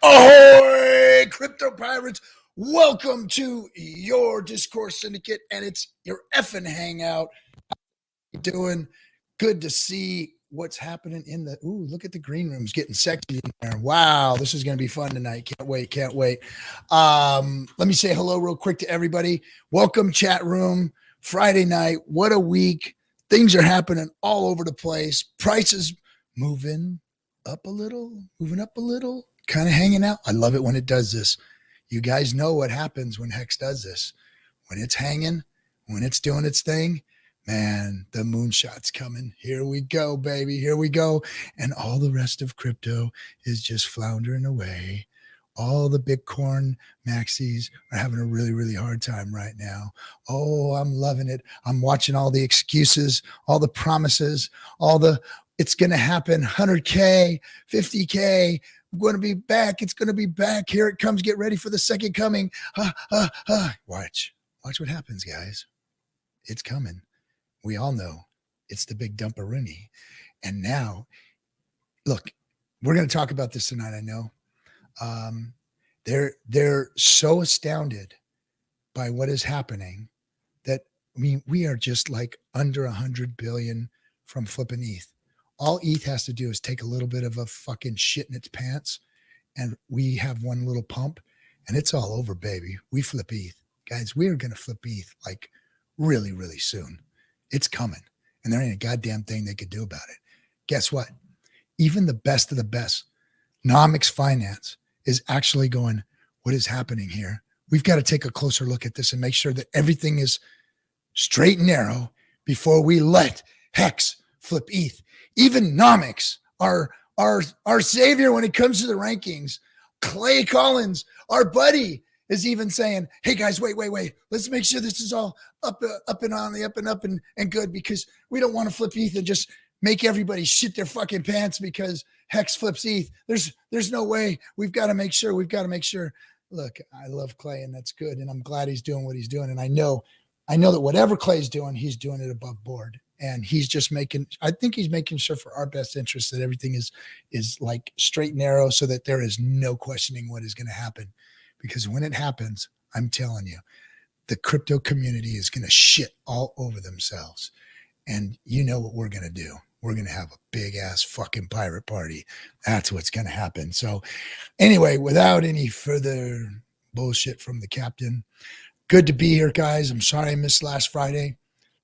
Ahoy, crypto pirates! Welcome to your Discourse Syndicate, and it's your FN Hangout. How you doing? Good to see what's happening in the. Ooh, look at the green rooms getting sexy in there. Wow, this is going to be fun tonight. Can't wait. Can't wait. Let me say hello real quick to everybody. Welcome, chat room. Friday night. What a week! Things are happening all over the place. Prices moving up a little, kind of hanging out. I love it when it does this. You guys know what happens when Hex does this. When it's hanging, when it's doing its thing, man, the moonshot's coming. Here we go, baby. Here we go. And all the rest of crypto is just floundering away. All the Bitcoin maxis are having a really, really hard time right now. Oh, I'm loving it. I'm watching all the excuses, all the promises, all the it's going to happen, 100K, 50K. I'm going to be back. It's going to be back. Here it comes. Get ready for the second coming. Watch what happens, guys. It's coming. We all know it's the big dumperoonie. And now, look, we're going to talk about this tonight. I know. They're so astounded by what is happening that we are just like under 100 billion from flipping ETH. All ETH has to do is take a little bit of a fucking shit in its pants, and we have one little pump, and it's all over, baby. We flip ETH. Guys, we are going to flip ETH like really, really soon. It's coming, and there ain't a goddamn thing they could do about it. Guess what? Even the best of the best, Nomics Finance, is actually going, what is happening here? We've got to take a closer look at this and make sure that everything is straight and narrow before we let Hex flip ETH. Even Nomics, our savior when it comes to the rankings, Clay Collins, our buddy, is even saying, hey guys, wait. Let's make sure this is all up and on the up and good, because we don't want to flip ETH and just make everybody shit their fucking pants because Hex flips ETH. There's no way. We've got to make sure. Look, I love Clay, and that's good. And I'm glad he's doing what he's doing. And I know that whatever Clay's doing, he's doing it above board. And he's just I think he's making sure for our best interest that everything is like straight and narrow, so that there is no questioning what is going to happen. Because when it happens, I'm telling you, the crypto community is going to shit all over themselves. And you know what we're going to do. We're going to have a big ass fucking pirate party. That's what's going to happen. So anyway, without any further bullshit from the captain, good to be here, guys. I'm sorry I missed last Friday.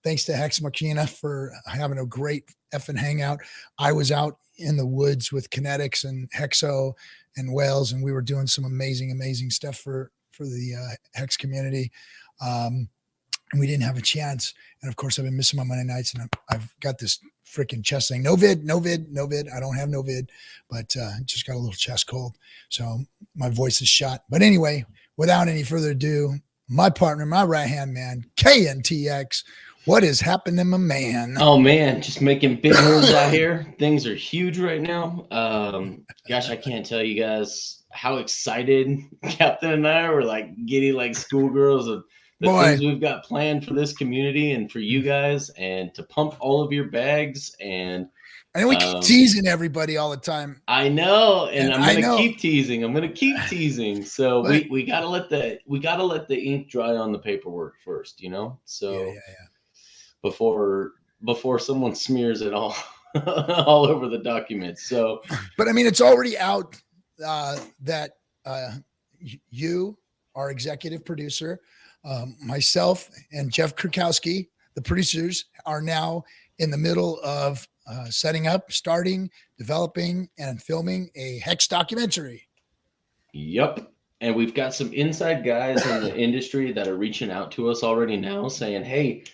Thanks to Hex Machina for having a great effing hangout. I was out in the woods with Kinetics and Hexo and Wales, and we were doing some amazing stuff for the Hex community. And we didn't have a chance. And of course, I've been missing my Monday nights, and I've got this freaking chest thing. No vid. I don't have no vid, but just got a little chest cold. So my voice is shot. But anyway, without any further ado, my partner, my right-hand man, KNTX. What is happening, my man? Oh, man, just making big moves out here. Things are huge right now. Gosh, I can't tell you guys how excited Captain and I were, like giddy like schoolgirls of the things we've got planned for this community and for you guys, and to pump all of your bags. And we keep teasing everybody all the time. I know, and I'm gonna keep teasing. So we gotta let the ink dry on the paperwork first, you know. So yeah. Before someone smears it all all over the document. So, but I mean, it's already out that you, our executive producer, myself, and Jeff Krakowski, the producers, are now in the middle of starting, developing, and filming a Hex documentary. Yep. And we've got some inside guys in the industry that are reaching out to us already now saying, hey,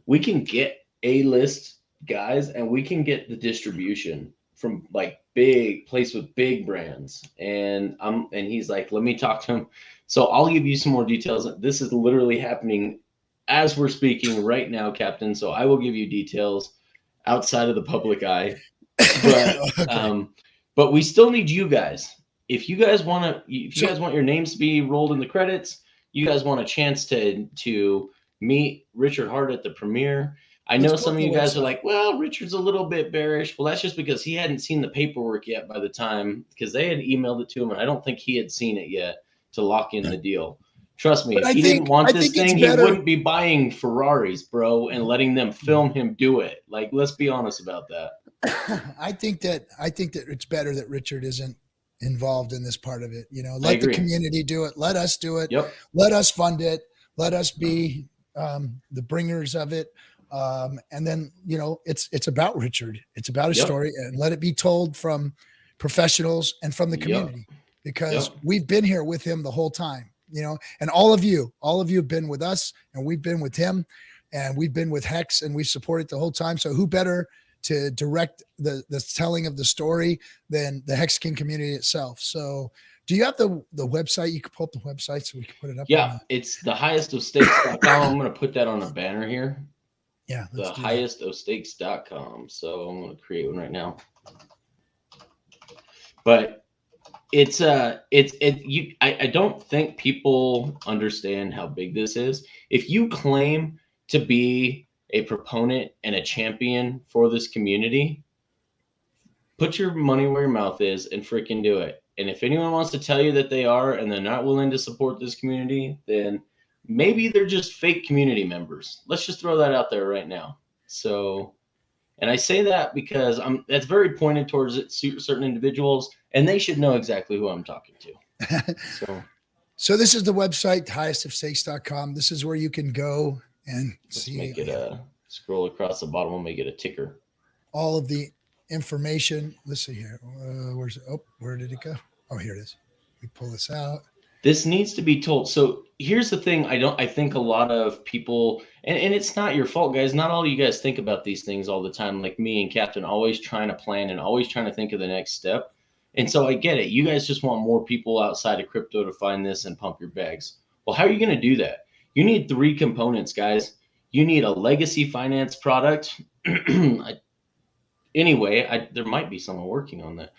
we can get A-list guys, and we can get the distribution from like big place with big brands. And he's like, let me talk to him. So I'll give you some more details. This is literally happening as we're speaking right now, Captain. So I will give you details outside of the public eye. But okay. But we still need you guys. If you guys want your names to be rolled in the credits, you guys want a chance to meet Richard Hart at the premiere, I Let's know pull some up of the you guys are website. like, well, Richard's a little bit bearish. Well, that's just because he hadn't seen the paperwork yet by the time, because they had emailed it to him, and I don't think he had seen it yet to lock in the deal. Trust me, But if he didn't want I this think it's thing, he better. wouldn't be buying Ferraris, bro, and letting them film him do it. Like, let's be honest about that. I think that it's better that Richard isn't involved in this part of it. You know, I let the agree. community do it. Let us do it. Yep. Let us fund it. Let us be the bringers of it. And then, you know, it's about Richard. It's about his Yep. story, and let it be told from professionals and from the Yep. community, because Yep. we've been here with him the whole time, you know, and all of you have been with us, and we've been with him, and we've been with Hex, and we've supported the whole time. So who better to direct the telling of the story than the Hexican community itself? So do you have the website? You can pull up the website so we can put it up. Yeah, it's thehighestofstakes.com. I'm going to put that on a banner here. Yeah, let's do that. Thehighestofstakes.com. So I'm going to create one right now. But I don't think people understand how big this is. If you claim to be a proponent and a champion for this community, put your money where your mouth is and freaking do it. And if anyone wants to tell you that they are and they're not willing to support this community, then maybe they're just fake community members. Let's just throw that out there right now. So, and I say that because that's very pointed towards certain individuals, and they should know exactly who I'm talking to. So this is the website, highestofstakes.com. This is where you can go and see. Make it scroll across the bottom. We'll make it a ticker. All of the information. Let's see here. Where's it? Oh, where did it go? Oh, here it is. We pull this out. This needs to be told. So here's the thing. I think a lot of people, and it's not your fault, guys. Not all of you guys think about these things all the time, like me and Captain, always trying to plan and always trying to think of the next step. And so I get it. You guys just want more people outside of crypto to find this and pump your bags. Well, how are you going to do that? You need 3 components, guys. You need a legacy finance product. Anyway, there might be someone working on that.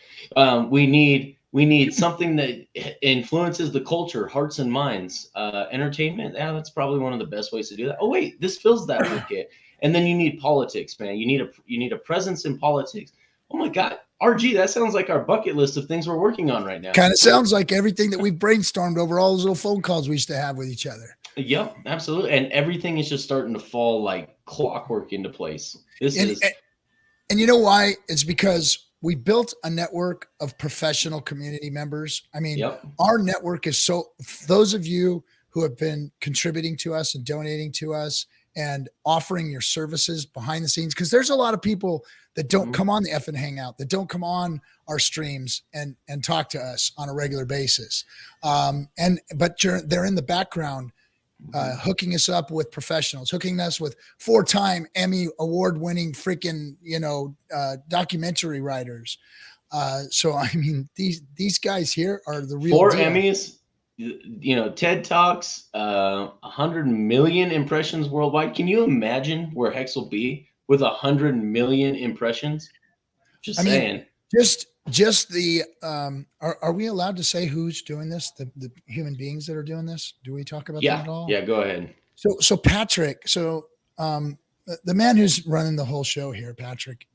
We need something that influences the culture, hearts and minds. Entertainment, that's probably one of the best ways to do that. Oh wait, this fills that bucket. And then you need politics, man. You need a presence in politics. Oh my God, RG, that sounds like our bucket list of things we're working on right now. Kind of sounds like everything that we've brainstormed over all those little phone calls we used to have with each other. Yep, absolutely. And everything is just starting to fall like clockwork into place. And you know why? It's because we built a network of professional community members. I mean, Our network is those of you who have been contributing to us and donating to us and offering your services behind the scenes, because there's a lot of people that don't come on the FN Hangout, that don't come on our streams and talk to us on a regular basis. But they're in the background, hooking us up with professionals, hooking us with 4-time Emmy award-winning freaking, documentary writers. So I mean, these guys here are the real 4 deal. Emmys, TED Talks, 100 million impressions worldwide. Can you imagine where Hex will be with 100 million impressions? Just saying. Just the are we allowed to say who's doing this? The human beings that are doing this? Do we talk about them at all? Yeah, go ahead. So Patrick, the man who's running the whole show here, Patrick,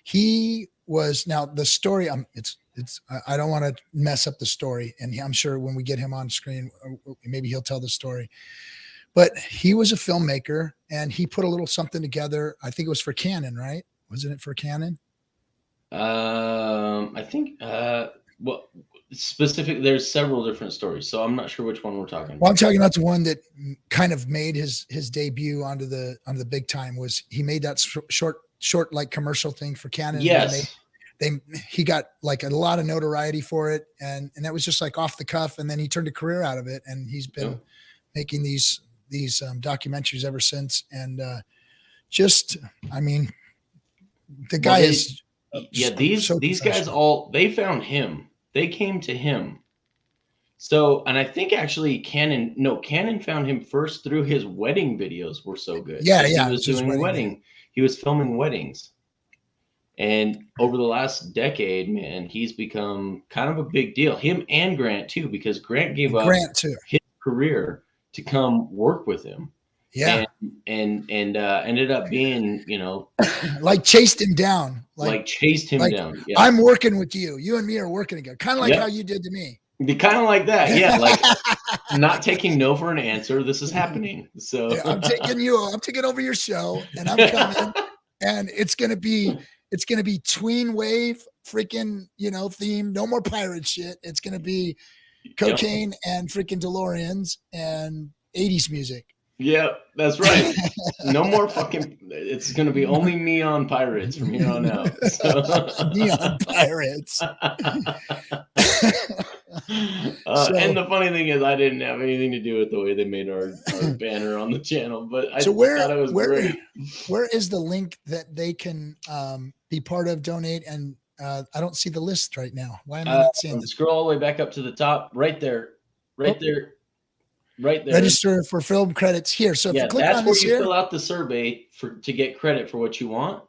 he was, now the story, I don't want to mess up the story, and I'm sure when we get him on screen, maybe he'll tell the story. But he was a filmmaker, and he put a little something together. I think it was for Canon, right? Wasn't it for Canon? I think well, specific. There's several different stories, so I'm not sure which one we're talking about. Well, I'm talking about the one that kind of made his debut onto the big time. Was he made that short like commercial thing for Canon? Yes. He got like a lot of notoriety for it, and that was just like off the cuff, and then he turned a career out of it, and he's been making these documentaries ever since. And I mean, the guy is. These guys they found him. They came to him. So, and I think actually Canon found him first through his wedding videos were so good. Yeah. He was doing he was filming weddings. And over the last decade, man, he's become kind of a big deal. Him and Grant too, because Grant gave up his career to come work with him. Yeah. and ended up being, Like chased him down. like chased him like down. Yeah. I'm working with you. You and me are working together. Kind of like how Yep. you did to me. Kind of like that. Yeah. Like not taking no for an answer. This is happening. So Yeah, I'm taking over your show and I'm coming and it's gonna be tween wave freaking, theme. No more pirate shit. It's gonna be cocaine and freaking DeLoreans and 80s music. Yeah, that's right. No more fucking. It's going to be only neon pirates from here on out. So. Neon pirates. And the funny thing is, I didn't have anything to do with the way they made our banner on the channel, but I thought it was great. Where is the link that they can be part of, donate? And I don't see the list right now. Why am I not seeing it? Scroll all the way back up to the top, right there, right there. Register for film credits here. So if you click on this here, fill out the survey to get credit for what you want,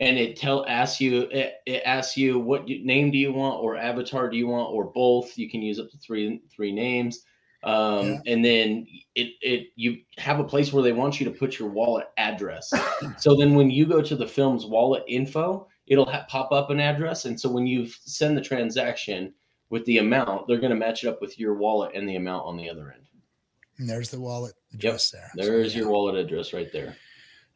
and it asks you what name do you want, or avatar do you want, or both. You can use up to three names, and then you have a place where they want you to put your wallet address. So then when you go to the film's wallet info, it'll pop up an address, and so when you send the transaction with the amount, they're going to match it up with your wallet and the amount on the other end. And there's the wallet address there. There's your wallet address right there.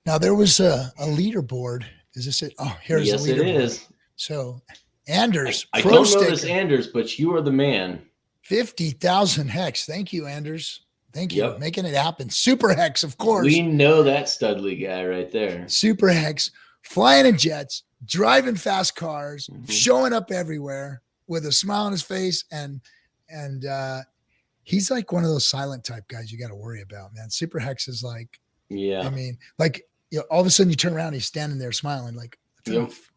Now there was a leaderboard. Is this it? Oh, here's the leaderboard. Yes, it is. So Anders, I don't know this Anders, but you are the man. 50,000 Hex. Thank you, Anders. Thank you. Making it happen. Super Hex, of course. We know that Studley guy right there. Super Hex, flying in jets, driving fast cars, showing up everywhere with a smile on his face, and he's like one of those silent type guys you got to worry about, man. Super Hex is like, I mean, like, all of a sudden you turn around, he's standing there smiling, like,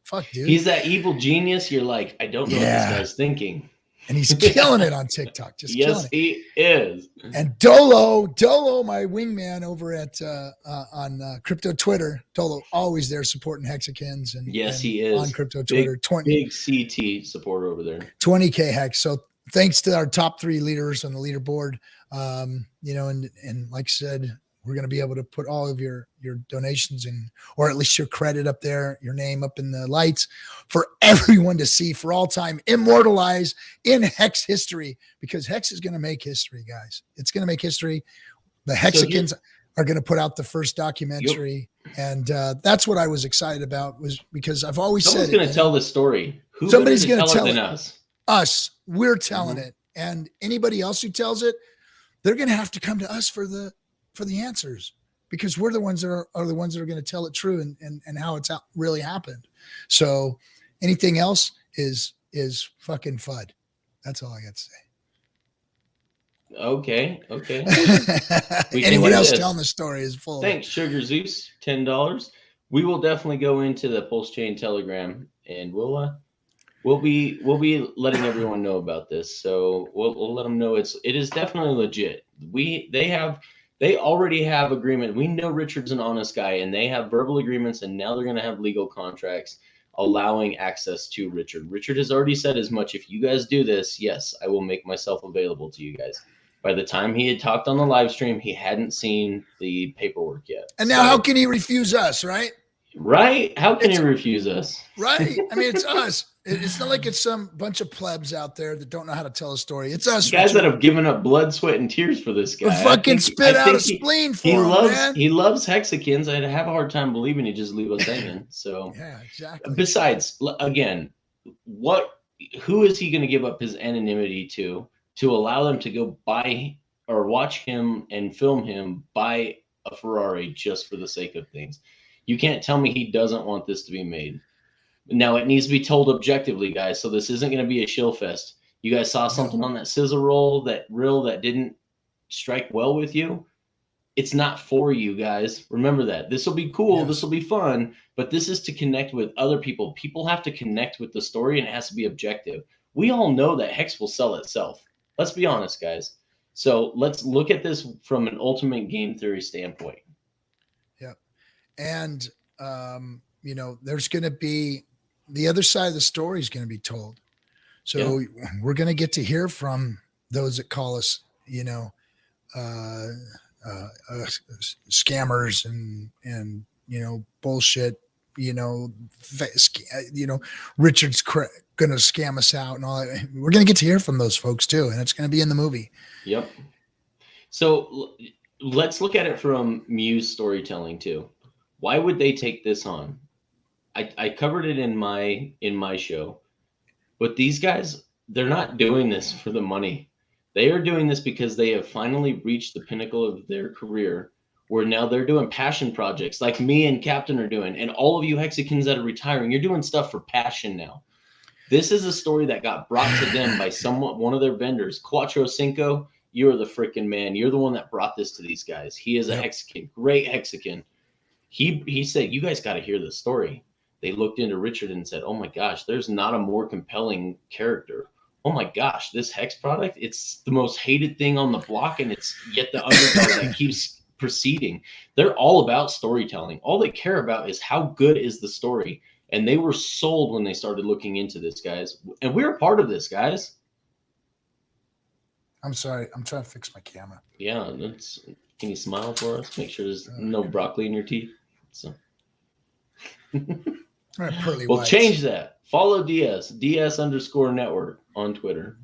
fuck, dude. He's that evil genius. You're like, I don't know what this guy's thinking. And he's killing it on TikTok. Just killing it. Yes, he is. And Dolo, my wingman over at on crypto Twitter. Dolo always there supporting Hexicans, and he is on crypto Twitter. Big CT supporter over there. 20K Hex. So thanks to our top 3 leaders on the leaderboard. And like I said, we're going to be able to put all of your donations in, or at least your credit up there, your name up in the lights for everyone to see for all time, immortalized in Hex history, because Hex is going to make history, guys. It's going to make history. The Hexicans are going to put out the first documentary. And that's what I was excited about, was because I've always Someone's said going to tell this story. Somebody's going to tell it it than us. We're telling it. And anybody else who tells it, they're going to have to come to us for the answers, because we're the ones that are the ones that are going to tell it true and how it's really happened. So anything else is fucking FUD. That's all I got to say. Okay. Anyone else telling the story is full. Thanks, Sugar Zeus, $10. We will definitely go into the Pulse Chain Telegram, and we'll be letting everyone know about this. So we'll let them know it is definitely legit. They already have agreement. We know Richard's an honest guy, and they have verbal agreements, and now they're going to have legal contracts allowing access to Richard. Richard has already said as much. If you guys do this, yes, I will make myself available to you guys. By the time he had talked on the live stream, he hadn't seen the paperwork yet. And now how can he refuse us, right? Right? How can he refuse us? Right. I mean, it's us. It's not like it's some bunch of plebs out there that don't know how to tell a story. It's us. Guys that have given up blood, sweat, and tears for this guy. Fucking spit out a spleen for him, man. He loves Hexicans. I'd have a hard time believing he'd just leave us hanging. So yeah, exactly. Besides, again, who is he going to give up his anonymity to allow them to go buy or watch him and film him buy a Ferrari just for the sake of things? You can't tell me he doesn't want this to be made. Now, it needs to be told objectively, guys, so this isn't going to be a shill fest. You guys saw something on that scissor reel that didn't strike well with you. It's not for you guys. Remember that. This will be cool. Yes. This will be fun, but this is to connect with other people. People have to connect with the story, and it has to be objective. We all know that Hex will sell itself. Let's be honest, guys. So let's look at this from an ultimate game theory standpoint. Yep. And, there's going to be the other side of the story is going to be told. So we're going to get to hear from those that call us, scammers and bullshit. Richard's gonna scam us out and all that. We're gonna get to hear from those folks too, and it's gonna be in the movie. Yep. So let's look at it from Muse storytelling too. Why would they take this on? I covered it in my show, but these guys, they're not doing this for the money. They are doing this because they have finally reached the pinnacle of their career, where now they're doing passion projects like me and Captain are doing, and all of you Hexicans that are retiring, you're doing stuff for passion now. This is a story that got brought to them by one of their vendors. Cuatro Cinco, you're the freaking man. You're the one that brought this to these guys. He is a Hexican, great Hexican. He said, you guys got to hear this story. They looked into Richard and said, oh my gosh, there's not a more compelling character. Oh my gosh, this Hex product, it's the most hated thing on the block, and it's yet the underdog that keeps proceeding. They're all about storytelling. All they care about is how good is the story. And they were sold when they started looking into this, guys. And we're a part of this, guys. I'm sorry. I'm trying to fix my camera. Yeah. Can you smile for us? Make sure there's no broccoli in your teeth. So. All right, pearly Well, whites. change that. Follow DS_network on Twitter.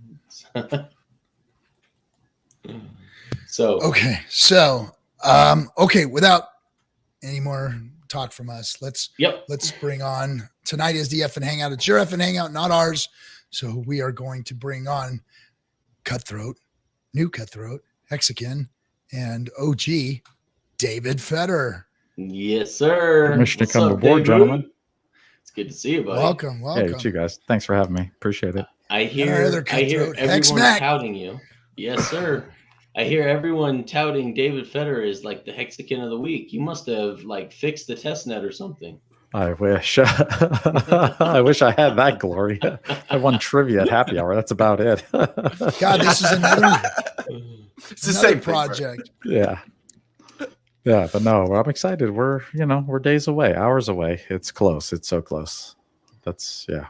So okay, without any more talk from us, let's bring on, tonight is the FN Hangout. It's your FN Hangout, not ours. So we are going to bring on new Cutthroat, Hexican, and OG David Fetter. Yes, sir. Permission to come aboard, gentlemen. It's good to see you, buddy. Welcome. Hey, you two guys. Thanks for having me. Appreciate it. I hear everyone touting you. Yes, sir. I hear everyone touting David Fetter is like the Hexican of the week. You must have fixed the test net or something. I wish. I wish I had that glory. I won trivia at happy hour. That's about it. God, this is another same project. Yeah. Yeah, but no, I'm excited. We're days away, hours away. It's close. It's so close.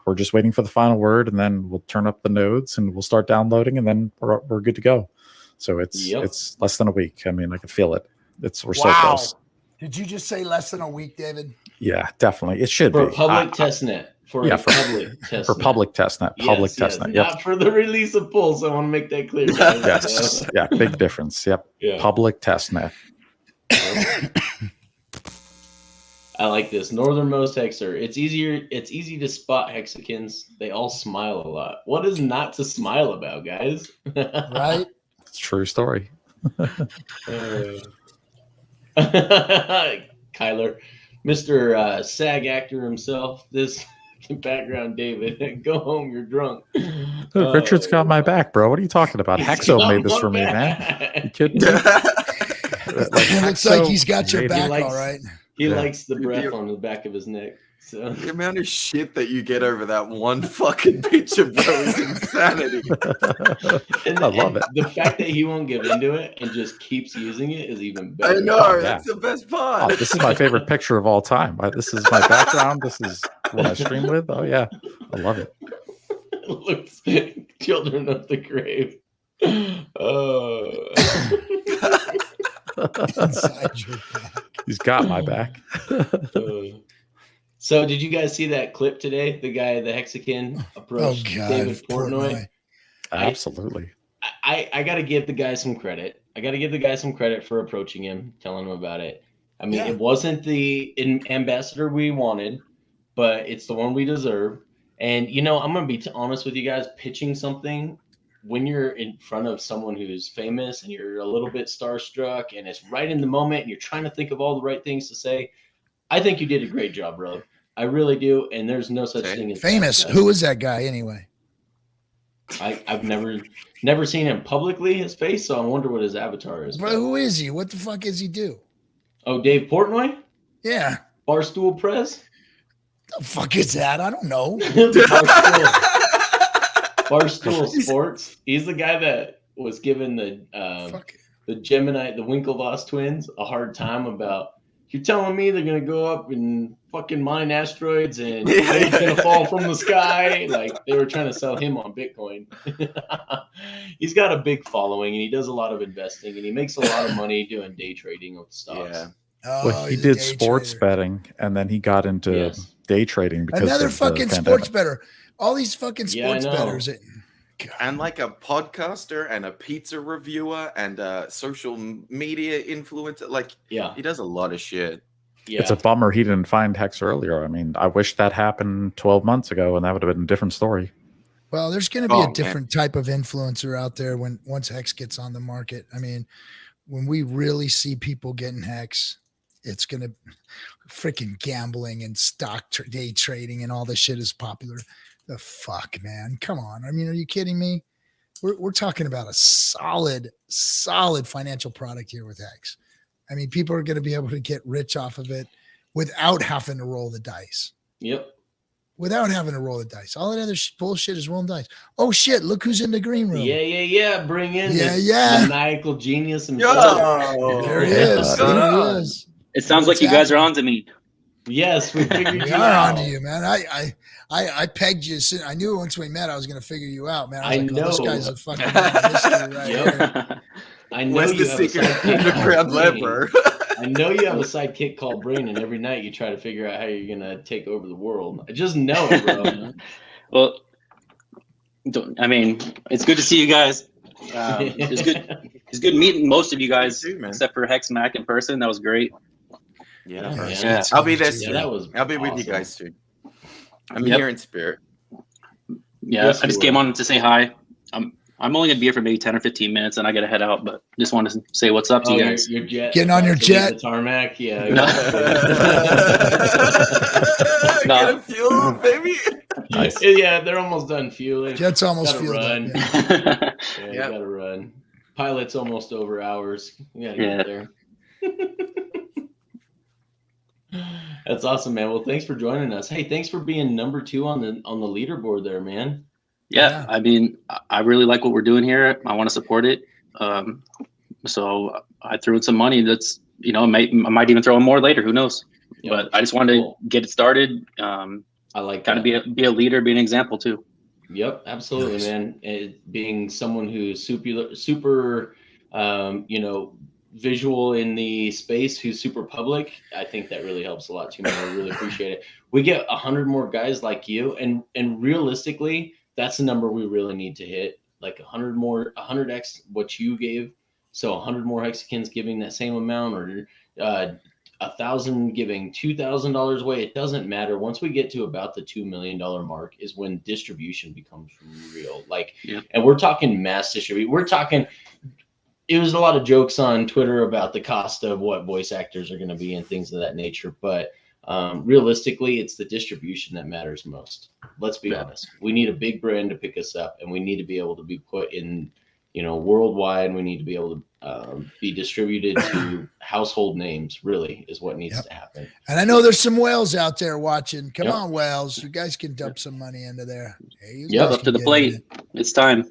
We're just waiting for the final word, and then we'll turn up the nodes and we'll start downloading, and then we're good to go. So it's less than a week. I mean, I can feel it. We're so close. Did you just say less than a week, David? Yeah, definitely. It should for be. Public testnet. Public testnet. For public testnet. Public testnet. Yep. Not for the release of Pulse. I want to make that clear. Yes. Yeah, big difference. Yep. Yeah. Public testnet. I like this. Northernmost Hexer. It's easy to spot Hexicans. They all smile a lot. What is not to smile about, guys? Right? It's a true story. Kyler, Mr. SAG actor himself, this background David, go home, you're drunk. Richard's got my back, bro. What are you talking about? Hexo made this for me, man. You kidding me? It looks like he's got your back, all right. He likes the breath on the back of his neck. So. The amount of shit that you get over that one fucking picture, bro, is insanity. I love it. The fact that he won't give into it and just keeps using it is even better. I know, that's the best part. Oh, this is my favorite picture of all time. This is my background. This is what I stream with. Oh, yeah. I love it. Looks children of the grave. Inside your back. He's got my back. So did you guys see that clip today? The guy, the Hexican, approached David Portnoy. Absolutely. I got to give the guy some credit. For approaching him, telling him about it. I mean, It wasn't the ambassador we wanted, but it's the one we deserve. And, I'm going to be honest with you guys, pitching something when you're in front of someone who's famous and you're a little bit starstruck and it's right in the moment and you're trying to think of all the right things to say. I think you did a great job, bro. I really do. And there's no such thing as famous. Who is that guy anyway? I've never seen him publicly, his face. So I wonder what his avatar is. Bro, who is he? What the fuck does he do? Oh, Dave Portnoy? Yeah. Barstool Press? The fuck is that? I don't know. Barstool Sports. He's the guy that was given the Gemini, the Winklevoss twins, a hard time about You're telling me they're gonna go up and fucking mine asteroids and it's gonna fall from the sky? Like they were trying to sell him on Bitcoin. He's got a big following and he does a lot of investing and he makes a lot of money doing day trading with stocks. Yeah. Oh, Well, he he's a did day sports trader. betting, and then he got into Yes. day trading because Another of the fucking pandemic. sports bettor. All these fucking Yeah, I sports know. bettors. And like a podcaster and a pizza reviewer and a social media influencer. Like, Yeah. he does a lot of shit. Yeah. It's a bummer he didn't find Hex earlier. I mean, I wish that happened 12 months ago, and that would have been a different story. Well, there's going to be Oh, a man. different type of influencer out there once Hex gets on the market. I mean, when we really see people getting Hex, it's going to freaking gambling and stock day trading and all this shit is popular. The fuck, man. Come on. I mean, are you kidding me? We're talking about a solid financial product here with Hex. I mean, people are going to be able to get rich off of it without having to roll the dice. Yep. Without having to roll the dice. All that other bullshit is rolling dice. Oh shit, look who's in the green room. Yeah. Bring in this Yeah. maniacal genius himself. Yo! There he Yeah. is. Come There he on. is. It sounds What's like you guys are happening? on to me. Yes, we figured We you are out. on to you, man. I pegged you. I knew once we met I was going to figure you out, man. I was I like, oh, this know. guy's a fucking man of history right Yep. here. I know Where's you the have a secret sidekick called underground Brain. lever? I know you have a sidekick called Brain, and every night you try to figure out how you're gonna take over the world. I just know it, bro. Well, I mean, it's good to see you guys. It's good meeting most of you guys, You too, man. except for Hex Mac in person. That was great. Yeah. Yeah. I'll be there too. Yeah, soon. that was I'll be with you awesome. guys too. I'm Yep. here in spirit. Yeah, Yes, I just you came were. on to say hi. I'm only gonna be here for maybe 10 or 15 minutes, and I gotta head out. But just wanted to say what's up to Oh, you your, guys. your jet. Getting on your about to leave jet? The tarmac. Yeah. No. Get a fuel, baby. Nice. Yeah, they're almost done fueling. Jet's almost Gotta fueled run. up. Yeah. Yeah, Yep. you gotta run. Pilot's almost over hours. You gotta Yeah. get there. That's awesome, man. Well, thanks for joining us. Hey, thanks for being number 2 on the leaderboard there, man. Yeah, I mean, I really like what we're doing here. I want to support it. So I threw in some money. That's, I might even throw in more later. Who knows? Yep. But I just wanted Cool. to get it started. I like Kind that. of be a leader, be an example too. Yep, absolutely, Nice. man. Being someone who's super, visual in the space, who's super public, I think that really helps a lot too, man. I really appreciate it. We get 100 more guys like you, and realistically, that's the number we really need to hit. Like 100x what you gave. So 100 more Hexicans giving that same amount, or 1,000 giving $2,000 away. It doesn't matter. Once we get to about the $2 million mark is when distribution becomes real. And we're talking mass distribution. We're talking, it was a lot of jokes on Twitter about the cost of what voice actors are going to be and things of that nature. But realistically, it's the distribution that matters most. Let's be honest. We need a big brand to pick us up, and we need to be able to be put in, worldwide. We need to be able to be distributed to household names, really, is what needs to happen. And I know there's some whales out there watching. Come Yep. on, whales. You guys can dump some money into there. Hey, you Yep. guys Up to can the get plate. in it. It's time.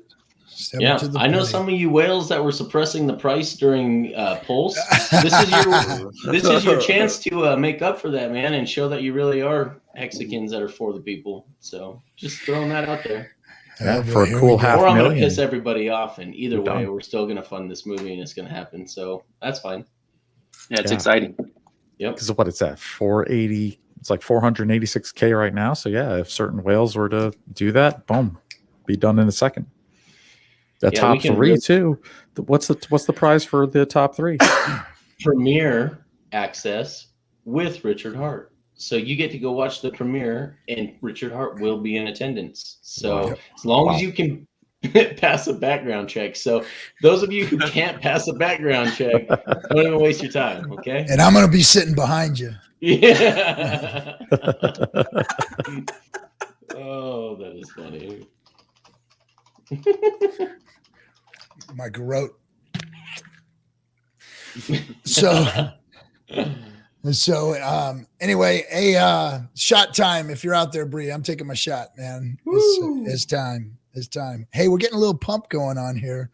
Step Yeah, up to the I know plate. some of you whales that were suppressing the price during Pulse. This is your chance to make up for that, man, and show that you really are Hexicans that are for the people. So just throwing that out there. Yeah, Oh, boy, for a here cool we go. half Or I'm going to million. piss everybody off, and either You're way, done. we're still going to fund this movie, and it's going to happen. So that's fine. Yeah, it's Yeah. exciting. Yep. Because what it's at 480, it's like 486K right now. So yeah, if certain whales were to do that, boom, be done in a second. The Yeah, top we can 3 really- too. What's the prize for the top 3? Premiere access with Richard Hart. So you get to go watch the premiere, and Richard Hart will be in attendance. So Wow. as long Wow. as you can pass a background check. So those of you who can't pass a background check, don't even waste your time. Okay. And I'm going to be sitting behind you. Yeah. Oh, that is funny. My garrote. So anyway, shot time. If you're out there, Bree, I'm taking my shot, man. It's time. It's time. Hey, we're getting a little pump going on here.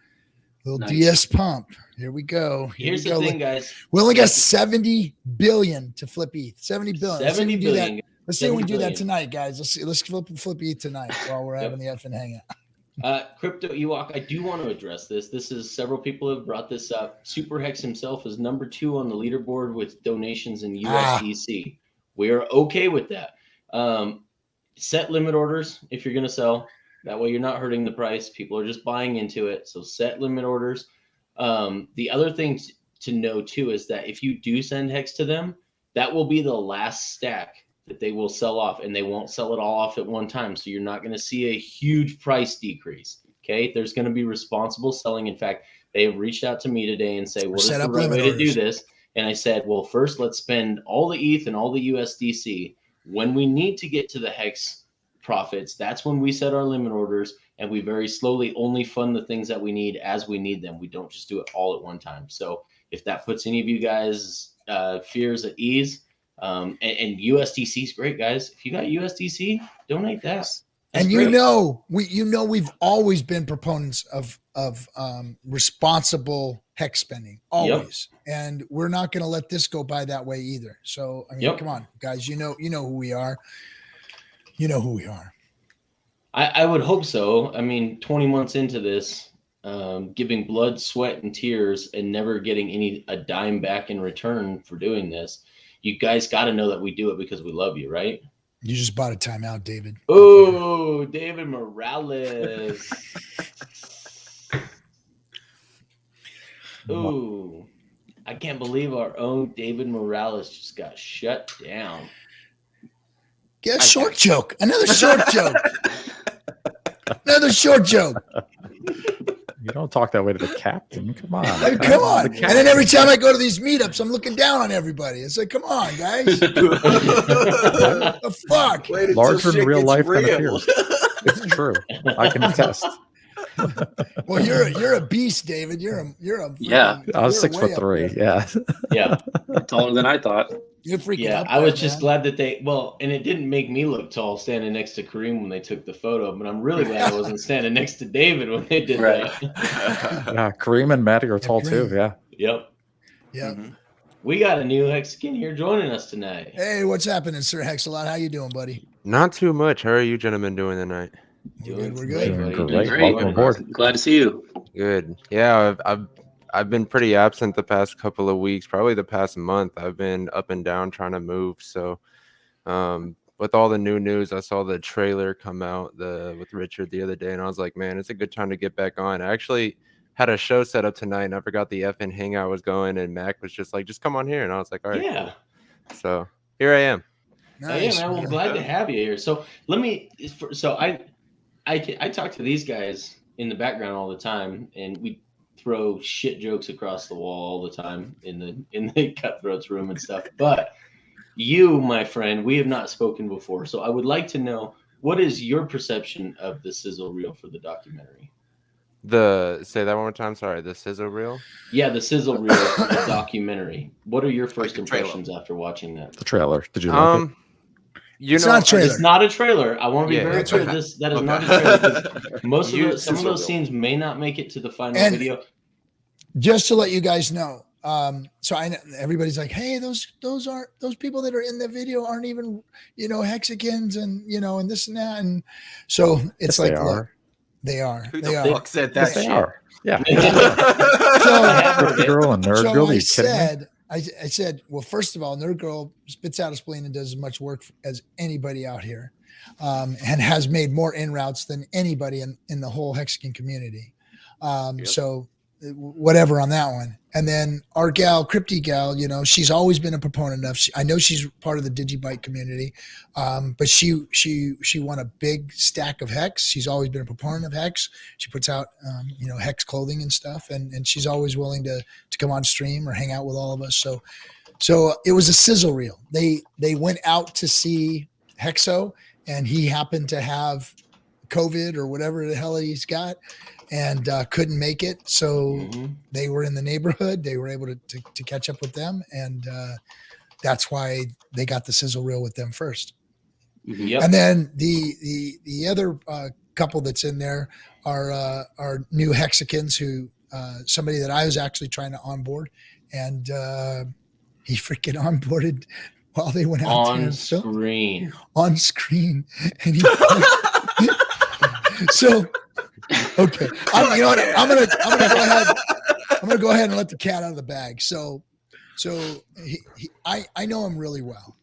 Little Nice. DS pump. Here we go. Here's the thing, guys. We only got 70 billion to flip ETH. 70 billion. Let's see if we 70 can do that. billion. Let's see if we 70 can do that billion. tonight, guys. Let's flip ETH tonight while we're Yep. having the FN Hangout. Crypto Ewok, I do want to address this. This is several people have brought this up. Super Hex himself is number 2 on the leaderboard with donations in USDC. We're okay with that. Set limit orders if you're going to sell. That way you're not hurting the price. People are just buying into it. So set limit orders. The other thing to know too is that if you do send Hex to them, that will be the last stack that they will sell off, and they won't sell it all off at one time. So you're not going to see a huge price decrease. Okay. There's going to be responsible selling. In fact, they have reached out to me today and say, what is the right way to do this? And I said, well, first let's spend all the ETH and all the USDC. When we need to get to the Hex profits, that's when we set our limit orders, and we very slowly only fund the things that we need as we need them. We don't just do it all at one time. So if that puts any of you guys fears at ease, and USDC is great, guys. If you got USDC, donate that. That's and great. we've always been proponents of responsible Hex spending, always. Yep. And we're not going to let this go by that way either. So I mean, come on, guys. You know who we are. You know who we are. I would hope so. I mean, 20 months into this, giving blood, sweat, and tears, and never getting a dime back in return for doing this. You guys got to know that we do it because we love you, right? You just bought a timeout, David. Oh, David Morales. Ooh, I can't believe our own David Morales just got shut down. Yeah, short joke. Another short joke. Another short joke. You don't talk that way to the captain. Come on. Hey, come on. And then every time I go to these meetups, I'm looking down on everybody. It's like, come on, guys. What the fuck? Larger in real life than appears. It's true. I can attest. Well, you're a beast, David. You're a yeah. I was 6'3". Yeah. Yeah. Taller than I thought. You're freaking yeah, up I was there, just man. glad that and it didn't make me look tall standing next to Kareem when they took the photo, but I'm really glad I wasn't standing next to David when they did that. Yeah, Kareem and Maddie are tall too. Yeah. Yep. Yeah. Mm-hmm. We got a new Hexican here joining us tonight. Hey, what's happening, Sir Hexalot? How you doing, buddy? Not too much. How are you gentlemen doing tonight? We're good. Doing Great. great. Welcome aboard. Glad to see you. Good. Yeah, I've been pretty absent the past couple of weeks, probably the past month. I've been up and down trying to move. So with all the new news, I saw the trailer come out with Richard the other day, and I was like, man, it's a good time to get back on. I actually had a show set up tonight, and I forgot the FN Hangout was going, and Mac was just like, just come on here. And I was like, all right. Yeah. Cool. So here I am. Nice. Yeah, man. Well, glad to have you here. So I talk to these guys in the background all the time, and we throw shit jokes across the wall all the time in the Cutthroats room and stuff. But you, my friend, we have not spoken before, so I would like to know, what is your perception of the sizzle reel for the documentary? Say that one more time. Sorry, the sizzle reel. Yeah, the sizzle reel for the documentary. What are your first Like the trailer. impressions after watching that? The trailer. Did you like it? It's not a trailer. It's not a trailer. I want to be very that's clear. right. That is not a trailer. Most of some of sizzle those reel. scenes may not make it to the final And- video. Just to let you guys know, so I know everybody's like, hey, those people that are in the video aren't even, Hexicans and and this and that, and so it's Yes, like, they look, are. they are. Who They the are. fuck said that Yes, they shit? are. Yeah. So, Crypto Girl and Nerd so Girl. Are I you kidding me? said, I said, well, first of all, Nerd Girl spits out a spleen and does as much work as anybody out here, and has made more in routes than anybody in the whole Hexican community. Yep. So whatever on that one. And then our gal, Crypty gal, she's always been a proponent of. I know she's part of the Digibyte community, but she won a big stack of Hex. She's always been a proponent of Hex. She puts out Hex clothing and stuff, and she's always willing to come on stream or hang out with all of us. So it was a sizzle reel. They went out to see Hexo, and he happened to have COVID or whatever the hell he's got, and couldn't make it. So they were in the neighborhood. They were able to catch up with them, and that's why they got the sizzle reel with them first. Yep. And then the other couple that's in there are new Hexicans who somebody that I was actually trying to onboard, and he freaking onboarded while they went out there On and filmed screen. on screen, and he. So, okay, you know what? I'm gonna go ahead. I'm gonna go ahead and let the cat out of the bag. So I know him really well.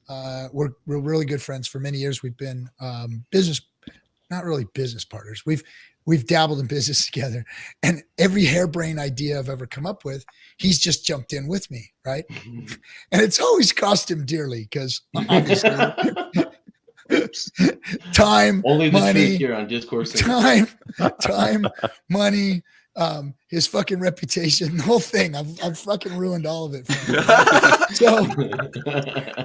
We're really good friends for many years. We've been not really business partners. We've dabbled in business together, and every harebrained idea I've ever come up with, he's just jumped in with me, right? And it's always cost him dearly because obviously time, Only the money, truth here on Discourse Syndicate. time, money, his fucking reputation, the whole thing. I've fucking ruined all of it for him. So,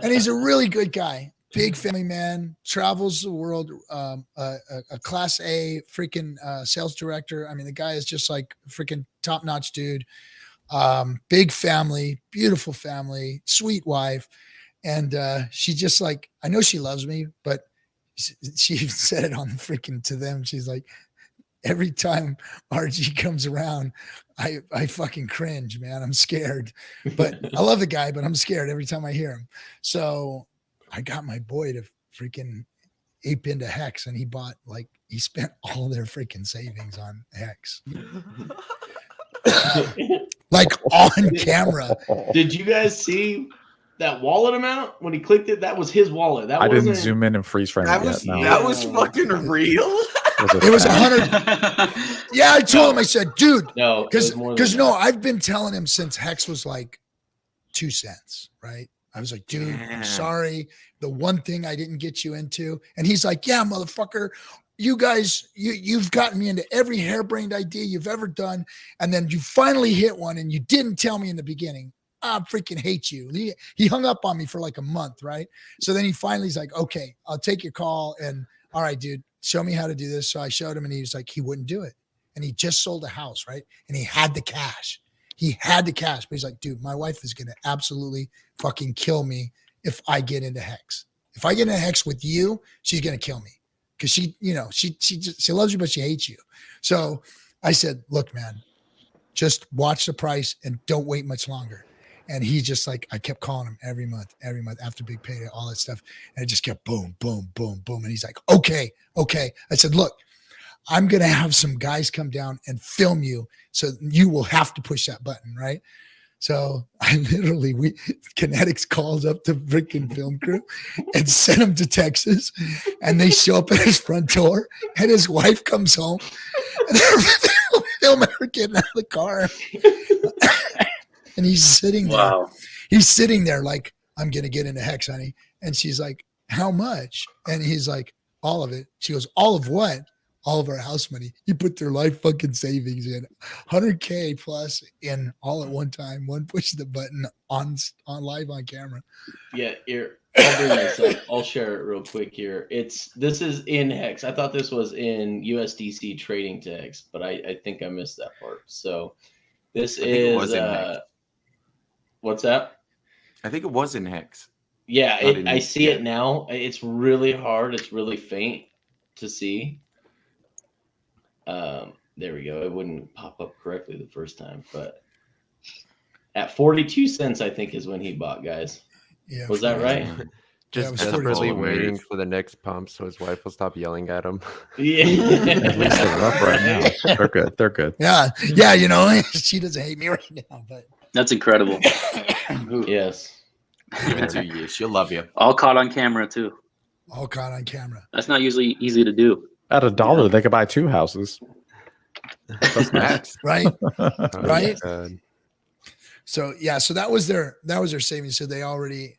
and he's a really good guy, big family man, travels the world, a class A freaking sales director. I mean, the guy is just like freaking top notch dude. Big family, beautiful family, sweet wife. And she just like, I know she loves me, but she said it on the freaking to them. She's like, every time RG comes around, I fucking cringe, man. I'm scared, but I love the guy, but I'm scared every time I hear him. So I got my boy to freaking ape into Hex, and he spent all their freaking savings on Hex. Like on camera. Did you guys see that wallet amount when he clicked it? That was his wallet. That I didn't wasn't- zoom in and freeze frame That it was yet. No. that was fucking real. It was 100. Yeah, I told him, I said, dude, No, it was more than because that. no, I've been telling him since Hex was like 2 cents, right? I was like, dude, Damn. I'm sorry. The one thing I didn't get you into. And he's like, yeah, motherfucker, you guys, you've gotten me into every harebrained idea you've ever done. And then you finally hit one and you didn't tell me in the beginning. I freaking hate you. He hung up on me for like a month, right? So then he finally is like, okay, I'll take your call. And all right, dude, show me how to do this. So I showed him, and he was like, he wouldn't do it. And he just sold a house, right? And he had the cash. But he's like, dude, my wife is going to absolutely fucking kill me if I get into Hex. If I get into Hex with you, she's going to kill me. Cause she loves you, but she hates you. So I said, look, man, just watch the price and don't wait much longer. And he just like, I kept calling him every month after big payday, all that stuff. And it just kept boom, boom, boom, boom. And he's like, okay. I said, look, I'm going to have some guys come down and film you. So you will have to push that button. Right. So I literally, Kinetics calls up the freaking film crew and sent him to Texas, and they show up at his front door, and his wife comes home, and they're filming her getting out of the car. And he's sitting there. Wow. He's sitting there like, I'm going to get into Hex, honey. And she's like, how much? And he's like, all of it. She goes, all of what? All of our house money. You put their life fucking savings in, 100K plus in all at one time. One push the button on live on camera. Yeah, here, I'll bring this up. I'll share it real quick here. This is in Hex. I thought this was in USDC trading to Hex, but I think I missed that part. So this is Hex. What's that? I think it was in Hex. Yeah, Not in- I see yeah. it now. It's really hard. It's really faint to see. There we go. It wouldn't pop up correctly the first time, but at 42 cents, I think is when he bought, guys. Yeah. Was that right? Just was desperately 42. waiting for the next pump so his wife will stop yelling at him. At least they're up right now. They're good. They're good. Yeah. Yeah. You know, she doesn't hate me right now, but That's incredible. Yes. Give it 2 years. She'll love you. All caught on camera too. all caught on camera. That's not usually easy to do. At $1, they could buy 2 houses. That's Max. Right. Oh, Right? God. So yeah, so that was their savings. So they already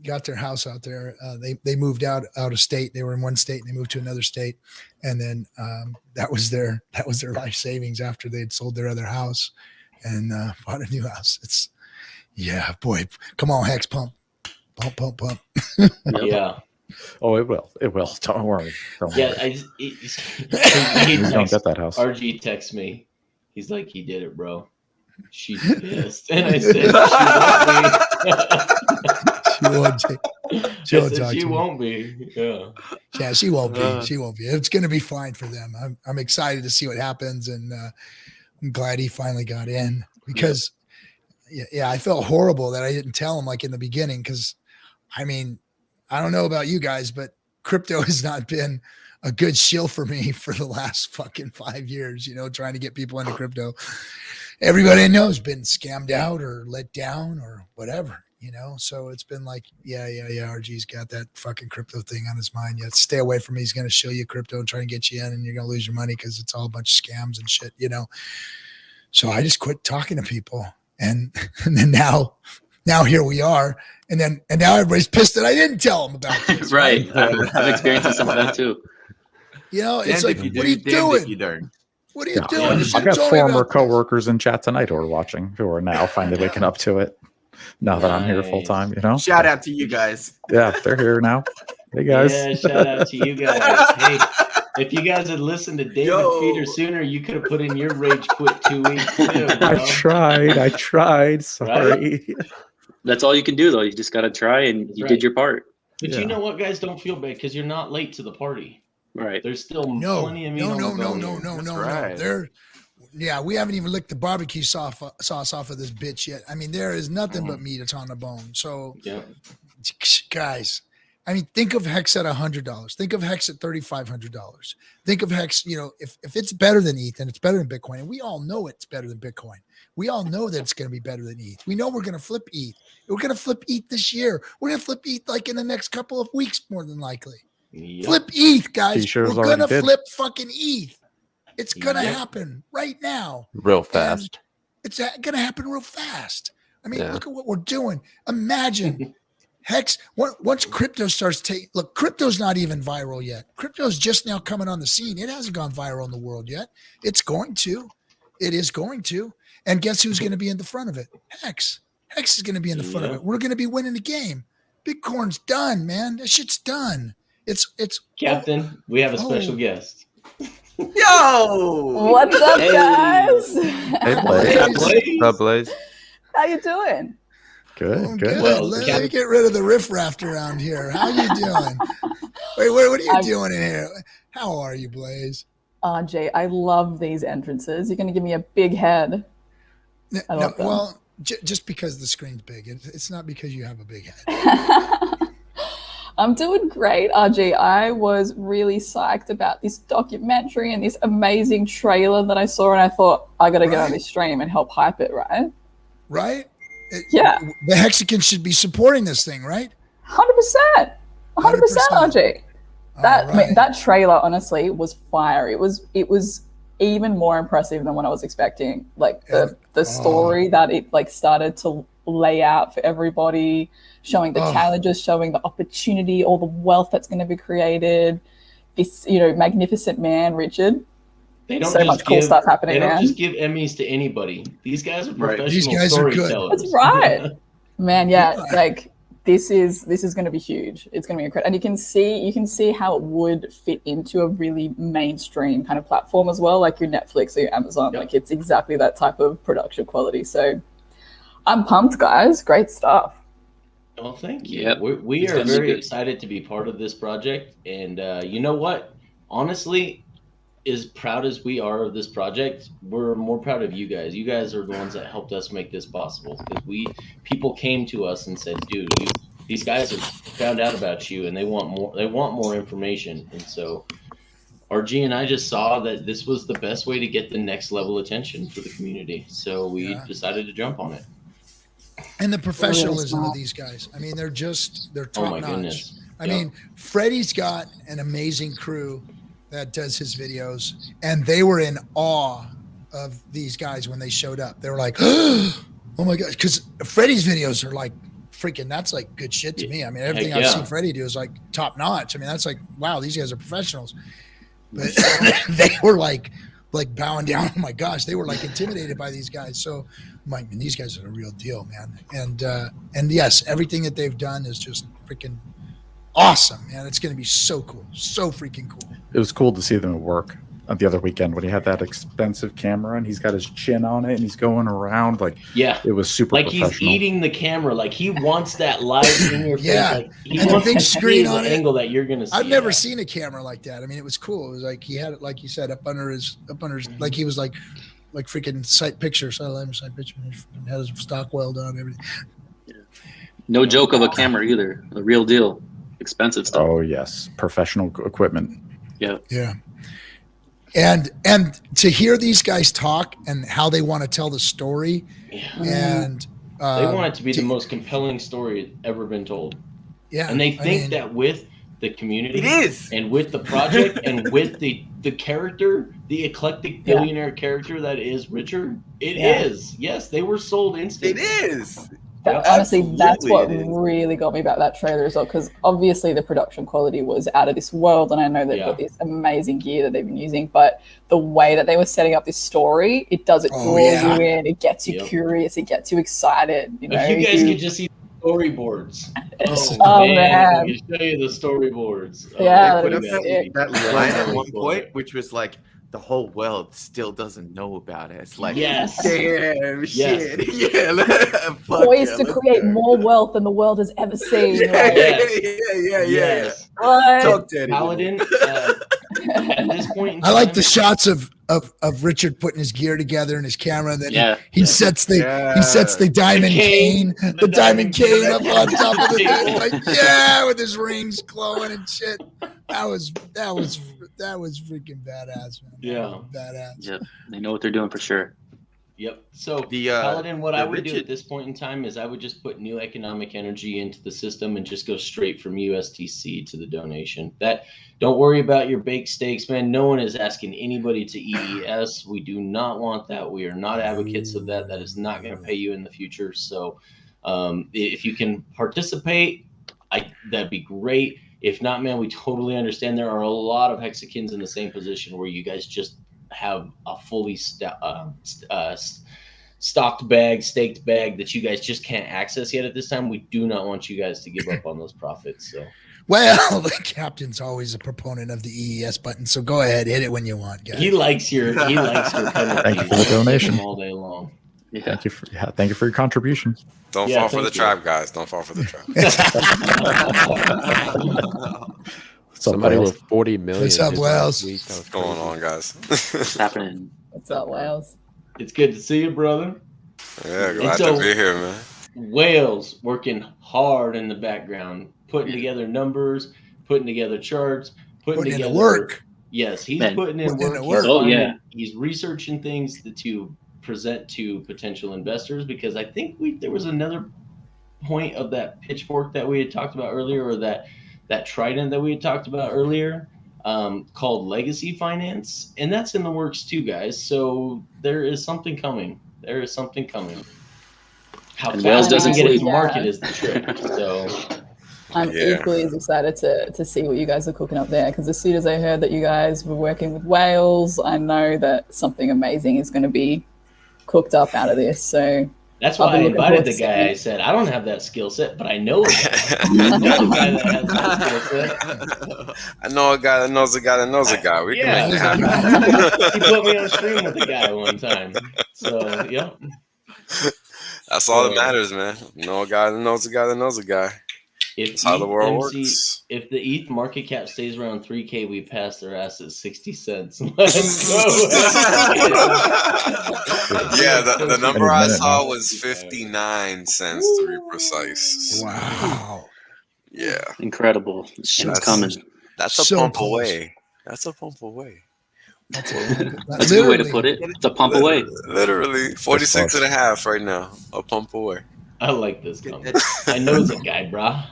got their house out there. They moved out of state. They were in one state and they moved to another state, and then that was their life savings after they had sold their other house and bought a new house. It's boy, come on, Hex, pump. Yeah. Oh, it will. It will. Don't worry. Don't Yeah. worry. He You don't get that house. RG texts me. He's like, he did it, bro. She's pissed. And I said, she won't be. Yeah. Yeah, she won't be. She won't be. It's going to be fine for them. I'm excited to see what happens. And I'm glad he finally got in because yeah, I felt horrible that I didn't tell him like in the beginning. Cause I mean, I don't know about you guys, but crypto has not been a good shield for me for the last fucking 5 years, trying to get people into crypto. Everybody I know has been scammed out or let down or whatever, so it's been like, yeah, RG's got that fucking crypto thing on his mind. Yeah, stay away from me. He's going to show you crypto and try and get you in, and you're going to lose your money because it's all a bunch of scams and shit, So I just quit talking to people, and then now here we are, and now everybody's pissed that I didn't tell them about this. Right. I'm experiencing some of that too. It's like, what are you doing? What are you doing? I got former coworkers in chat tonight who are watching, who are now finally waking up to it. Now that I'm here full time, Shout out to you guys. Yeah, they're here now. Hey guys. Yeah, shout out to you guys. Hey, if you guys had listened to David Feeder sooner, you could have put in your rage quit 2 weeks too. I tried. Sorry. Right? That's all you can do, though. You just got to try, and you did your part. But you know what, guys? Don't feel bad because you're not late to the party. Right. There's still plenty of meat on the bone. No. We haven't even licked the barbecue sauce off of this bitch yet. I mean, there is nothing but meat that's on the bone. So, guys, I mean, think of Hex at $100. Think of Hex at $3,500. Think of Hex, if it's better than ETH and it's better than Bitcoin, and we all know it's better than Bitcoin. We all know that it's going to be better than ETH. We know we're going to flip ETH. We're going to flip ETH this year. We're going to flip ETH like in the next couple of weeks, more than likely. Yep. Flip ETH, guys. T-shirts We're going to already did. flip fucking ETH. It's going to happen right now. Real fast. And it's going to happen real fast. I mean, look at what we're doing. Imagine Hex, once crypto starts look, crypto's not even viral yet. Crypto's just now coming on the scene. It hasn't gone viral in the world yet. It's going to. It is going to. And guess who's going to be in the front of it? Hex. Hex is going to be in the front of it. We're going to be winning the game. Bitcoin's done, man. That shit's done. It's Captain, we have a special guest. Yo! What's up, guys? Hey, Blaze. What's up, Blaze? How you doing? Good. Well, let me get rid of the riffraff around here. How you doing? Wait, what are you doing in here? How are you, Blaze? RJ, I love these entrances. You're going to give me a big head. I love them. Well, just because the screen's big. It's not because you have a big head. I'm doing great, RJ. I was really psyched about this documentary and this amazing trailer that I saw, and I thought, I got to get on this stream and help hype it, right? Right? Yeah. The Hexicans should be supporting this thing, right? 100%. 100%, RJ. That trailer, honestly, was fire. It was even more impressive than what I was expecting. Like the story that it started to lay out for everybody, showing the challenges, showing the opportunity, all the wealth that's going to be created. This, magnificent man, Richard. They don't so much cool stuff happening. They don't man. just give Emmys to anybody. These guys are professional These guys are good. storytellers. That's right, man. Yeah, this is going to be huge. It's going to be incredible, and you can see how it would fit into a really mainstream kind of platform as well, like your Netflix or your Amazon. Yep. Like it's exactly that type of production quality. So I'm pumped, guys. Great stuff. Well, thank you. Yep. We are very excited to be part of this project, and you know what? Honestly, as proud as we are of this project, we're more proud of you guys. You guys are the ones that helped us make this possible, because people came to us and said, dude, these guys have found out about you and they want more information. And so RG and I just saw that this was the best way to get the next level attention for the community. So we decided to jump on it. And the professionalism of these guys. I mean, they're top notch. Goodness. I mean, Freddie's got an amazing crew that does his videos, and they were in awe of these guys when they showed up. They were like, oh my God, because Freddie's videos are like freaking, that's like good shit to me. I mean, everything I've seen Freddie do is like top notch. I mean, that's like, wow, these guys are professionals. But they were like bowing down. Oh my gosh, they were like intimidated by these guys. So I'm like, man, these guys are the real deal, man. And yes, everything that they've done is just freaking awesome, man. It's going to be so cool. So freaking cool. It was cool to see them at work the other weekend when he had that expensive camera and he's got his chin on it and he's going around it was super professional. He's eating the camera, like he wants that live in your face. Like he and wants the big screen on the it. angle that you're gonna see. I've never seen a camera like that. I mean, it was cool. It was like he had it, like you said, up under his like he was like like freaking site picture, site picture. He had his stock well done, everything. No joke of a camera either. The real deal. Expensive stuff. Oh yes, professional equipment. Yeah. Yeah. And to hear these guys talk and how they want to tell the story, and they want it to be the most compelling story ever been told. Yeah. And they think that with the community, It is. and with the project, and with the character, the eclectic billionaire character that is Richard, it is. Yes, they were sold instantly. It is. Honestly, that's what Absolutely it is. really got me about that trailer as well, because obviously the production quality was out of this world, and I know they've got this amazing gear that they've been using, but the way that they were setting up this story, it does it draw you in, it gets you curious, it gets you excited. You know, if you guys could just see the storyboards. Oh, man. I can show you the storyboards. Yeah, They put up that'd be that sick. line at Yeah. one point, which was like, the whole world still doesn't know about it. It's like, Yes. damn shit. Yeah, fuck poised to let's create go. more wealth than the world has ever seen. Yeah, Like, yeah. Yes. what? Talk to Paladin, at this point in I like time- the shots of Richard putting his gear together and his camera, and then he sets Yeah. the diamond cane, The diamond diamond cane cane. up on top of the thing, Table. like with his rings glowing and shit. That was freaking badass, man. Yeah. Badass. Yeah. They know what they're doing for sure. Yep. So The, Paladin, what the I would do Richard- at this point in time is I would just put new economic energy into the system and just go straight from USDC to the donation. Don't worry about your bake stakes, man. No one is asking anybody to EES. We do not want that. We are not advocates of that. That is not going to pay you in the future. So if you can participate, that'd be great. If not, man, we totally understand. There are a lot of Hexicans in the same position where you guys just have a fully stocked bag, staked bag that you guys just can't access yet at this time. We do not want you guys to give up on those profits. So, Well, the captain's always a proponent of the EES button, so go ahead, hit it when you want, guys. he likes your penalties. Thank you for the donation. all day long. Yeah. Thank you for your contribution. Don't Yeah, fall for the thank you. trap, guys. Don't fall for the trap. Somebody Wales? with 40 million. What's up, just Wales? last week. That was What's going crazy. on, guys? What's happening? What's up, Wales? It's good to see you, brother. Yeah, glad so- to be here, man. Wales working hard in the background, putting together numbers, putting together charts, putting Putting in together the work. Yes, he's Man. putting in Putting in work. the He's work. Oh, finding- yeah. He's researching things to present to potential investors, because I think there was another point of that pitchfork that we had talked about earlier, or that trident that we had talked about earlier, called legacy finance, and that's in the works too, guys. So there is something coming. How And fast Wales we doesn't can get it to sleep. market is the trick. So I'm Yeah. equally as excited to see what you guys are cooking up there, because as soon as I heard that you guys were working with Wales, I know that something amazing is going to be cooked up out of this. So that's I'll why be I looking invited forward the to guy. seeing I it. said, I don't have that skill set, but I know a guy. I know a guy that has that skill set. I know a guy that knows a guy that knows a guy. We Yeah. can make it happen. He put me on stream with a guy one time. So, yep. That's all that matters, man. Know a guy that knows a guy that knows a guy. If That's how the world MC works. If the ETH market cap stays around 3K, we pass their ass at 60 cents. Let's go. Yeah, the number I minute saw now. was 59 cents to be precise. Wow. Yeah, Incredible. And it's That's- coming. that's a So pump close. away. That's a pump away. That's a good way to put it. It's a pump away. Literally 46 and a half right now. A pump away. I like this comment. I know it's a guy, brah.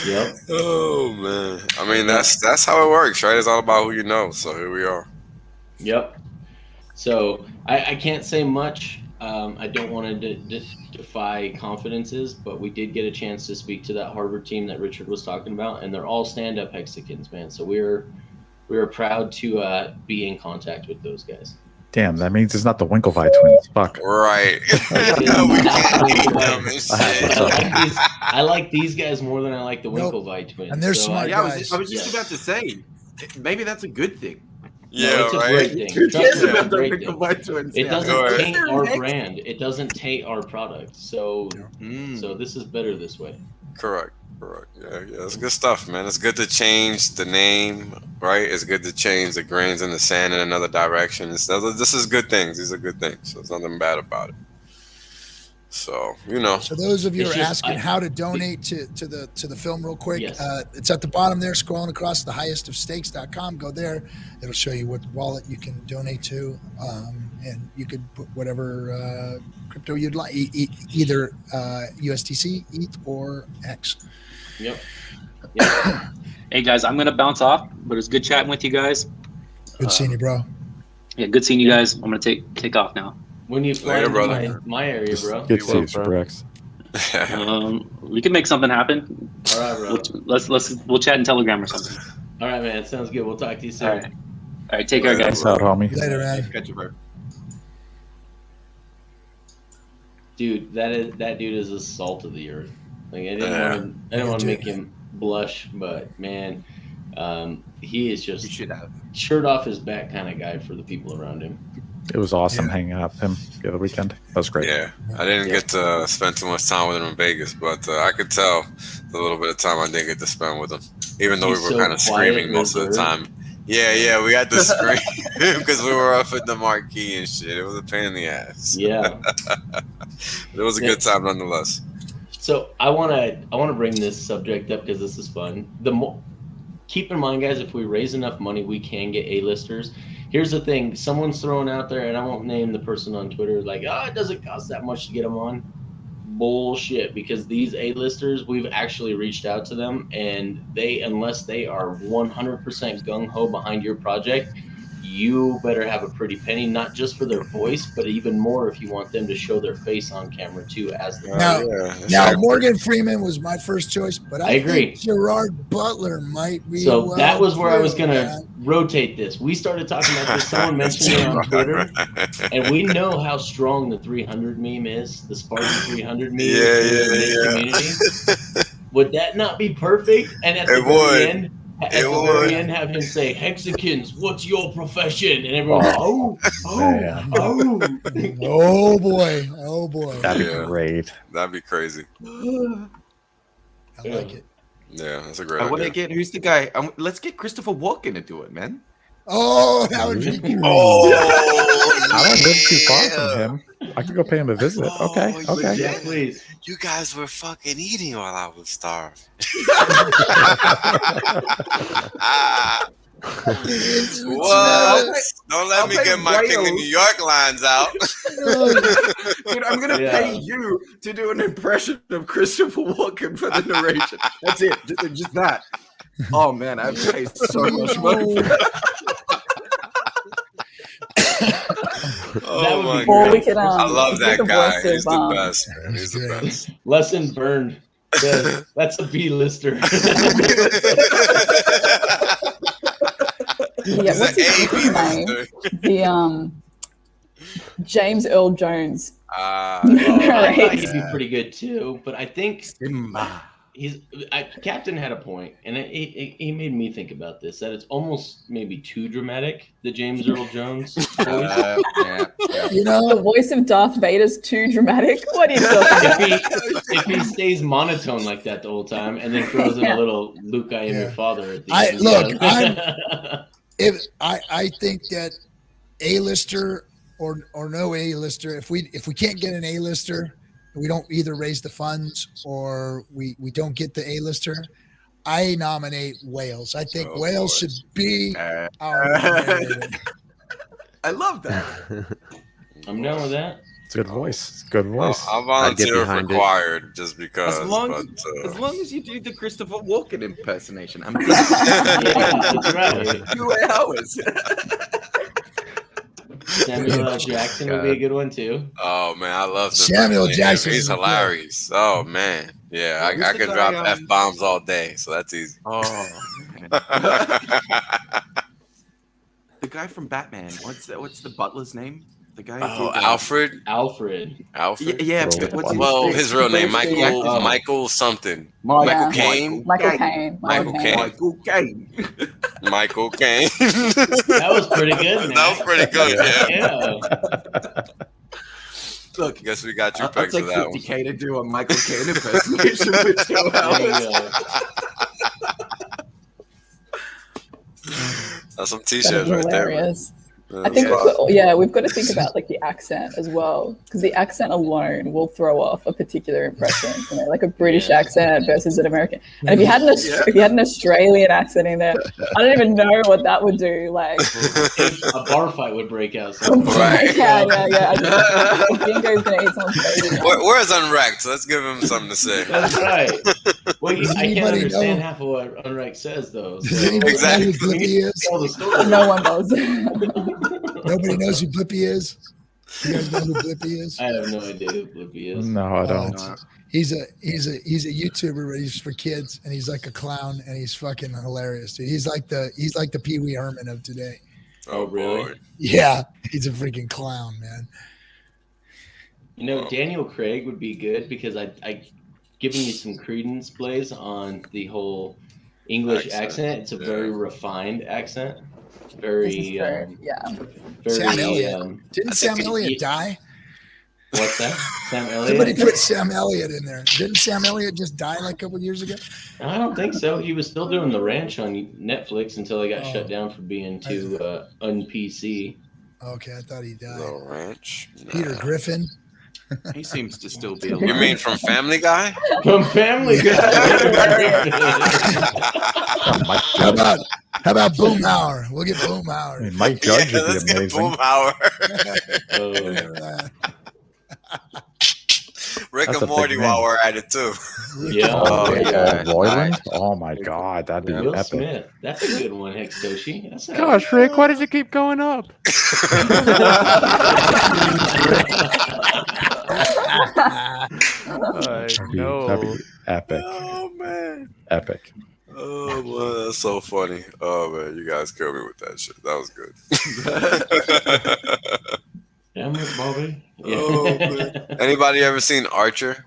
Yep. Oh man. I mean that's how it works, right? It's all about who you know. So here we are. Yep. So I can't say much. I don't want to defy confidences, but we did get a chance to speak to that Harvard team that Richard was talking about, and they're all stand-up Hexicans, man. So we're proud to be in contact with those guys. Damn, that means it's not the Winklevi twins. Fuck. Right. Yeah. We can't hate them and shit. I like these guys more than I like the Nope. Winklevi twins. And they're So smart Yeah, guys. I was just Yes. about to say, maybe that's a good thing. Yeah, it's a right. great thing. Who Trust cares me, it's a about the great thing. Winklevi twins? It Yeah. doesn't Right. taint our Hex- brand. It doesn't taint our product. So Mm. so this is better this way. Correct. Yeah, it's good stuff, man. It's good to change the name right? It's good to change the grains in the sand in another direction. This is good things. These are good things. So there's nothing bad about it. So So those of you who It's are just- asking how to donate to the film real quick, Yes. it's at the bottom there, scrolling across, the highestofstakes.com. Go there. It'll show you what wallet you can donate to, and you could put whatever crypto you'd like, either USDC, ETH, or X. Yep. Hey guys, I'm gonna bounce off, but it's good chatting with you guys. Good seeing you, bro. Yeah, good seeing you guys. I'm gonna take off now. When you fly Later, into brother. my area, bro. Good to see you, will, bro. Super X. We can make something happen. All right, bro. We'll chat in Telegram or something. All right, man. Sounds good. We'll talk to you soon. All right, take care, guys. Peace out, homie. Later, man. Catch you, bro. Dude, that dude is the salt of the earth. Like I didn't want to make him blush, but man, he is just shirt off his back kind of guy for the people around him. It was awesome hanging out with him the other weekend. That was great. Yeah, I didn't get to spend too much time with him in Vegas, but I could tell the little bit of time I did get to spend with him, even though He's we were so kind of quiet screaming and most of the reserved. time. Yeah, we had to scream because we were up at the marquee and shit. It was a pain in the ass. Yeah. But it was a good time nonetheless. So I want to bring this subject up because this is fun. Keep in mind, guys, if we raise enough money, we can get A-listers. Here's the thing: someone's throwing out there, and I won't name the person on Twitter, like, it doesn't cost that much to get them on. Bullshit, because these A-listers, we've actually reached out to them, and unless they are 100% gung-ho behind your project, you better have a pretty penny, not just for their voice, but even more if you want them to show their face on camera too. As their Now, Morgan Freeman was my first choice, but I agree. think Gerard Butler might be. So that was where I was going to rotate this. We started talking about this. Someone mentioned it on Twitter, and we know how strong the 300 meme is, the Spartan 300 meme in the community. Would that not be perfect? And at the very end, very end, have him say, "Hexicans, what's your profession?" And everyone, man. oh boy. That'd be great. That'd be crazy. I like it. Yeah, that's a great I want to idea. get who's the guy? Let's get Christopher Walken to do it, man. Oh, that would be cool. I don't live too far from him. I could go pay him a visit. Okay. yeah, please. You guys were fucking eating while I was starving. What? Don't let me I'll get pay my King of Wales. New York lines out. Dude, I'm gonna pay you to do an impression of Christopher Walken for the narration. That's it. Just that. Oh man, I'd pay so much money for that. That would be Or we great. could, I love get that the guy. voice of, He's the best. Man. He's the great. best. Lesson burned. Yeah, that's a B-lister. Yeah, He's what's an his A-B name? lister. The James Earl Jones. I thought Right. he'd be pretty good too, but I think Captain had a point, and he made me think about this. That it's almost maybe too dramatic. The James Earl Jones voice. You know, The voice of Darth Vader's too dramatic. What are you talking about? if he stays monotone like that the whole time, and then throws in a little "Luke, I am your father" at the end. I think that A-lister or no A-lister, if we can't get an A-lister, we don't either raise the funds or we don't get the A-lister, I nominate Wales. I think Wales should be our I love that. I'm down with that. It's a good voice. It's a good voice. I'll volunteer if behind it. required, just because. As long as you do the Christopher Walken impersonation, I'm Yeah, that's right. 2 hours. Samuel L. Jackson would be a good one too. Oh man, I love Samuel Jackson. He's hilarious. Oh man, yeah, Who's I the could guy, drop F-bombs all day, so that's easy. Oh, the guy from Batman. What's the butler's name? The guy. Oh, Alfred. Alfred. Yeah. Bro. What's Well, his real name, Michael. Michael something. Michael Michael Yeah. Caine. Michael Caine. Michael Caine. Michael Caine. Michael Caine. That was pretty good, man. That was pretty good. Yeah. Yeah. Look, Guess we got 2 I'll pegs take for that one. $50K to do a Michael Caine impersonation for 2 There you hours. go. That's some That t-shirts is right there, man. hilarious. I That's think, awesome. we've got to think about like the accent as well, because the accent alone will throw off a particular impression. You know, like a British accent versus an American. And if you had an Australian accent in there, I don't even know what that would do. Like A bar fight would break out. Right. yeah. Dingo's gonna eat someone's baby. Where's Unwracked? Let's give him something to say. That's right. Well, Does I can't anybody understand know- half of what Unreich says, though. Does anybody Exactly. know who Blippi is? Tell the story. No one does. Nobody knows who Blippi is. You guys know who Blippi is? I have no idea who Blippi is. No, I don't. He's a YouTuber, but he's for kids, and he's like a clown, and he's fucking hilarious, dude. He's like the Pee Wee Herman of today. Oh, really? boy. Yeah, he's a freaking clown, man. You know, Daniel Craig would be good because I giving you some credence, Blaze, on the whole English accent. It's a very refined accent. Very, very. Sam Elliott. Didn't Sam Elliott die? What's that? Sam Elliott? Somebody put Sam Elliott in there. Didn't Sam Elliott just die like a couple of years ago? I don't think so. He was still doing The Ranch on Netflix until he got shut down for being too un-PC. Okay, I thought he died. The Ranch. Peter Griffin. He seems to still be You alive. mean from Family Guy? From Family Guy. How about Boomhauer? We'll get Boomhauer. I mean, Mike Judge would let's be get amazing. Boomhauer. Rick That's and a big Morty name. while we're at it too. Yeah. Oh, yeah. Royland? Oh my God, that'd be Will epic. Smith. That's a good one, Hextoshi. That's Gosh, Rick, why does it keep going up? That'd be epic. Oh man. Epic. Oh boy, that's so funny. Oh man, you guys killed me with that shit. That was good. Damn it, Bobby. Yeah. Oh, man. Anybody ever seen Archer?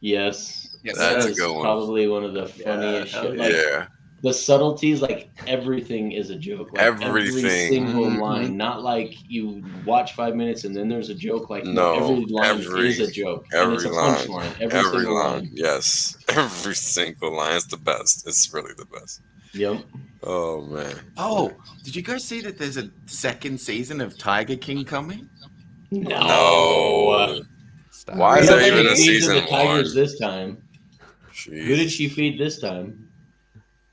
Yes. Yes, That's a That's good one. probably one of the funniest shit. Like, Yeah. the subtleties, like everything is a joke. Like, Every Everything. single Mhm. line. Not like you watch 5 minutes and then there's a joke. Like No, every line every- is a joke. And it's a every line. punchline. Every single line. Yes. Every single line. It's the best. It's really the best. Yep. Oh man. Oh, did you guys see that there's a second season of Tiger King coming? No. Stop. Why is How there many even a feeds season of the Tigers one? this time? Who did Jeez. she feed this time?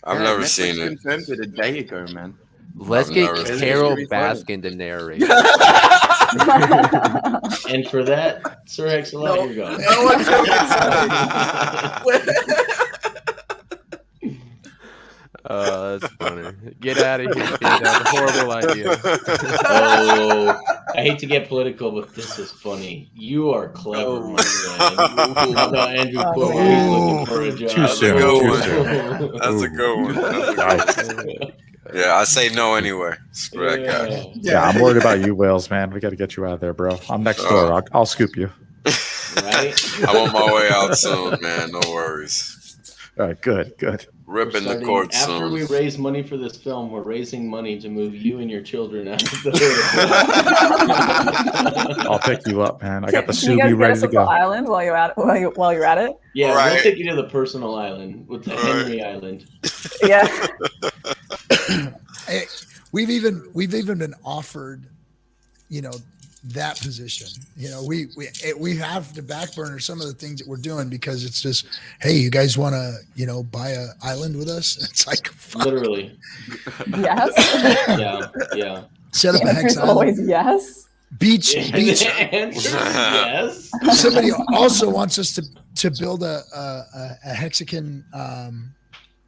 I've Yeah, never Netflix seen it. confirmed it a day ago, man. Let's I've get never seen Carol it. Baskin to narrate. And for that, Sir Hexalot, you're gone. No one That's funny. Get out of here, kid. That's a horrible idea. Oh, I hate to get political, but this is funny. You are clever, my man. How about Andrew Cuomo looking for a job? Too soon. Good Too one. soon. That's a good one. That's a good one. Yeah, I say no anyway. Screw that guy. Yeah, I'm worried about you, Wales, man. We got to get you out there, bro. I'm next door. I'll scoop you. Right? I'm on my way out soon, man. No worries. All right, good. Ripping the Starting- court after soon. we raise money for this film, we're raising money to move you and your children out of the I'll pick you up, man. I got the Can you guys Subi get ready us to off the go. island while you're at it? Yeah, Right. we'll take you to the personal island with the Right. Henry Island. Yeah. Hey, we've even been offered, that position. We have to back burner some of the things that we're doing because it's just, hey, you guys want to, buy an island with us? It's like, fuck. Literally. Yes. Yeah. Set up a The hex answer's island. always yes. Beach. The answer is yes. Somebody also wants us to build a Hexican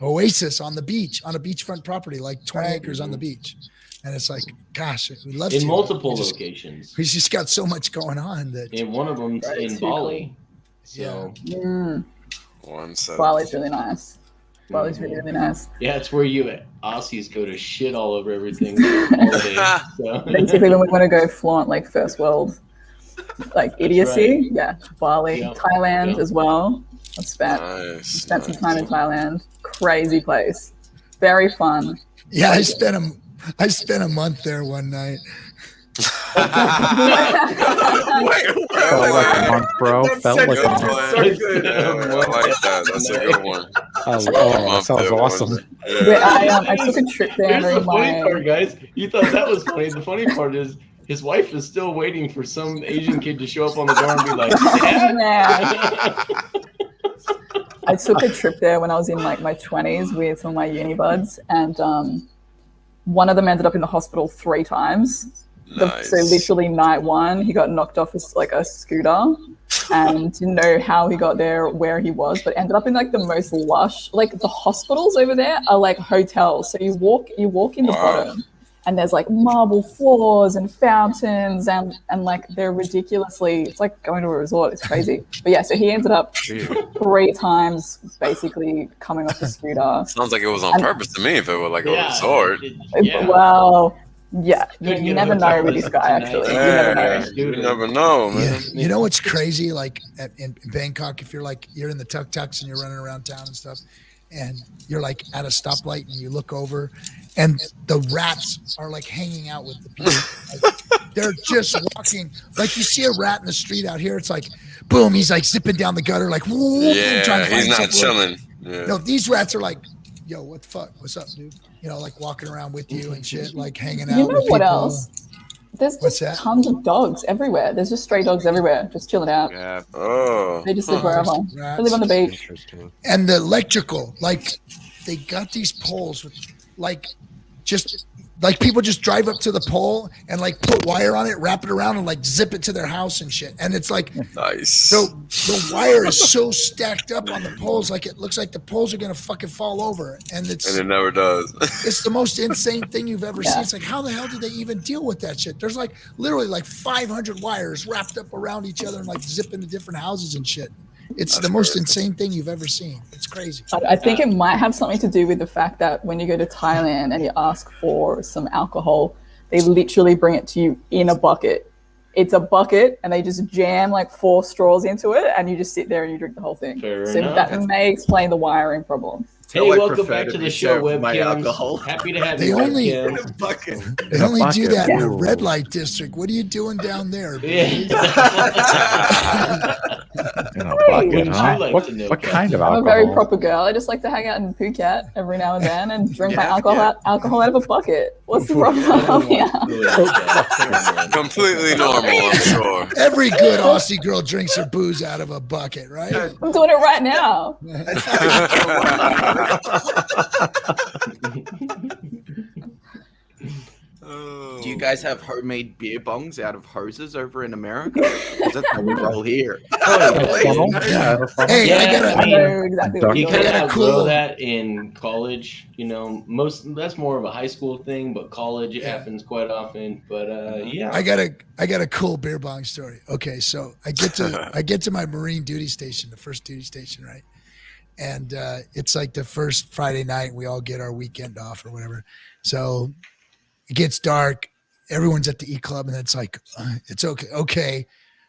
oasis on the beach, on a beachfront property, like 20 acres on the beach. And it's like, gosh, we'd love to. In multiple We just- locations. We've just got so much going on that. And one of them's Right, in too Bali. So One set. Bali's really nice. Bali's really, really nice. yeah, it's where you Aussies go to shit all over everything for holidays. So. Basically, when we want to go flaunt like first world, like idiocy, yeah, Bali, Yeah. Thailand Yeah. as well. I've spent Nice. some time in Thailand. Crazy place, very fun. Yeah, I spent a month there one night. Felt like a month, bro. Felt like a month. I like that. That's a good one. That sounds awesome. I took a trip there. Here's the funny part, guys. You thought that was funny. The funny part is his wife is still waiting for some Asian kid to show up on the door and be like, Dad? I took a trip there when I was in like my 20s with some of my uni buds, and one of them ended up in the hospital 3 times. Nice. So literally night 1, he got knocked off like a scooter, and didn't know how he got there, where he was, but ended up in like the most lush. Like the hospitals over there are like hotels. So you walk in the bottom, and there's like marble floors and fountains, and like they're ridiculously. It's like going to a resort. It's crazy. But yeah, so he ended up 3 times basically coming off the scooter. Sounds like it was on purpose to me. If it was like a resort. Well. Yeah, you never know with this guy, actually. You never know, man. You know what's crazy? Like in Bangkok, if you're in the tuk-tuks and you're running around town and stuff, and you're like at a stoplight and you look over, and the rats are like hanging out with the people. Like, they're just walking. Like you see a rat in the street out here, it's like, boom, he's like zipping down the gutter, like, whoop, trying to he's find not chilling. Yeah. No, these rats are like, yo, what the fuck? What's up, dude? You know, like walking around with you and shit, like hanging out. You know with what people. else? There's just tons of dogs everywhere. There's just stray dogs everywhere, just chilling out. Yeah. Oh. They just live wherever. They live on the beach. And the electrical, like they got these poles with like just like people just drive up to the pole and like put wire on it, wrap it around, and like zip it to their house and shit. And it's like, nice. So the wire is so stacked up on the poles, like it looks like the poles are gonna fucking fall over. And it never does. It's the most insane thing you've ever seen. It's like, how the hell did they even deal with that shit? There's like literally like 500 wires wrapped up around each other and like zip into different houses and shit. It's the most insane thing you've ever seen. It's crazy. I think it might have something to do with the fact that when you go to Thailand and you ask for some alcohol, they literally bring it to you in a bucket. It's a bucket, and they just jam like 4 straws into it, and you just sit there and you drink the whole thing. Fair so enough. That may explain the wiring problem. Hey, welcome back to the show, webcams. Happy to have you, webcams. They only do that in the red light district. What are you doing down there? What kind of alcohol? I'm a very proper girl. I just like to hang out in Phuket every now and then and drink my alcohol out of a bucket. What's the problem here? Completely normal, I'm sure. Every good Aussie girl drinks her booze out of a bucket, right? I'm doing it right now. Do you guys have homemade beer bongs out of hoses over in America? Is that how we roll here? You kind of grow that in college. You know, that's more of a high school thing, but college it happens quite often. But I got a cool beer bong story. Okay, so I get to my Marine duty station, the first duty station, right? And it's like the first Friday night, we all get our weekend off or whatever. So it gets dark. Everyone's at the E Club, and it's like, it's okay. Okay,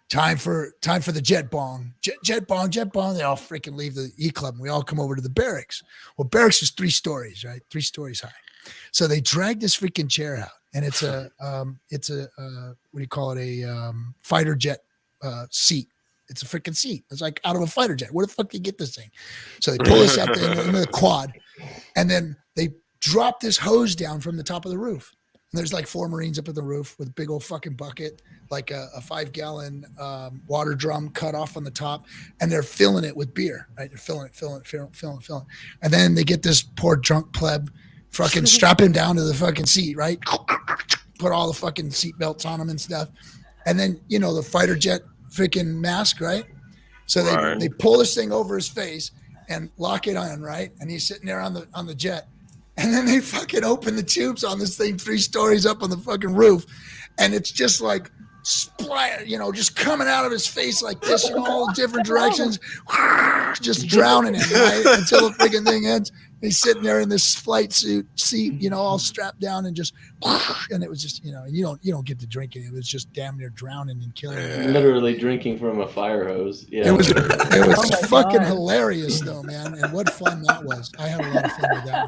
time for the jet bong. Jet bong. They all freaking leave the E Club, and we all come over to the barracks. Well, barracks is 3 stories, right? 3 stories high. So they drag this freaking chair out, and it's a what do you call it? A fighter jet seat. It's a freaking seat. It's like out of a fighter jet. Where the fuck do you get this thing? So they pull this out into the quad, and then they drop this hose down from the top of the roof. And there's like 4 Marines up at the roof with a big old fucking bucket, like a 5-gallon water drum cut off on the top, and they're filling it with beer, right? They're filling it. And then they get this poor drunk pleb fucking strap him down to the fucking seat, right? Put all the fucking seat belts on him and stuff. And then, you know, the fighter jet freaking mask, right? So they pull this thing over his face and lock it on, right? And he's sitting there on the jet. And then they fucking open the tubes on this thing 3 stories up on the fucking roof. And it's just like splatter, you know, just coming out of his face like this in all different directions, just drowning him, right? Until the freaking thing ends. He's sitting there in this flight seat, you know, all strapped down and just, and it was just, you know, you don't get to drink it. It was just damn near drowning and killing you. Literally drinking from a fire hose. Yeah. It was Oh fucking God. hilarious though, man. And what fun that was. I had a lot of fun with that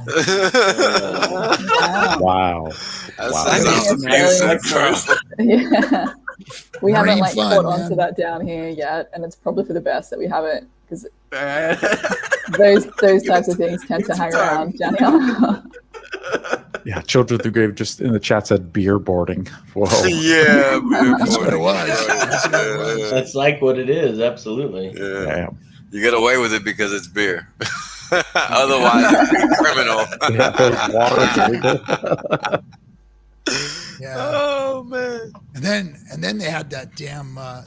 one. Wow. That's awesome. Yeah. We haven't Marine like fun, caught on to man. that down here yet, and it's probably for the best that we haven't, because those types of things tend to hang around down here. Yeah, Children Through Grave just in the chat said beer boarding. Whoa. Yeah, That's what it was. That's what it was. That's like what it is. Absolutely. Yeah. Damn. You get away with it because it's beer. Otherwise, it's criminal. Yeah, there's water illegal. Yeah. Oh man. And then they had that damn. Now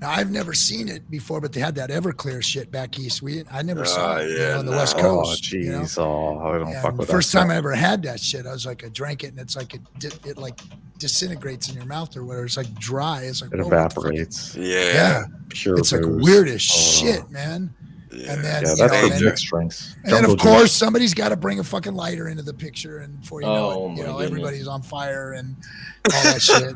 I've never seen it before, but they had that Everclear shit back east. I never saw it, you know, on the West Oh, Coast. You know? jeez. Oh, I don't fuck And with the first that time stuff. I ever had that shit, I was like, I drank it, and it's like it like disintegrates in your mouth or whatever. It's like dry. It's like It whoa, what the fuck? evaporates. Yeah. Pure It's like booze. weird as Oh. shit, man. Yeah. And then Yeah, you that's know, for and, mixed drinks. and then Jungle of course juice. somebody's got to bring a fucking lighter into the picture, and before you know Oh, it, you my know, goodness. everybody's on fire and all that shit. And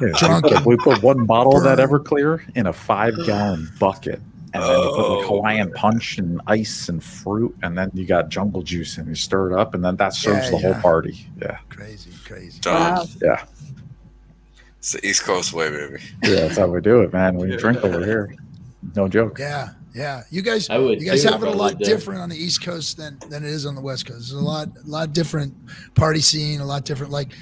Yeah, drunk and we put one bottle of that burned. Everclear in a 5-gallon bucket, and then you put like Hawaiian punch and ice and fruit, and then you got jungle juice, and you stir it up, and then that serves the whole yeah. party. Yeah, crazy. John, yeah, it's the East Coast way, baby. yeah. That's how we do it, man. We drink over here. No joke. Yeah. You guys I would you guys too, have it a if I lot lived there. different on the East Coast than it is on the West Coast. There's a lot different party scene, a lot different like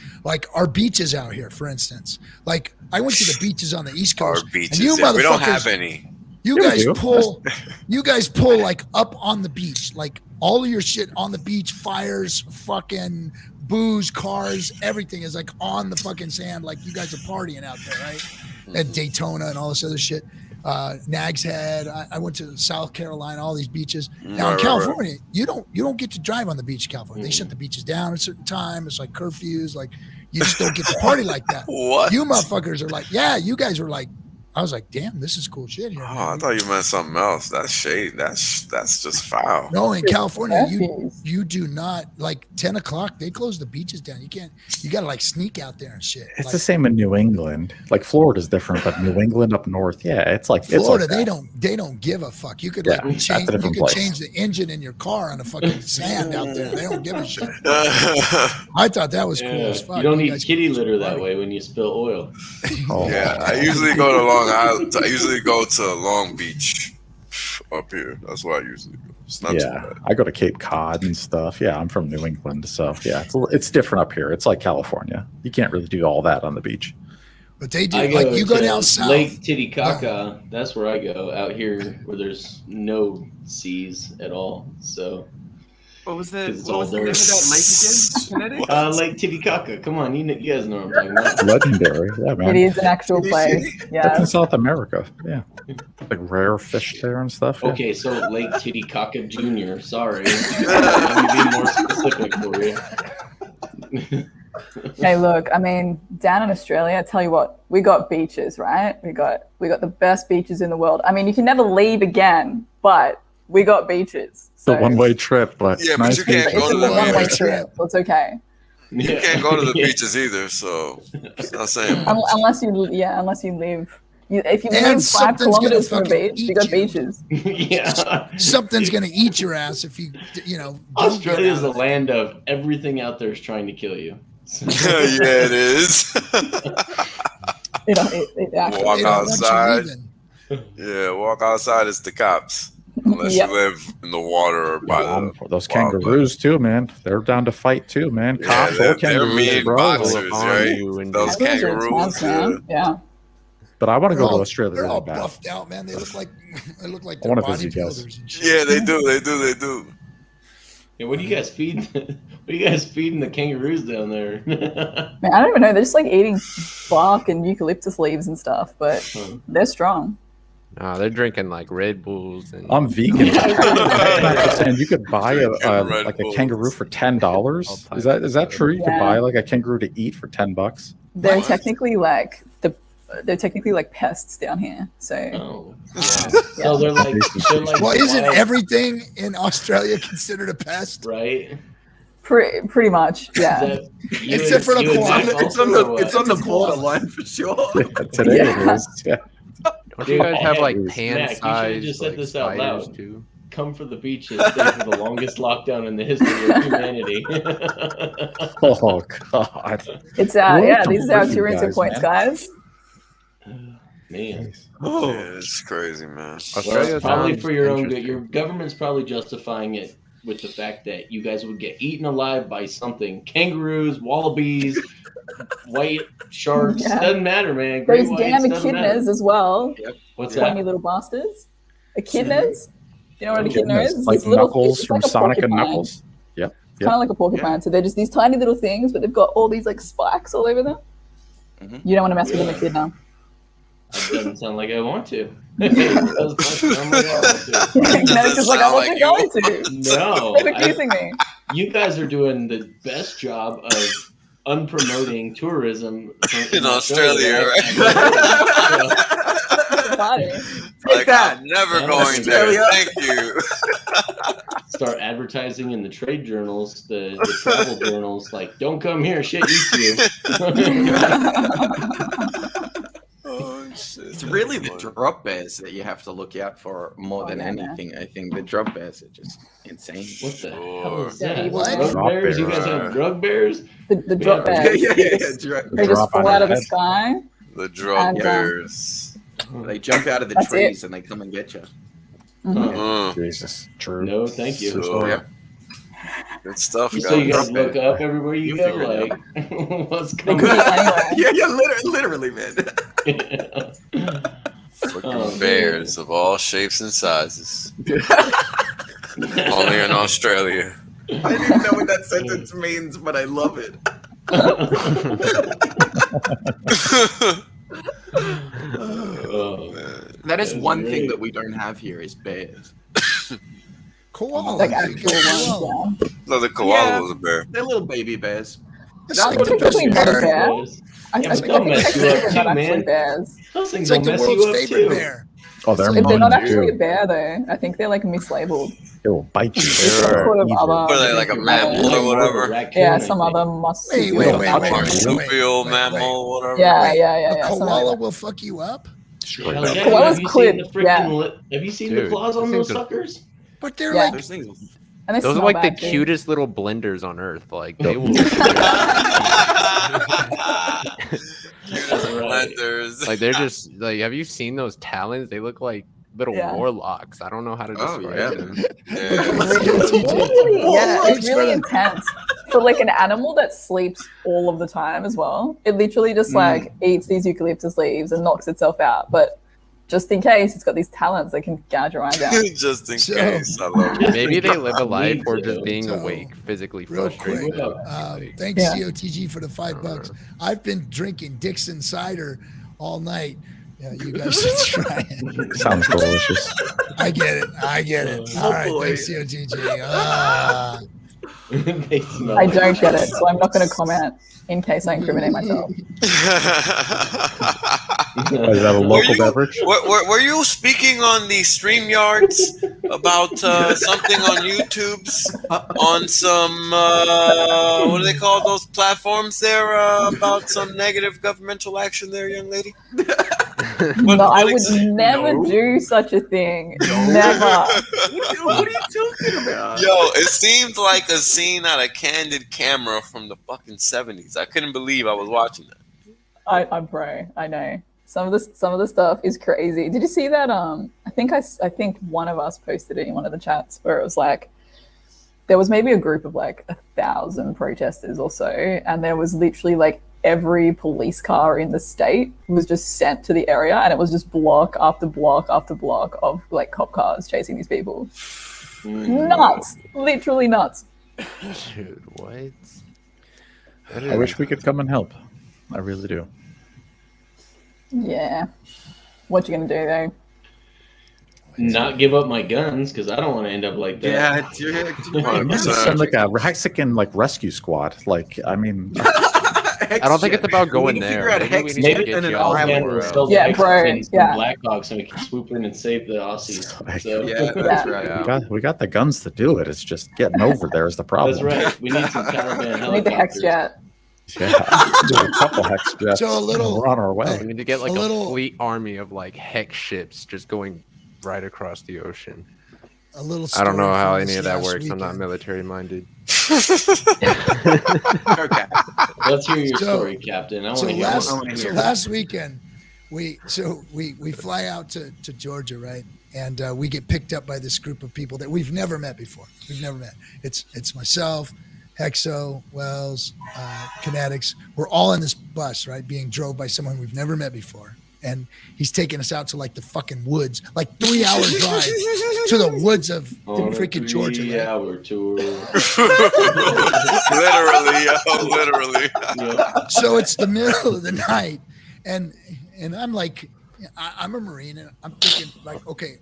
our beaches out here, for instance. Like I went to the beaches on the East Our Coast. beaches. and you Yeah, we don't motherfuckers- have any. You Yeah, we guys do. pull like up on the beach, like all of your shit on the beach, fires, fucking booze, cars, everything is like on the fucking sand. Like you guys are partying out there, right? At Daytona and all this other shit. Nags Head. I went to South Carolina, all these beaches. Now in Right. California, you don't get to drive on the beach in California. They shut the beaches down at a certain time. It's like curfews. Like you just don't get to party like that. What? You motherfuckers are like, yeah, you guys are like, I was like, damn, this is cool shit here. Oh, man. I thought you meant something else. That's shade. That's just foul. No, in California, Curfews. you do not like 10 o'clock. They close the beaches down. You got to like sneak out there and shit. It's like, the same in New England. Like Florida's different, but New England up north, yeah, it's like Florida, it's like they don't give a fuck. You could Yeah, like that's a change, you different could place. change the engine in your car on the fucking sand out there. They don't give a shit. I thought that was cool Yeah. as fuck. You don't need guys kitty can just litter that party. way when you spill oil. Oh, Yeah, I usually go to Long Island. I usually go to Long Beach up here. That's where I usually go. It's not too yeah. bad. I go to Cape Cod and stuff. Yeah, I'm from New England, so yeah, it's different up here. It's like California. You can't really do all that on the beach. But they do. I Like you go to down south. Lake Titicaca. That's where I go out here, where there's no seas at all. So What was the It's what all was the name of dirt. that lake again? Kinetic? Lake Titicaca. Come on, you guys know what I'm talking about. Legendary, yeah, It man. is an actual place. That's Yeah. in South America. Yeah, like rare fish there and stuff. Yeah. Okay, so Lake Titicaca Jr. Sorry, let me be more specific for you. Hey, look, I mean, down in Australia, I tell you what, we got beaches, right? We got the best beaches in the world. I mean, you can never leave again, but we got beaches. It's a So one-way trip, but Yeah, but nice you can't beach. go it's to a the one-way beach. trip, so it's okay. You can't go to the Yeah. beaches either, so it's not saying. Unless you live. If you And live 5 something's gonna kilometers from a fucking beach, you got eat you. beaches. Yeah. Something's gonna eat your ass if you don't get Australia is out the of it. land of everything out there is trying to kill you. Yeah, it is. It actually, Walk They don't want you outside. leaving. Yeah, walk outside. It's the cops. Unless Yep. you live in the water or by the. Those kangaroos too, man. They're down to fight too, man. Yeah, Cops or they're kangaroos, mean bro. boxers, on right? you and Those kangaroos are kangaroos. intense, man. Yeah. But I want to They're go to all- Australia They're all really bad. buffed out, man. They look like I they're wanna visit you guys. bodybuilders and shit. Yeah, they do. They do. They do. Yeah, what do you guys feed? What are you guys feeding the kangaroos down there? Man, I don't even know. They're just like eating bark and eucalyptus leaves and stuff, but they're strong. Nah, they're drinking like Red Bulls and I'm vegan. I'm just saying you could buy Drinking Red like a Bulls. kangaroo for $10. Is that true? You could Yeah. buy like a kangaroo to eat for $10. They're What? technically like the they're technically like pests down here. So Oh. yeah. So they're like Well, isn't wild, everything in Australia considered a pest? right? Pretty much, Is yeah. that you Except for the you and koala. Mac It's on also, the or it's what? on the borderline for sure. Today Yeah. it is. Yeah. Don't you guys have like Mac, you should've pan-sized just said like, this out spiders loud. too? Come for the beach and stay for the longest lockdown in the history of humanity. Oh God. It's What yeah, the these are our fuck, two you rinse guys, points, man? guys. Man. Oh, Yeah, it's crazy, man. Well, Australia it's probably sounds for your own good. interesting. Your government's probably justifying it with the fact that you guys would get eaten alive by something. Kangaroos, wallabies, white sharks. Yeah. Doesn't matter, man. Great Those damn whites, doesn't matter. echidnas as well. What's Tiny that? little bastards. Echidnas. You know what an echidna Goodness. is? Like This little Knuckles it's from like a Sonic and porcupine. Knuckles. Yep. Kind of like a porcupine. So they're just these tiny little things, but they've got all these like spikes all over them. Mhm. You don't want to mess with an Yeah. echidna. That doesn't sound like I want to. It does not sound like I want to. No, it's just like I sound wasn't like going to. No. They're accusing me. You guys are doing the best job of unpromoting tourism In Australia, Party. Like, that. I'm never Yeah, going Australia. there. Thank you. Start advertising in the trade journals, the travel journals, like, don't come here, shit eats you. Oh, shit. It's really the drop bears that you have to look out for more Oh, than yeah, man. anything. I think the drop bears are just insane. What the hell Sure. is that? What? Drug Drop bears? You guys bear. have drug bears? The drop Yeah. bears. Yeah. They just Drop fall on out of your the head. sky. The drug And, bears. They jump out of the That's trees and they come and get you. Mhm. Jesus. True. No, thank you. Sure. Yeah. Good stuff, guys. So you guys Drop look bear. up everywhere you You go, figure it like, what's They coming? could be anywhere. Yeah, literally, man. Fucking Oh, man. bears of all shapes and sizes. Only in Australia. I didn't even know what that sentence means, but I love it. Oh, That is That's one great. thing that we don't have here is bears. Koala. Like You actual got ones. koala. Yeah. No, the koala was a bear. They're little baby bears. It's That's like the technically best not a bear. bear. I Yeah, but think they'll mess you up they're too, not actually man. bears. Those things It's like will the mess world's you up favorite too. bear. Oh, they're They're not mean, actually too. a bear though. I think they're like mislabeled. It will bite you. Some They're sort of evil. other. What are they, like a mammal Like or more of a whatever? raccoon, Yeah, I some think. other Wait, marsupial. wait, wait, wait, wait, Marsupial wait. mammal, whatever. Yeah, Wait, yeah, yeah, A yeah. something like koala that. will fuck you up, Straight Hell up. yeah, Koalas have you clip, seen the freaking yeah. have you seen the Dude, claws on those those things are- suckers? but they're Yeah. like Those things. And they Those are smell like the bad, too. cutest little blenders on earth. Like they will. Cutest Right. blenders. Like they're just like. Have you seen those talons? They look like little Yeah. warlocks. I don't know how to Oh, describe yeah. them. Yeah. Yeah, it's really It's intense. For like an animal that sleeps all of the time as well, it literally just like eats these eucalyptus leaves and knocks itself out. But just in case, it's got these talents that can gouge your eyes out. Just in So- case. I love it. Maybe they live a life Me or too. just being So, awake, physically real frustrated. quick, thanks Yeah. COTG for the $5. I've been drinking Dixon cider all night. Yeah, you guys should try it. Sounds delicious. I get it. All right, boy. thanks COTG. They smell I like don't get it, so I'm not going to comment in case I incriminate myself. Is that a local beverage? Were you speaking on the StreamYards about something on YouTube's on some what do they call those platforms there about some negative governmental action there, young lady? No, I would exactly? never No. do such a thing. Never. What are you talking about? Yo, it seemed like a scene out of Candid Camera from the fucking 70s. I couldn't believe I was watching that. I'm bro. I know some of the stuff is crazy. Did you see that? I think one of us posted it in one of the chats where it was like there was maybe a group of like 1,000 protesters or so, and there was literally like every police car in the state was just sent to the area, and it was just block after block after block of like cop cars chasing these people. Nuts, literally nuts. Dude, what? I wish we could come and help. I really do. Yeah. What you gonna do though? Not give up my guns because I don't want to end up like that. Yeah, dude. Send like a Hexican like rescue squad. Like, I mean, I don't think it's about going there. Maybe get you I'll out handle more sell the Yeah, Hexicans bro, from yeah. Blackhawks and we can swoop in and save the Aussies. So. Yeah, that's right. Yeah. We got the guns to do it. It's just getting over there is the problem. That's right. We need some Taliban We need the hex helicopters. jet. Yeah, do a couple hex jets. So a little- we're on our way. We need to get like A a little- fleet army of like hex ships just going right across the ocean. A little. I don't know story how from any this of that last works. I'm not weekend. military minded. Okay. Let's hear your So- story, Captain. I want So to hear last, it. wanna so hear. last weekend, we fly out to Georgia, right? And we get picked up by this group of people that we've never met before. We've never met. It's myself, Hexo, Wells, Kinetics. We're all in this bus, right? Being drove by someone we've never met before. And he's taking us out to like the fucking woods, like 3-hour drive to the woods of On a freaking Georgia. Right? 3-hour tour. Literally. Yeah. So it's the middle of the night, and I'm like, I'm a Marine, and I'm thinking like, okay,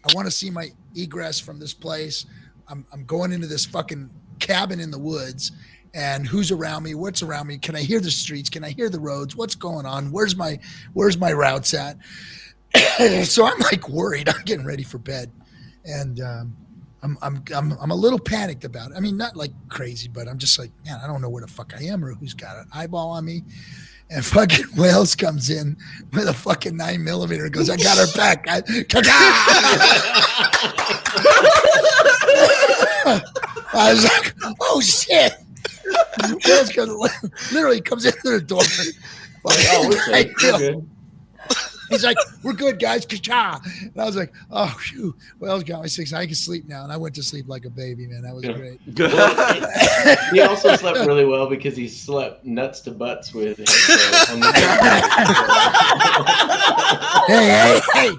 I want to see my egress from this place. I'm going into this fucking cabin in the woods, and who's around me? What's around me? Can I hear the streets? Can I hear the roads? What's going on? Where's my routes at? So I'm like worried. I'm getting ready for bed, and I'm a little panicked about it. I mean, not like crazy, but I'm just like, man, I don't know where the fuck I am or who's got an eyeball on me. And fucking Wales comes in with a fucking 9mm and goes, I got her back. I was like, oh shit. Wales literally comes into the door. Oh, we're safe. We're good. He's like, we're good, guys. Ka-cha. And I was like, oh, phew. Wales got my 6. I can sleep now. And I went to sleep like a baby, man. That was great. He also slept really well because he slept nuts to butts with him. Hey.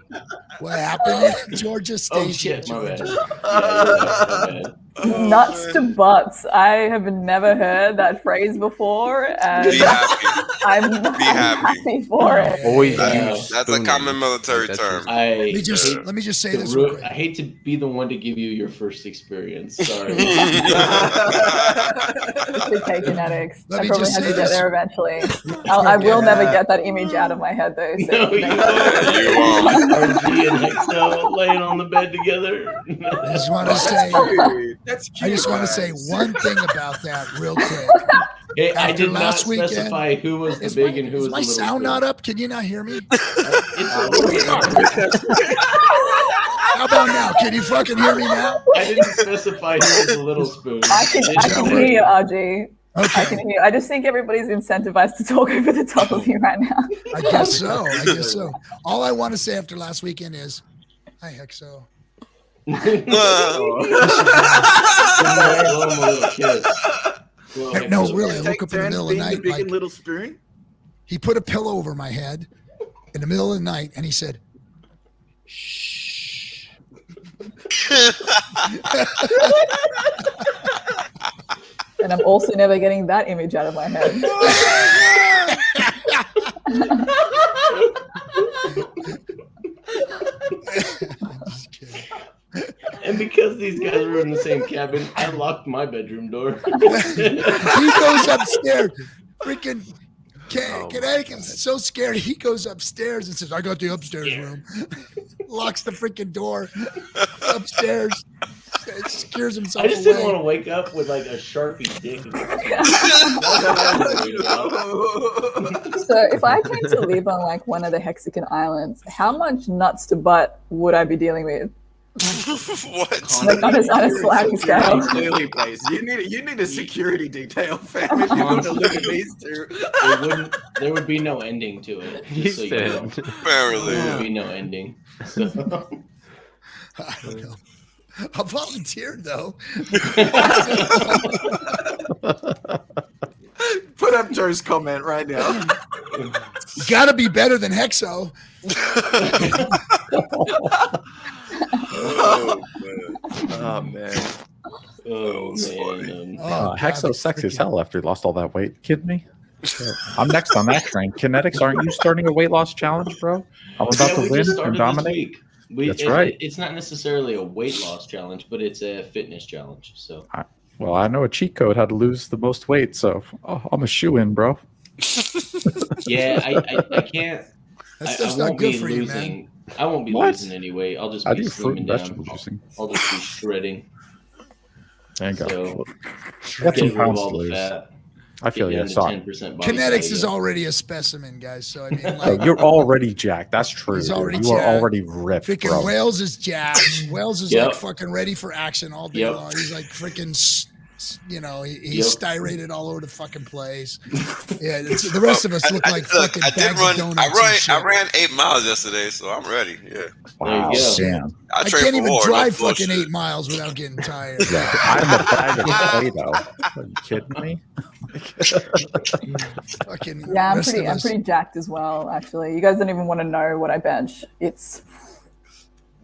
What happened in Georgia Station? Oh, shit. My bad. Georgia? My bad. Nuts to butts. I have never heard that phrase before, and Be happy. I'm Be happy. happy for it. Always That's That's a common military term. Let me just say this real quick. I hate to be the one to give you your first experience. Sorry. It's okay, Kinetics. Let I me probably just have say to get this. there eventually. I will never get that image out of my head, though. So No, you won't. RG and Hexo laying on the bed together. I just want to say, That's cute. I just want to say one thing about that real quick. Hey, I After did not last weekend, specify who was the Is big my, and who is was the my little. sound spoon. not up? Can you not hear me? It's How about now? Can you fucking hear me now? I didn't specify who was the little spoon. I can hear you, RG. I Okay, can hear you. I just think everybody's incentivized to talk over the top of you right now. I guess so. All I want to say after last weekend is, hi, Hexo. No, really, I woke up in the middle of the night. Big Like, and little spoon. he put a pillow over my head in the middle of the night, and he said, "Shh." And I'm also never getting that image out of my head. Just kidding. And because these guys were in the same cabin, I locked my bedroom door. He goes upstairs. Freaking Oh, Connecticut's so scared. He goes upstairs and says, I got the upstairs room. Locks the freaking door upstairs. It scares himself I just away. didn't want to wake up with like a Sharpie dick. So if I came to live on like one of the Hexican islands, how much nuts to butt would I be dealing with? What? Like on a sliding scale. Clearly, place. You need a security detail, fam. If you're going to look at these two. There would be no ending to it. He Just so you know. said. Apparently. There would be no ending. So, I don't know. I volunteered though. Put up Joe's comment right now. Gotta be better than Hexo. Oh man. oh man. God, Hexo's sexy as hell after he lost all that weight. Kidding me? I'm next on that train. Kinetics, aren't you starting a weight loss challenge, bro? I'm about to we win just and started dominate. this week. That's right. It's not necessarily a weight loss challenge, but it's a fitness challenge. So Well, I know a cheat code how to lose the most weight, so I'm a shoe in, bro. Yeah, I can't. That I stuff's not won't good be for you, man. losing. I won't be What? losing anyway. I'll just I be do fruit slimming and down. vegetable juicing. I'll just be shredding. There you go. So Get some get rid of pounds all to the lose. fat. I feel Get you. down to So 10% body Kinetics fat is again. already a specimen, guys. So I mean, oh, like, you're already jacked. That's true. He's dude. already You are jacked. already ripped, freaking bro. Wales is jacked. Wales is Yep. like fucking ready for action all day Yep. long. He's like freaking, you know, he's Yep. styrated all over the fucking place. Yeah, the rest of us look like Look, fucking I did bags run. of donuts and shit. I ran 8 miles yesterday, so I'm ready. Yeah, Wow, There you go. damn. I I trained can't for even war, drive no fucking bullshit. 8 miles without getting tired. Yeah, I'm a bag of Play-Doh. Are you kidding me? Fucking Yeah, I'm rest of us. pretty jacked as well. Actually, you guys don't even want to know what I bench. It's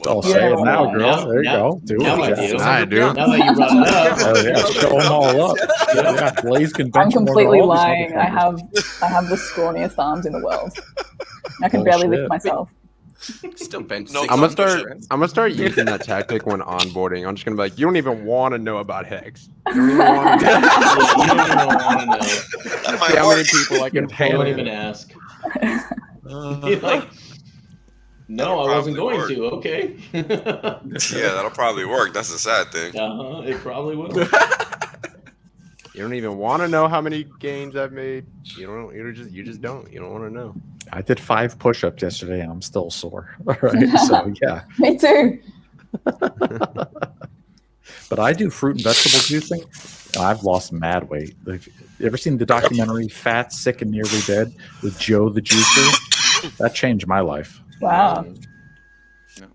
Oh, Well, say it Yeah. now, girl. Now- there you now- go. Do now it. I do. I do. Now that you brought it up, Oh, yeah. Show them all up. Yeah, Blaze can I'm bench more than completely all these lying. I motherfuckers. have the scrawniest arms in the world. I can Oh, barely shit. lift myself. Still bench. No, 600 I'm gonna start using that tactic when onboarding. I'm just gonna be like, you don't even want to know about Hex. You don't even want to you don't even want to know. that might see how many work. people I can Don't pay. even ask. You're like, no, That'll I wasn't probably going work. to. Okay. Yeah, that'll probably work. That's the sad thing. It probably will. You don't even want to know how many games I've made. You just don't. You don't want to know. I did 5 push-ups yesterday, and I'm still sore. All right, so yeah. Me too. But I do fruit and vegetable juicing, and I've lost mad weight. Like, you ever seen the documentary "Fat, Sick, and Nearly Dead" with Joe the Juicer? That changed my life. Wow.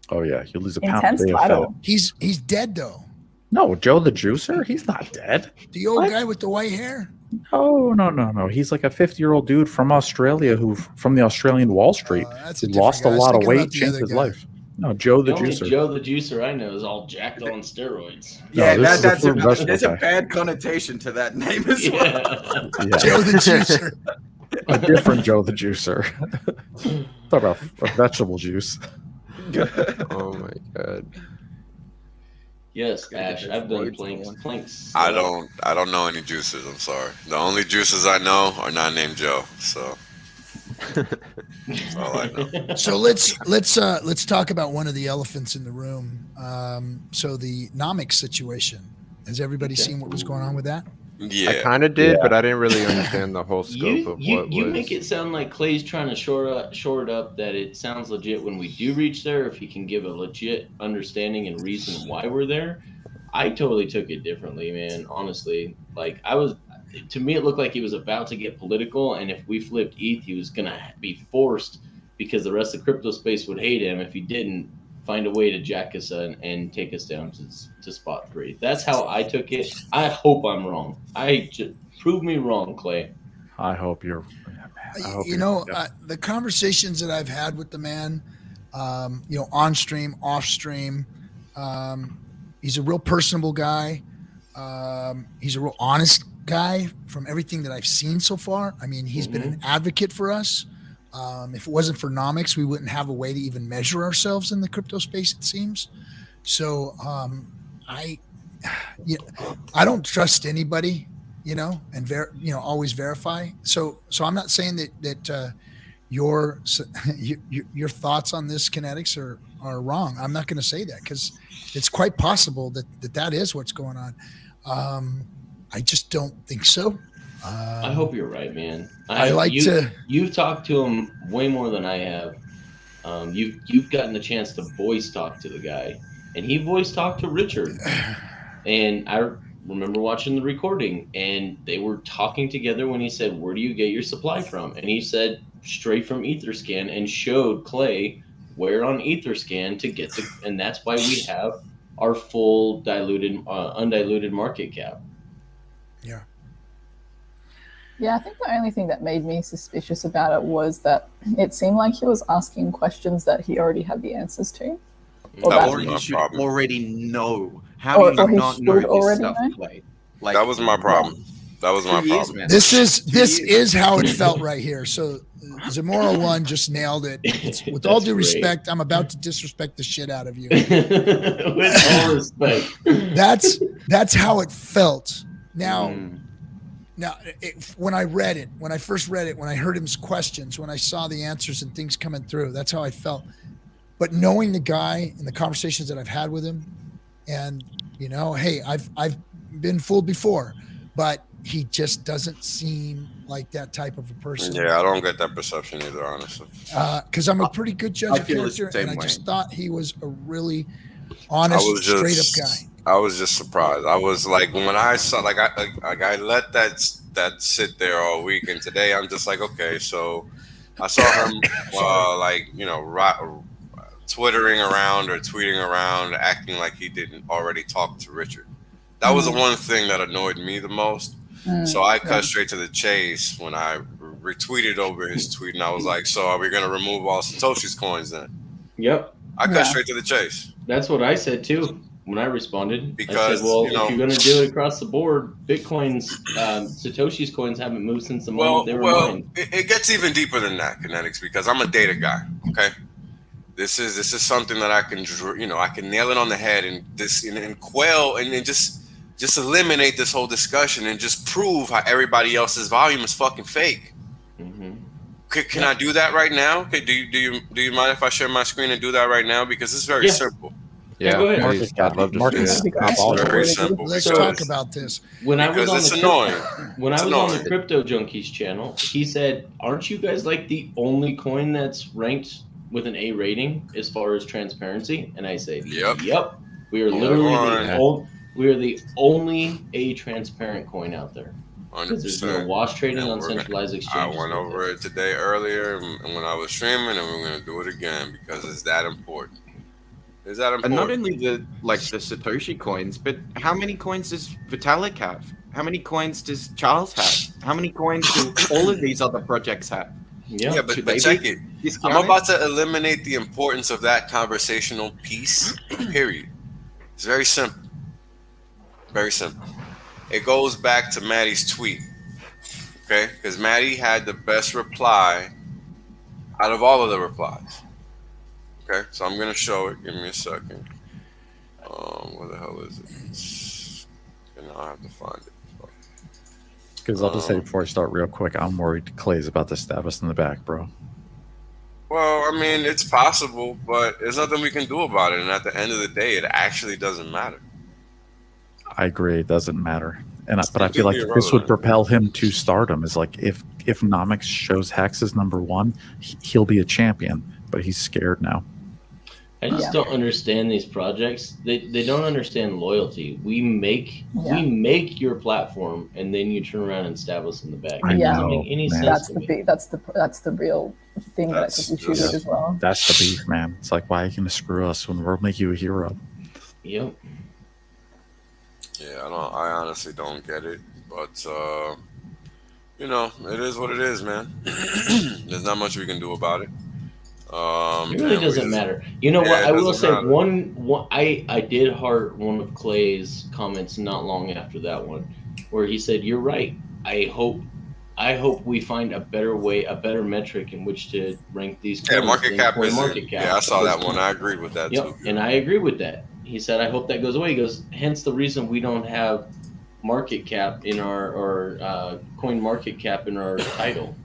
Oh yeah, you lose a pound Intense a day of fat. title. He's dead though. No, Joe the Juicer, he's not dead. The old What? guy with the white hair. No. He's like a 50-year-old dude from Australia who, from the Australian Wall Street, That's who a different lost guy. a I was lot of thinking weight, about the changed other his guy. life. No, Joe the The only Juicer. Joe the Juicer I know is all jacked on steroids. Yeah, No, this is a that's fruit and vegetable there's a guy. bad connotation to that name as well. Yeah. Yeah, Joe the Juicer. a different Joe the Juicer. Talk about vegetable juice. Oh my god. Yes, Ash. I've done planks. I don't know any juices. I'm sorry. The only juices I know are not named Joe. So that's all I know. So let's talk about one of the elephants in the room. So the Nomics situation. Has everybody seen what was going on with that? I Yeah. kind of did, Yeah. but I didn't really understand the whole scope of You what was. make it sound like Clay's trying to short it up that it sounds legit when we do reach there. If he can give a legit understanding and reason why we're there, I totally took it differently, man. Honestly, like to me, it looked like he was about to get political, and if we flipped ETH, he was gonna be forced because the rest of crypto space would hate him if he didn't find a way to jack us and take us down to spot 3. That's how I took it. I hope I'm wrong. Prove me wrong, Clay. I hope you're. I hope You you're- know, yeah. the conversations that I've had with the man, on stream, off stream, he's a real personable guy. He's a real honest guy from everything that I've seen so far. I mean, he's been an advocate for us. If it wasn't for Nomics, we wouldn't have a way to even measure ourselves in the crypto space, it seems. So I don't trust anybody, and always verify. So I'm not saying that your thoughts on this kinetics are wrong. I'm not going to say that because it's quite possible that is what's going on. I just don't think so. I hope you're right, man. You've talked to him way more than I have. You've gotten the chance to voice talk to the guy, and he voice talked to Richard. And I remember watching the recording, and they were talking together when he said, "Where do you get your supply from?" And he said, "Straight from Etherscan," and showed Clay where on Etherscan to get and that's why we have our full undiluted market cap. Yeah. Yeah, I think the only thing that made me suspicious about it was that it seemed like he was asking questions that he already had the answers to. Or That that, was Or my you should problem. already know. How do Or you he not know should this already stuff, know? Clay? Like, That was my problem. That was my 2 years, problem. man. This is 2 this years. is how it felt right here. So Zamora one just nailed it. It's, with all That's due great. respect, I'm about to disrespect the shit out of you. With all respect. That's how it felt. Now, Now, when I read it, when I first read it, when I heard his questions, when I saw the answers and things coming through, that's how I felt. But knowing the guy and the conversations that I've had with him, and hey, I've been fooled before, but he just doesn't seem like that type of a person. Yeah, I don't get that perception either, honestly. Because I'm a pretty good judge of character, and I just thought he was a really honest, straight up guy. I was just surprised. I was like, when I saw, I let that sit there all week, and today I'm just like, okay, so I saw him, twittering around or tweeting around, acting like he didn't already talk to Richard. That was the one thing that annoyed me the most. So I cut straight to the chase when I retweeted over his tweet, and I was like, so are we going to remove all Satoshi's coins then? Yep. I cut straight to the chase. That's what I said too when I responded. Because, I said, well, if you're going to do it across the board, Bitcoin's, Satoshi's coins haven't moved since the moment they were mined. It gets even deeper than that, Kinetics, because I'm a data guy, okay? This is something that I can, I can nail it on the head and quell and just eliminate this whole discussion and just prove how everybody else's volume is fucking fake. Mm-hmm. Can I do that right now? Okay, do you mind if I share my screen and do that right now? Because it's very simple. Yeah, go ahead. Please, I'd love to see it. It's very simple. Let's talk about this. When I was on the Crypto Junkies channel, he said, "Aren't you guys like the only coin that's ranked with an A rating as far as transparency?" And I said, "Yep. We are literally the only A transparent coin out there. Because there's no wash trading on centralized exchanges." I went over it today earlier and when I was streaming, and we're gonna do it again because it's that important. Is that important? And not only the Satoshi coins, but how many coins does Vitalik have? How many coins does Charles have? How many coins do all of these other projects have? Yeah, but check it. I'm about to eliminate the importance of that conversational piece, period. It's very simple. Very simple. It goes back to Maddie's tweet, okay? Because Maddie had the best reply out of all of the replies. Okay, so I'm gonna show it. Give me a second. Where the hell is it? I have to find it. Because I'll just say before I start real quick, I'm worried Clay's about to stab us in the back, bro. Well, I mean, it's possible, but there's nothing we can do about it. And at the end of the day, it actually doesn't matter. I agree, it doesn't matter. But I feel like this would propel him to stardom. Is like if Nomics shows Hex as number one, he'll be a champion. But he's scared now. I just don't understand these projects. They don't understand loyalty. We make your platform, and then you turn around and stab us in the back. It doesn't make any sense. That's the real thing that I took issue with as well. That's the beef, man. It's like, why are you going to screw us when we'll make you a hero? Yep. Yeah, I honestly don't get it, but it is what it is, man. There's not much we can do about it. It really doesn't matter. You know what? I will say I did heart one of Clay's comments not long after that one, where he said, "You're right. I hope we find a better way, a better metric in which to rank these." Yeah, market cap. Yeah, I saw that one. I agreed with that too. And I agree with that. He said, "I hope that goes away." He goes, "Hence the reason we don't have market cap in our coin market cap in our title."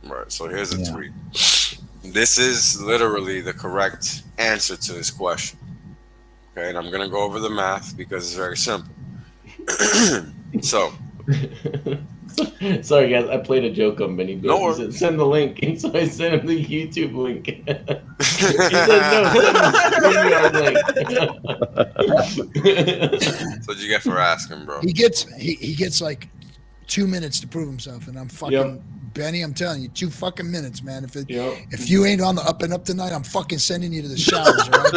Right, so here's a tweet. This is literally the correct answer to his question. Okay, and I'm going to go over the math because it's very simple. So. Sorry, guys, I played a joke on Benny. No, he said, send the link, and so I sent him the YouTube link. He said, no, send me our link. So what'd you get for asking, bro? He gets like 2 minutes to prove himself, and I'm fucking... Benny, I'm telling you, 2 fucking minutes, man. If you ain't on the up and up tonight, I'm fucking sending you to the showers, all right?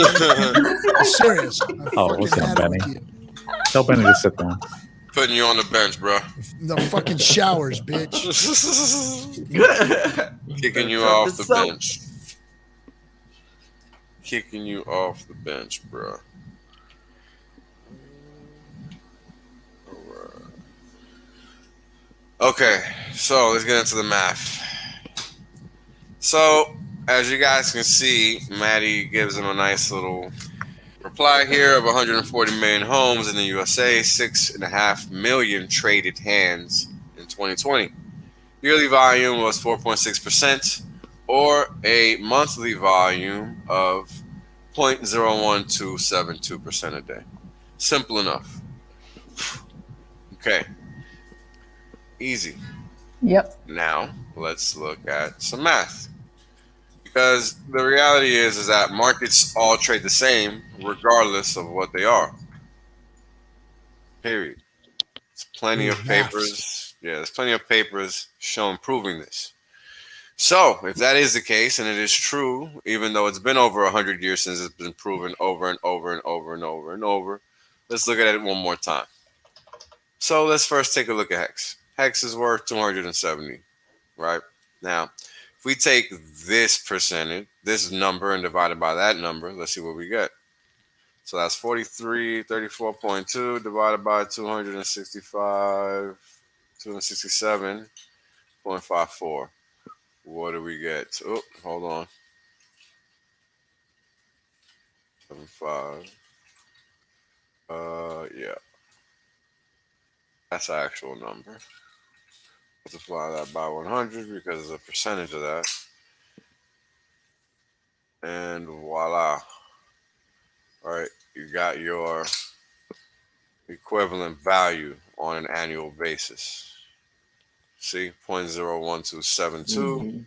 I'm serious. What's up, Benny? Tell Benny to sit down. Putting you on the bench, bro. The fucking showers, bitch. Kicking you off the bench. Kicking you off the bench, bro. Okay, so let's get into the math. So, as you guys can see, Maddie gives him a nice little supply here of 140 million homes in the USA, 6.5 million traded hands in 2020. Yearly volume was 4.6%, or a monthly volume of 0.01272% a day. Simple enough. Okay. Easy. Yep. Now, let's look at some math. Because the reality is that markets all trade the same regardless of what they are. Period. There's plenty of papers. Yeah, there's plenty of papers proving this. So, if that is the case, and it is true, even though it's been over 100 years since it's been proven over and over and over and over and over, let's look at it one more time. So, let's first take a look at Hex. Hex is worth 270, right? Now, if we take this percentage, this number, and divide it by that number, let's see what we get. So that's 34.2 divided by 267.54. What do we get? Oh, hold on. 75. Yeah. That's the actual number. Multiply that by 100 because it's a percentage of that. And voila. All right, you got your equivalent value on an annual basis. See, 0.01272,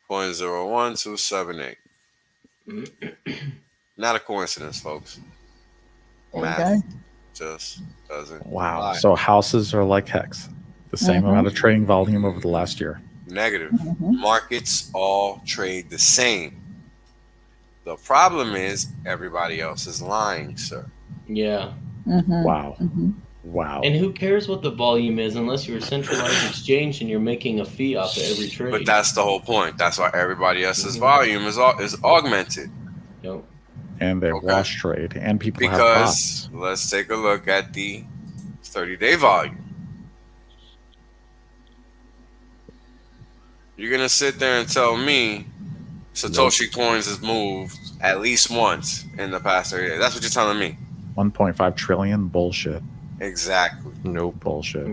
0.01278. Not a coincidence, folks. Math just doesn't lie. So houses are like Hex. The same amount of trading volume over the last year. Negative. Markets all trade the same. The problem is everybody else is lying, sir. Yeah. Wow. Wow. And who cares what the volume is unless you're a centralized exchange and you're making a fee off of every trade? But that's the whole point. That's why everybody else's volume is augmented. Yep. And they wash trade, and people have Because bots. let's take a look at the 30-day volume. You're going to sit there and tell me Satoshi coins has moved at least once in the past 30 days. That's what you're telling me. 1.5 trillion bullshit. Exactly. No bullshit.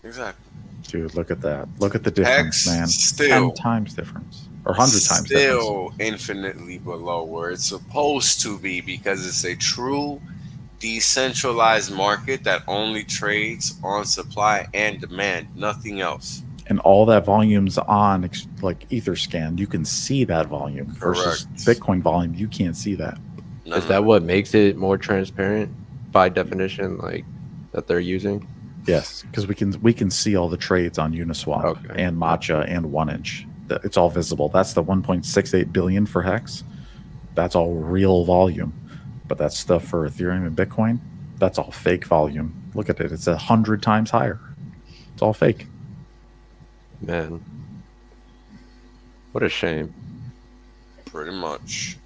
Exactly. Dude, look at that. Look at the difference, Hex man. still 10 times difference. Or 100 times difference. Still infinitely below where it's supposed to be because it's a true decentralized market that only trades on supply and demand, nothing else. And all that volume's on like Etherscan. You can see that volume versus Bitcoin volume. You can't see that. Is that what makes it more transparent by definition, like that they're using? Yes, because we can see all the trades on Uniswap and Matcha and 1inch. It's all visible. That's the 1.68 billion for Hex. That's all real volume. But that stuff for Ethereum and Bitcoin, that's all fake volume. Look at it. It's 100 times higher. It's all fake. Man. What a shame. Pretty much.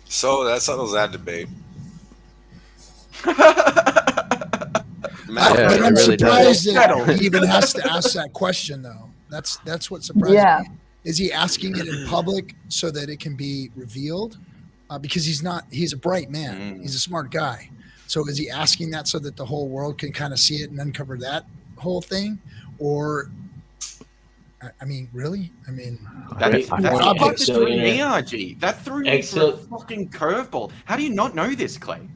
So that settles that debate. I'm surprised that he even has to ask that question, though. That's what surprised me. Is he asking it in public so that it can be revealed? Because he's a bright man. He's a smart guy. So is he asking that so that the whole world can kind of see it and uncover that whole thing? Or, I mean, really? I mean, that threw me, RG. That threw me for a fucking curveball. How do you not know this, Clay?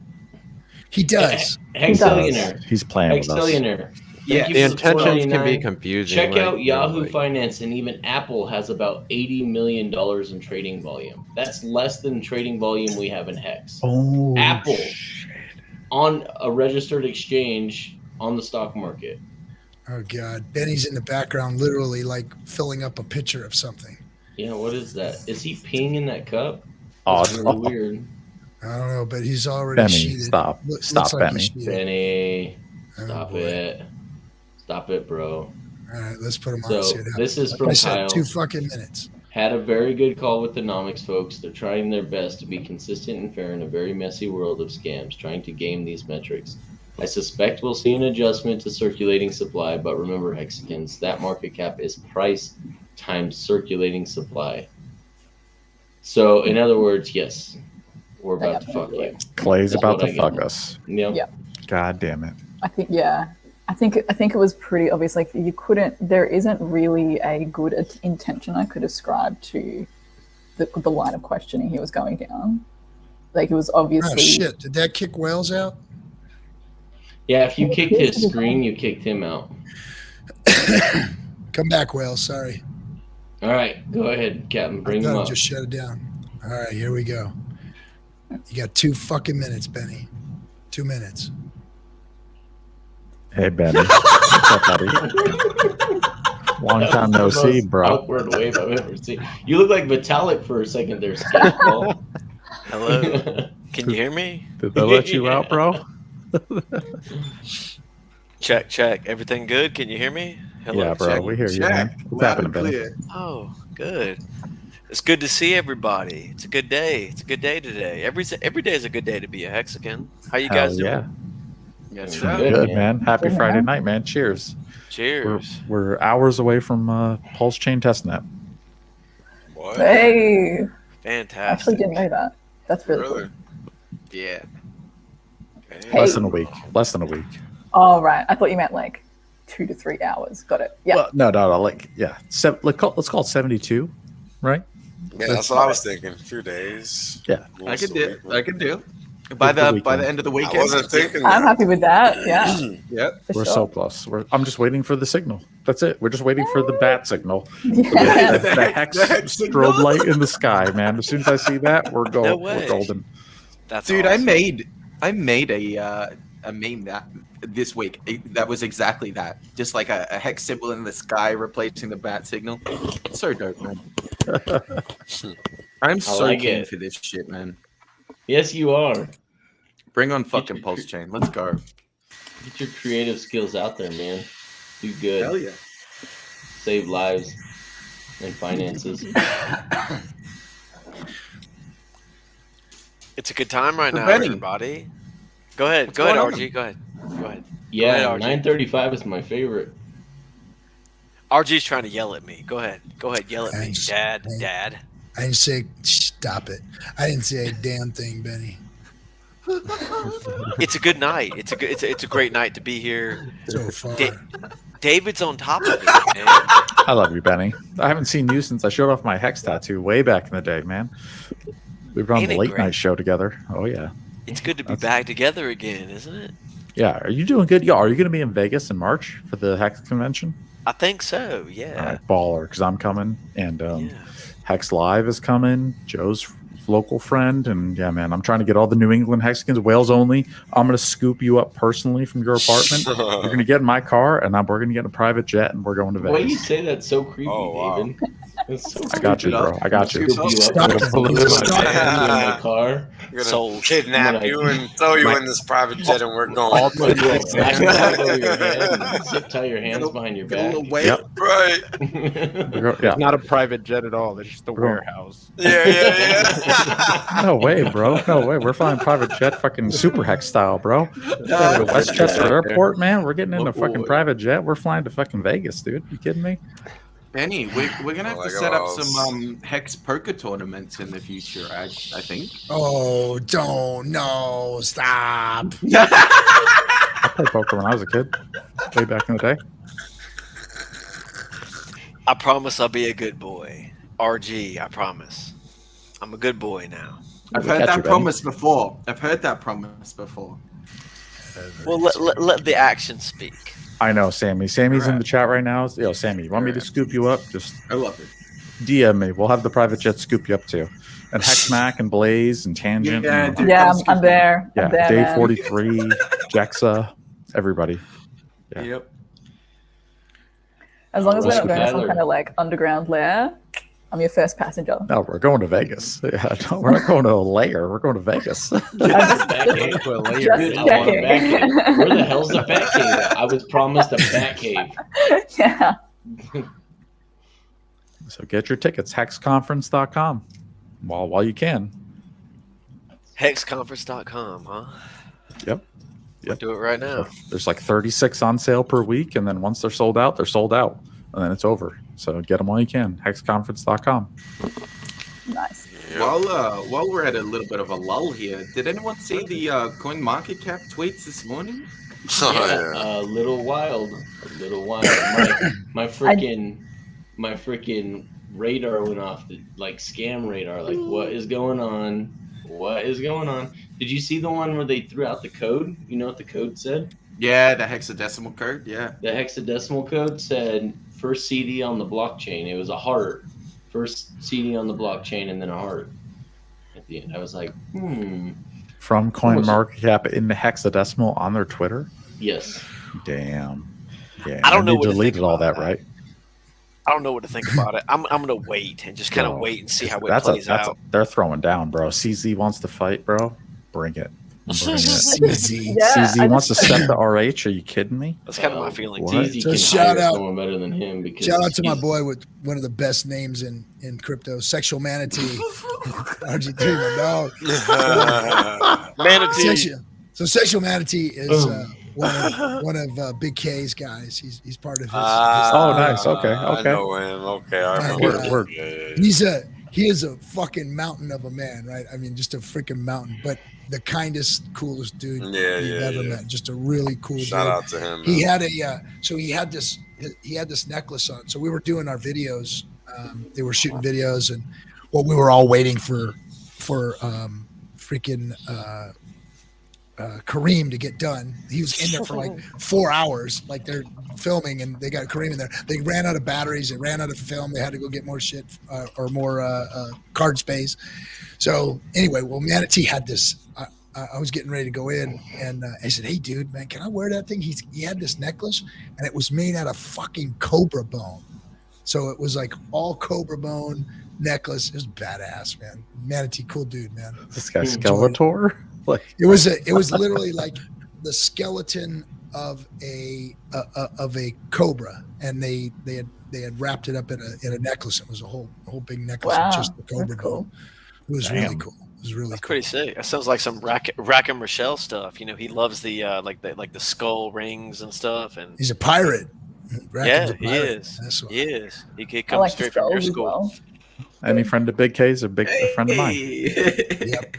He does. Hexillionaire. He's playing with us. Yeah, the intentions can be confusing. Check out Yahoo Finance, and even Apple has about $80 million in trading volume. That's less than trading volume we have in Hex. Oh, Apple on a registered exchange on the stock market. Oh God, Benny's in the background, literally like filling up a pitcher of something. Yeah, what is that? Is he peeing in that cup? Oh, it's really weird. I don't know, but he's already Benny, sheeted. stop, Benny. Benny, stop it. Stop it, bro. All right, let's put him on. So this is from Kyle. 2 fucking minutes. Had a very good call with the nomics folks. They're trying their best to be consistent and fair in a very messy world of scams, trying to game these metrics. I suspect we'll see an adjustment to circulating supply, but remember, Hexicans, that market cap is price times circulating supply. So, in other words, yes, we're about to fuck you. Clay's That's about what to I fuck get. us. Yep. Yeah. God damn it. I think it was pretty obvious. Like there isn't really a good intention I could ascribe to the line of questioning he was going down. Like it was obviously. Oh shit! Did that kick Wells out? Yeah, if you kicked his screen, you kicked him out. Come back, Wells. Sorry. All right, go ahead, Captain. Bring him up. Just shut it down. All right, here we go. You got 2 fucking minutes, Benny. 2 minutes. Hey, Benny. What's up, buddy? Long time no see, bro. Awkward wave I've ever seen. You look like Vitalik for a second there, Sketchball. Hello. Can you hear me? Did they let you out, bro? Check. Everything good? Can you hear me? Hello. Yeah, bro. We hear you, man. What's happening, Benny? Oh, good. It's good to see everybody. It's a good day. It's a good day today. Every day is a good day to be a Hexican. How you guys doing? Yeah. Yes, Good, man. Happy Friday night, man. Cheers. Cheers. We're hours away from Pulse Chain Testnet. What? Hey. Fantastic. I actually didn't know that. That's really cool. Yeah. Hey. Less than a week. Less than a week. Oh, right. I thought you meant like 2 to 3 hours. Got it. Yeah. Well, no. Like, yeah. Let's call it 72, right? Yeah, that's what I was thinking. A few days. Yeah. I could do. By the end of the weekend. I wasn't thinking I'm that. happy with that. Yeah. Yeah. We're so close. I'm just waiting for the signal. That's it. We're just waiting for the bat signal. Yeah. The hex strobe light in the sky, man. As soon as I see that, we're golden. No way. We're golden. That's Dude, awesome. I made a meme that this week that was exactly that. Just like a hex symbol in the sky replacing the bat signal. So dope, man. I'm so like keen it. for this shit, man. Yes, you are. Bring on fucking Pulse Chain. Let's go. Get your creative skills out there, man. Do good. Hell yeah. Save lives and finances. It's a good time right So now, Benny. everybody. Go ahead. What's Go ahead, going on? RG. Go ahead. Go ahead. Yeah, Go ahead, RG. 9:35 is my favorite. RG's trying to yell at me. Go ahead. Go ahead. Yell at me. Thanks. Dad. Dad. I didn't say stop it. I didn't say a damn thing, Benny. It's a good night. It's a great night to be here. So far. David's on top of it, man. I love you, Benny. I haven't seen you since I showed off my hex tattoo way back in the day, man. We were on Ain't the it late great? night show together. Oh yeah. It's good to be back together again, isn't it? Yeah. Are you doing good? Yeah. Are you going to be in Vegas in March for the Hex convention? I think so. Yeah. All right, baller, because I'm coming, and Yeah. Hex Live is coming. Joe's local friend, and yeah, man, I'm trying to get all the New England Hexicans, Wales only. I'm gonna scoop you up personally from your apartment. You're gonna get in my car, and we're gonna get in a private jet, and we're going to The way you Vegas. say that's so creepy, Oh, wow. David. It's so I got you, creepy. bro. I got you. Scoop you up, Stop put it. you in Stop my car. We're gonna Sold. kidnap you and throw you in this private jet, and we're going. All Put you up, back over your head, and zip tie your hands behind your Get a back. little weight. Yep. Right. Yeah. Not a private jet at all. It's just a Bro. warehouse. Yeah. No way, bro. No way. We're flying private jet, fucking super hex style, bro. To Westchester Airport, man. We're getting in a fucking private jet. We're flying to fucking Vegas, dude. You kidding me? Benny, we're gonna have Oh to my set up gosh. some hex poker tournaments in the future. I think. Oh, don't. No, stop. I played poker when I was a kid, way back in the day. I promise I'll be a good boy. RG, I promise. I'm a good boy now. I've We'll heard catch that you, Benny. promise before. Well, let the action speak. I know, Sammy. Sammy's in Alright. the chat right now. Yo, Sammy, you want me to scoop you up? Just I love it. DM me. We'll have the private jet scoop you up too. And Hexmac and Blaze and Tangent. Yeah, and, dude. Yeah, I'm there. yeah, I'm there, Day man. 43, Jexa, everybody. Yeah. Yep. As long as we're not going to some Tyler. kind of like underground lair, I'm your first passenger. No, we're going to Vegas. Yeah, no, we're not going to a lair. We're going to Vegas. Batcave. Just Dude, I want a checking. Batcave. Where the hell's the Batcave? I was promised a Batcave. Yeah. So get your tickets, hexconference.com while you can. Hexconference.com, huh? Yep. We'll do it right now. There's like 36 on sale per week, and then once they're sold out, and then it's over. So get them while you can. Hexconference.com. Nice. While we're at a little bit of a lull here, did anyone see the CoinMarketCap tweets this morning? A little wild. My freaking radar went off. Like scam radar. Like what is going on? Did you see the one where they threw out the code? You know what the code said? Yeah, the hexadecimal code. Yeah. The hexadecimal code said first CD on the blockchain. It was a heart. First CD on the blockchain and then a heart at the end. I was like, From CoinMarketCap in the hexadecimal on their Twitter? Yes. Damn. Yeah. I don't know They what to deleted think all about that, right? I don't know what to think about it. I'm gonna wait and just kind of wait and see how it plays out. They're throwing down, bro. CZ wants to fight, bro. Bring it. CZ. CZ wants to step the RH. Are you kidding me? That's kind of my feeling. CZ So can shout hire out- someone better than him because Shout out to my boy with one of the best names in crypto, Sexual Manatee. RG3, my dog. Manatee. So Sexual Manatee is one of Big K's guys. He's part of his. Oh, nice. Okay. I know him. Okay, I remember. Word. He is a fucking mountain of a man, right? I mean, just a freaking mountain, but the kindest, coolest dude you've ever met. Just a really cool dude. Shout out to him. He had he had this necklace on. So we were doing our videos. They were shooting videos, and we were all waiting for freaking Kareem to get done. He was in there for like 4 hours, like they're filming, and they got Kareem in there. They ran out of batteries, they ran out of film, they had to go get more shit or more card space. So anyway, Manatee had this. I was getting ready to go in, and I said, "Hey, dude, man, can I wear that thing?" He had this necklace, and it was made out of fucking cobra bone. So it was like all cobra bone necklace. It was badass, man. Manatee, cool dude, man. This guy Skeletor? Like It was literally like the skeleton of a cobra, and they had wrapped it up in a necklace. It was a whole big necklace of just the cobra bone. It was really cool. It was really That's cool. pretty sick. That sounds like some Rack and Rochelle stuff. You know, he loves the like the skull rings and stuff. And He's a pirate. Raccoon's a he pirate. is. That's what- He is. He I comes like the straight from your skulls as school. well. any friend of Big K's or a friend of mine. Yep.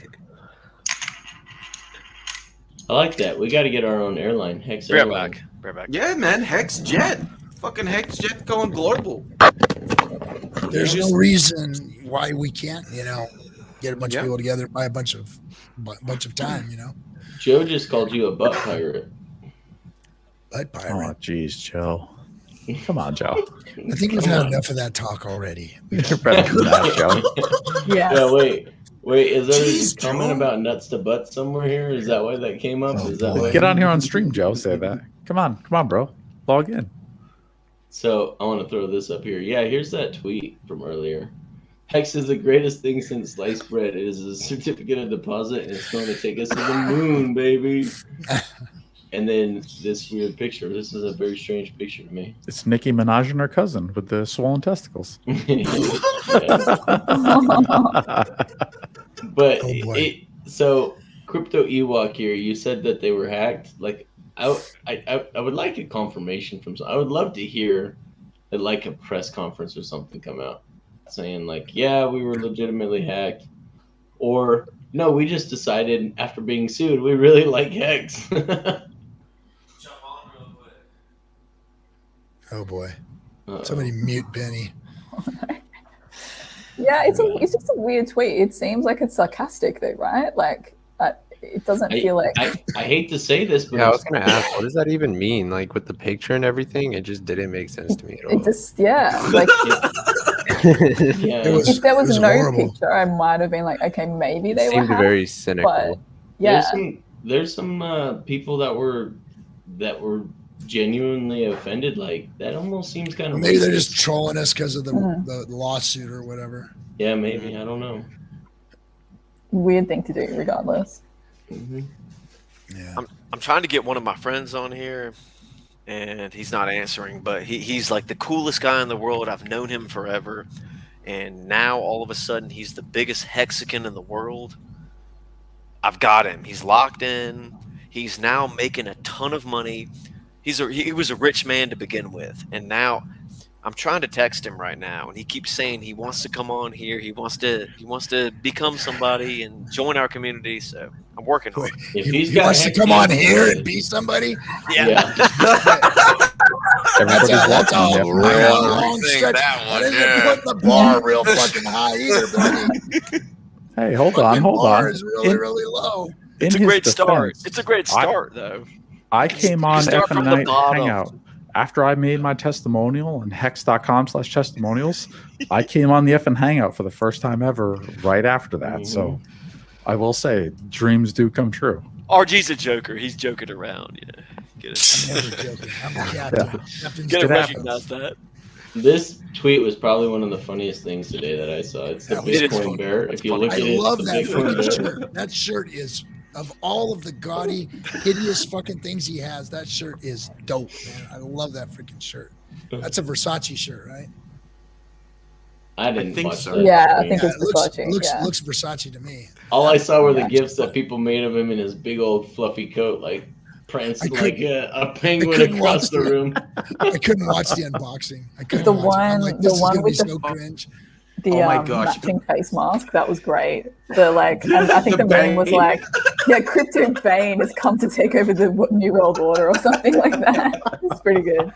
I like that. We got to get our own airline. Hex Right Airline. back. Right back. Yeah, man, Hex Jet. Fucking Hex Jet going global. There's no reason why we can't, get a bunch Yeah. of people together, buy a bunch of time, Joe just called you a butt pirate. Butt Oh, pirate. geez, Joe. Come on, Joe. I think we've had enough of that talk already. You're better than that, Joe. Yes. Yeah, wait. Is there Jeez, a comment Joe. about nuts to butts somewhere here? Is that why that came up? Oh, Is that boy. why? Get on here on stream, Joe. Say that. Come on, bro. Log in. So I want to throw this up here. Yeah, here's that tweet from earlier. Hex is the greatest thing since sliced bread. It is a certificate of deposit, and it's going to take us to the moon, baby. And then this weird picture. This is a very strange picture to me. It's Nicki Minaj and her cousin with the swollen testicles. But Oh, boy. so Crypto Ewok here, you said that they were hacked. Like I would like a confirmation from. I would love to hear like a press conference or something come out saying like, yeah, we were legitimately hacked, or no, we just decided after being sued we really like Hex. Oh boy. Uh-oh. Somebody mute Benny. Yeah, it's just a weird tweet. It seems like it's sarcastic though, right? Like it doesn't feel like I hate to say this, but Yeah, I was gonna ask, what does that even mean? Like with the picture and everything, it just didn't make sense to me at all. it just like yeah. if there it was was no horrible. picture, I might have been like, okay, maybe they were Seemed hacked, very cynical. yeah. There's some people that were genuinely offended. Like that almost seems kind of Maybe they're racist. just trolling us because of the Mhm. lawsuit or whatever. Yeah, maybe. I don't know. Weird thing to do, regardless. Mhm. Yeah. I'm trying to get one of my friends on here, and he's not answering. But he's like the coolest guy in the world. I've known him forever, and now all of a sudden he's the biggest Hexican in the world. I've got him. He's locked in. He's now making a ton of money. He was a rich man to begin with, and now I'm trying to text him right now, and he keeps saying he wants to come on here. He wants to become somebody and join our community. So I'm working on it. If He wants to come on here and be somebody. Yeah. Everybody's That's watching. a long stretch. That isn't putting the bar real fucking high either, buddy. Hey, hold on. Bar is really, really low. It's a great start. It's a great start, though. I came on start FN from the Night bottom. Hangout after I made my testimonial on hex.com/testimonials. I came on the FN Hangout for the first time ever right after that. So I will say, dreams do come true. RG's a joker. He's joking around. Yeah. Get it? I'm never joking. I'm the captain. Captain's Get it captain. recognize that. This tweet was probably one of the funniest things today that I saw. It's the Bitcoin bear. If you look at it, I love it's the that Bitcoin fucking bear. shirt. That shirt is, of all of the gaudy, hideous fucking things he has, that shirt is dope, man. I love that freaking shirt. That's a Versace shirt, right? I didn't think watch so. that. Yeah, I think Yeah, it's Versace. looks Versace to me. All I saw were the gifs that people made of him in his big old fluffy coat, like prancing like a penguin across the room. I couldn't watch the unboxing. I couldn't The watch it. I'm one- like, the this is one gonna with be the- so cringe. The Oh my gosh. matching face mask, that was great. The and I think the meme was Bane. like, yeah, Crypto Bane has come to take over the New World Order or something like that. It's pretty good.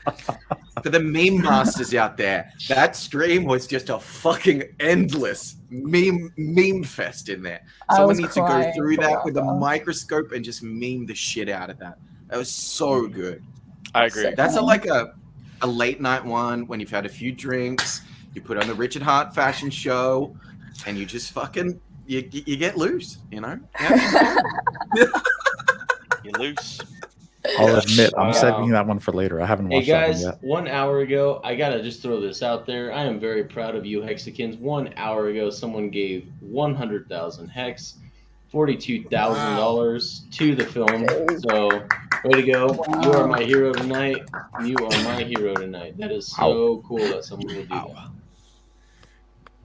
For the meme masters out there, that stream was just a fucking endless meme fest in there. I Someone was needs to go crying through for that with a laughter. microscope and just meme the shit out of that. That was so good. I agree. That's like a late night one when you've had a few drinks, you put on the Richard Hart fashion show, and you just fucking you get loose, you know? Yeah. You loose. I'll admit, I'm Wow. saving that one for later. I haven't Hey watched that guys, one yet. 1 hour ago, I gotta just throw this out there. I am very proud of you, Hexicans. 1 hour ago, someone gave 100,000 hex, $42,000 to the film. So, way to go! You are my hero tonight. You are my hero tonight. That is so cool that someone would do that.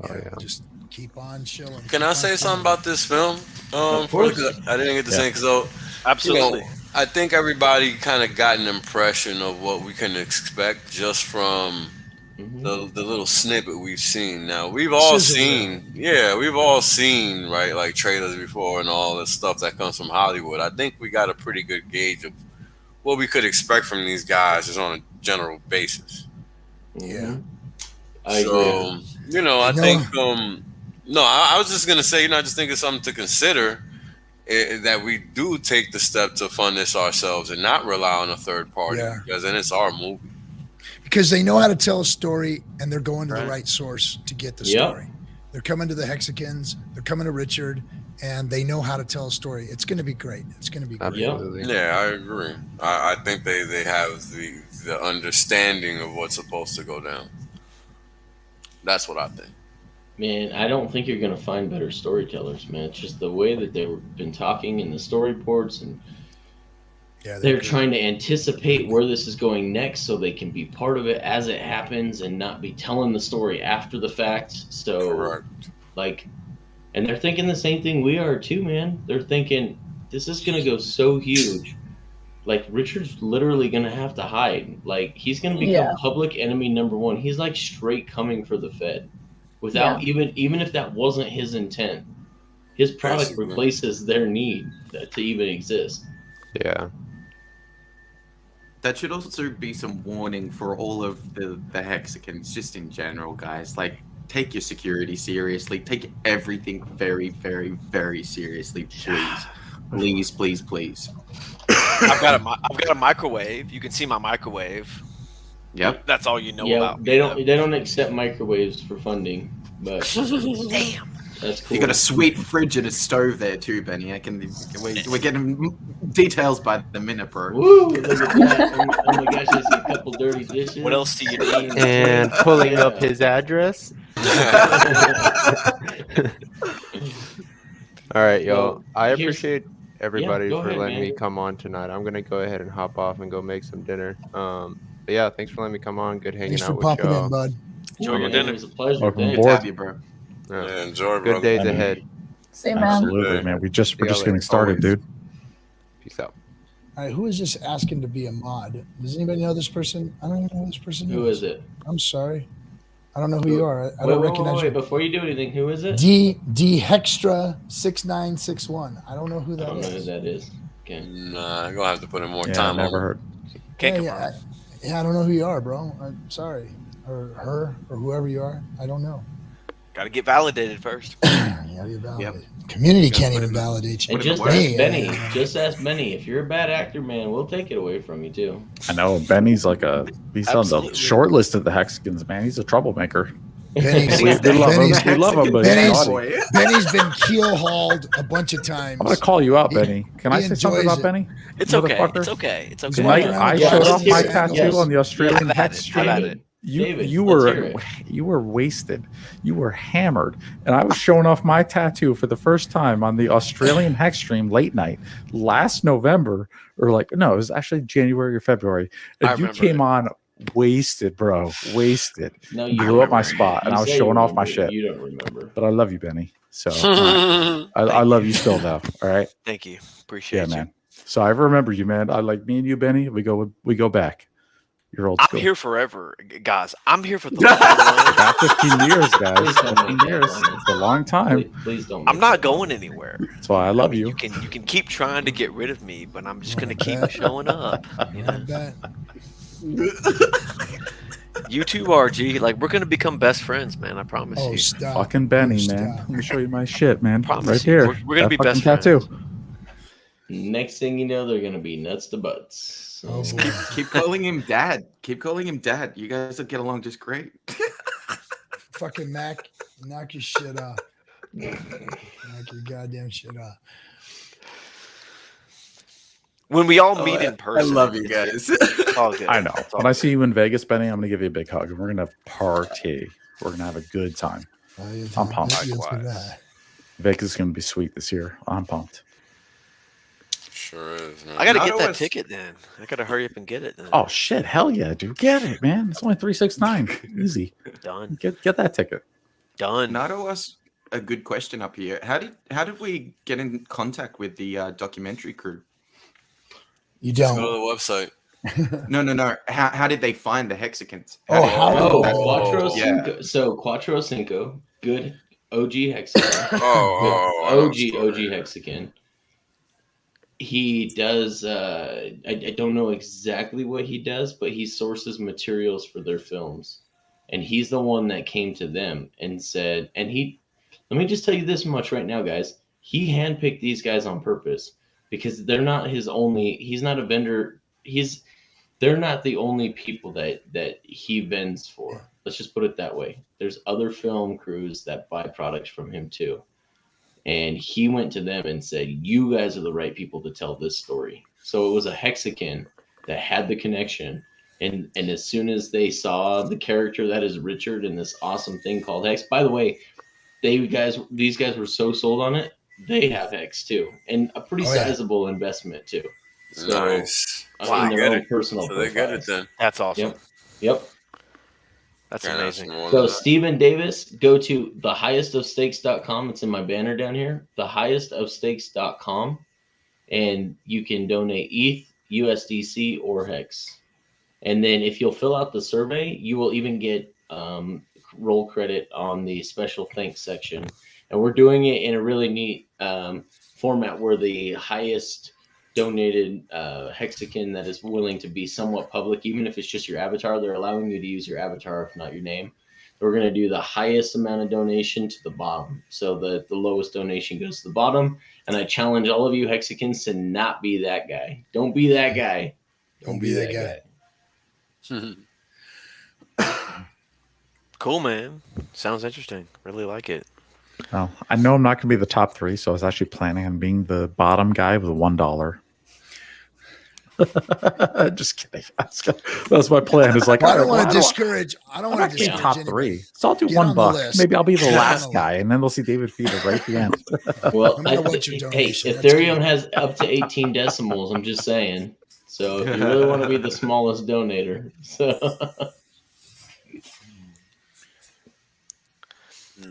Oh, yeah. Just keep on chilling. Can I say something about this film? Of course. I didn't get to say, so Absolutely. You know, I think everybody kind of got an impression of what we can expect just from the little snippet we've seen. Now we've all seen, right, like trailers before and all the stuff that comes from Hollywood. I think we got a pretty good gauge of what we could expect from these guys just on a general basis. Yeah. I So, agree. you know, I think, I was just going to say, you know, I just think it's something to consider that we do take the step to fund this ourselves and not rely on a third party because then it's our movie. Because they know how to tell a story and they're going to the right source to get the story. They're coming to the Hexicans, they're coming to Richard, and they know how to tell a story. It's going to be great. It's going to be great. Absolutely. Yeah, I agree. I think they have the understanding of what's supposed to go down. That's what I think. Man, I don't think you're going to find better storytellers, man. It's just the way that they've been talking in the storyboards, and they're trying to anticipate where this is going next so they can be part of it as it happens and not be telling the story after the fact. So, and they're thinking the same thing we are too, man. They're thinking, this is going to go so huge. Like, Richard's literally going to have to hide. Like, he's going to become public enemy number one. He's, like, straight coming for the Fed. Without even if that wasn't his intent. His product replaces their need to even exist. Yeah. That should also be some warning for all of the Hexicans, just in general, guys. Like, take your security seriously. Take everything very, very, very seriously, please. Please, please, please. I've got a microwave. You can see my microwave. Yep. That's all you know Yeah, about. they don't accept microwaves for funding, but damn, that's cool. You got a sweet fridge and a stove there too, Benny. We're getting details by the minute, bro. Woo! Look at that. Oh my gosh, I see a couple dirty dishes. What else do you need? And pulling up his address. All right, y'all. I appreciate everybody for letting me come on tonight. I'm gonna go ahead and hop off and go make some dinner. But yeah, thanks for letting me come on. Good hanging out with y'all. Thanks for popping in, bud. Enjoy your dinner. It was a pleasure. Welcome Thanks. aboard. Have you, bro. Yeah, enjoy, Good brother. days ahead. See you, man. Absolutely, man. We're just getting started, dude. Peace out. All right, who is this asking to be a mod? Does anybody know this person? I don't even know who this person Who is it? I'm sorry. I don't know who you are. I Wait, don't recognize you. Before you do anything, who is it? D Hextra 6961. I don't know who that is. I don't know who that is. Okay. Nah, I'm gonna have to put in more Yeah, time. never heard. Can't Yeah, I don't know who you are, bro. I'm sorry. Or her or whoever you are. I don't know. Got to get validated first. Yeah, you validate. Community can't even validate you. And just ask Benny. Just ask Benny. If you're a bad actor, man, we'll take it away from you too. I know Benny's he's on the short list of the Hexicans, man. He's a troublemaker. Benny's, we love him. We love him, but Benny's been keel hauled a bunch of times. I'm gonna call you out, Benny. Can I say something about Benny? It's okay. It's okay. It's okay. Tonight I showed off my tattoo on the Australian Hex stream. You were wasted. You were hammered, and I was showing off my tattoo for the first time on the Australian Hex stream late night last November, or it was actually January or February, and you came on wasted, bro, wasted. No, you blew up my spot, and I was showing off my shit. You don't remember, but I love you, Benny. So I love you still, though. All right. Thank you. Appreciate you, man. So I remember you, man. I like me and you, Benny. We go back. You're old school. I'm here forever, guys. I'm here for the long run. Not 15 years, guys. 15 years. It's a long time. Please don't. I'm not going anywhere. That's why I love you. You can keep trying to get rid of me, but I'm just gonna keep showing up. You know? You too, RG. Like, we're gonna become best friends, man. I promise you. Stop. Fucking Benny, man. Let me show you my shit, man. Promise right you. here. We're gonna be best tattoo. friends. Next thing you know, they're gonna be nuts to butts. So. Keep calling him dad. Keep calling him dad. You guys will get along just great. Fucking Mac, knock your shit off. Knock your goddamn shit off. When we all meet in person, I love you guys. It's all good. I know. When I see you in Vegas, Benny, I'm gonna give you a big hug, and we're gonna party. We're gonna have a good time. I'm pumped. Vegas is gonna be sweet this year. I'm pumped. Sure is, man. I gotta get that ticket then. I gotta hurry up and get it then. Oh shit! Hell yeah, dude! Get it, man. It's only $369. Easy. Done. Get that ticket. Done. Nato asked a good question up here. How did we get in contact with the documentary crew? You don't. Go to the website. No. How did they find the Hexicans? Quattro Cinco. So Quattro Cinco, good OG Hexican. OG Hexican. He does. I don't know exactly what he does, but he sources materials for their films, and he's the one that came to them and said. And let me just tell you this much right now, guys. He handpicked these guys on purpose because they're not his only. He's not a vendor. They're not the only people that he vends for. Let's just put it that way. There's other film crews that buy products from him too. And he went to them and said, you guys are the right people to tell this story. So it was a Hexican that had the connection. And as soon as they saw the character that is Richard in this awesome thing called Hex, by the way, these guys were so sold on it, they have Hex too. And a pretty sizable investment too. So, nice. In their own personal so they get it then. That's awesome. Yep. That's amazing. So Stephen Davis, go to thehighestofstakes.com. It's in my banner down here. Thehighestofstakes.com. And you can donate ETH, USDC, or Hex. And then if you'll fill out the survey, you will even get roll credit on the special thanks section. And we're doing it in a really neat format where the highest donated Hexican that is willing to be somewhat public, even if it's just your avatar, they're allowing you to use your avatar if not your name. We're going to do the highest amount of donation to the bottom. So the lowest donation goes to the bottom. And I challenge all of you Hexicans to not be that guy. Don't be that guy. Don't be that guy. Cool, man. Sounds interesting. Really like it. Well, I know I'm not going to be the top 3, so I was actually planning on being the bottom guy with $1. Just kidding. That's my plan. It's like I don't want to discourage. I don't want to discourage top anybody. 3. So I'll do $1. Maybe I'll be the last guy, and then they'll see David Feeder right at the end. Well, hey, Ethereum has up to 18 decimals. I'm just saying. So if you really want to be the smallest donator, so.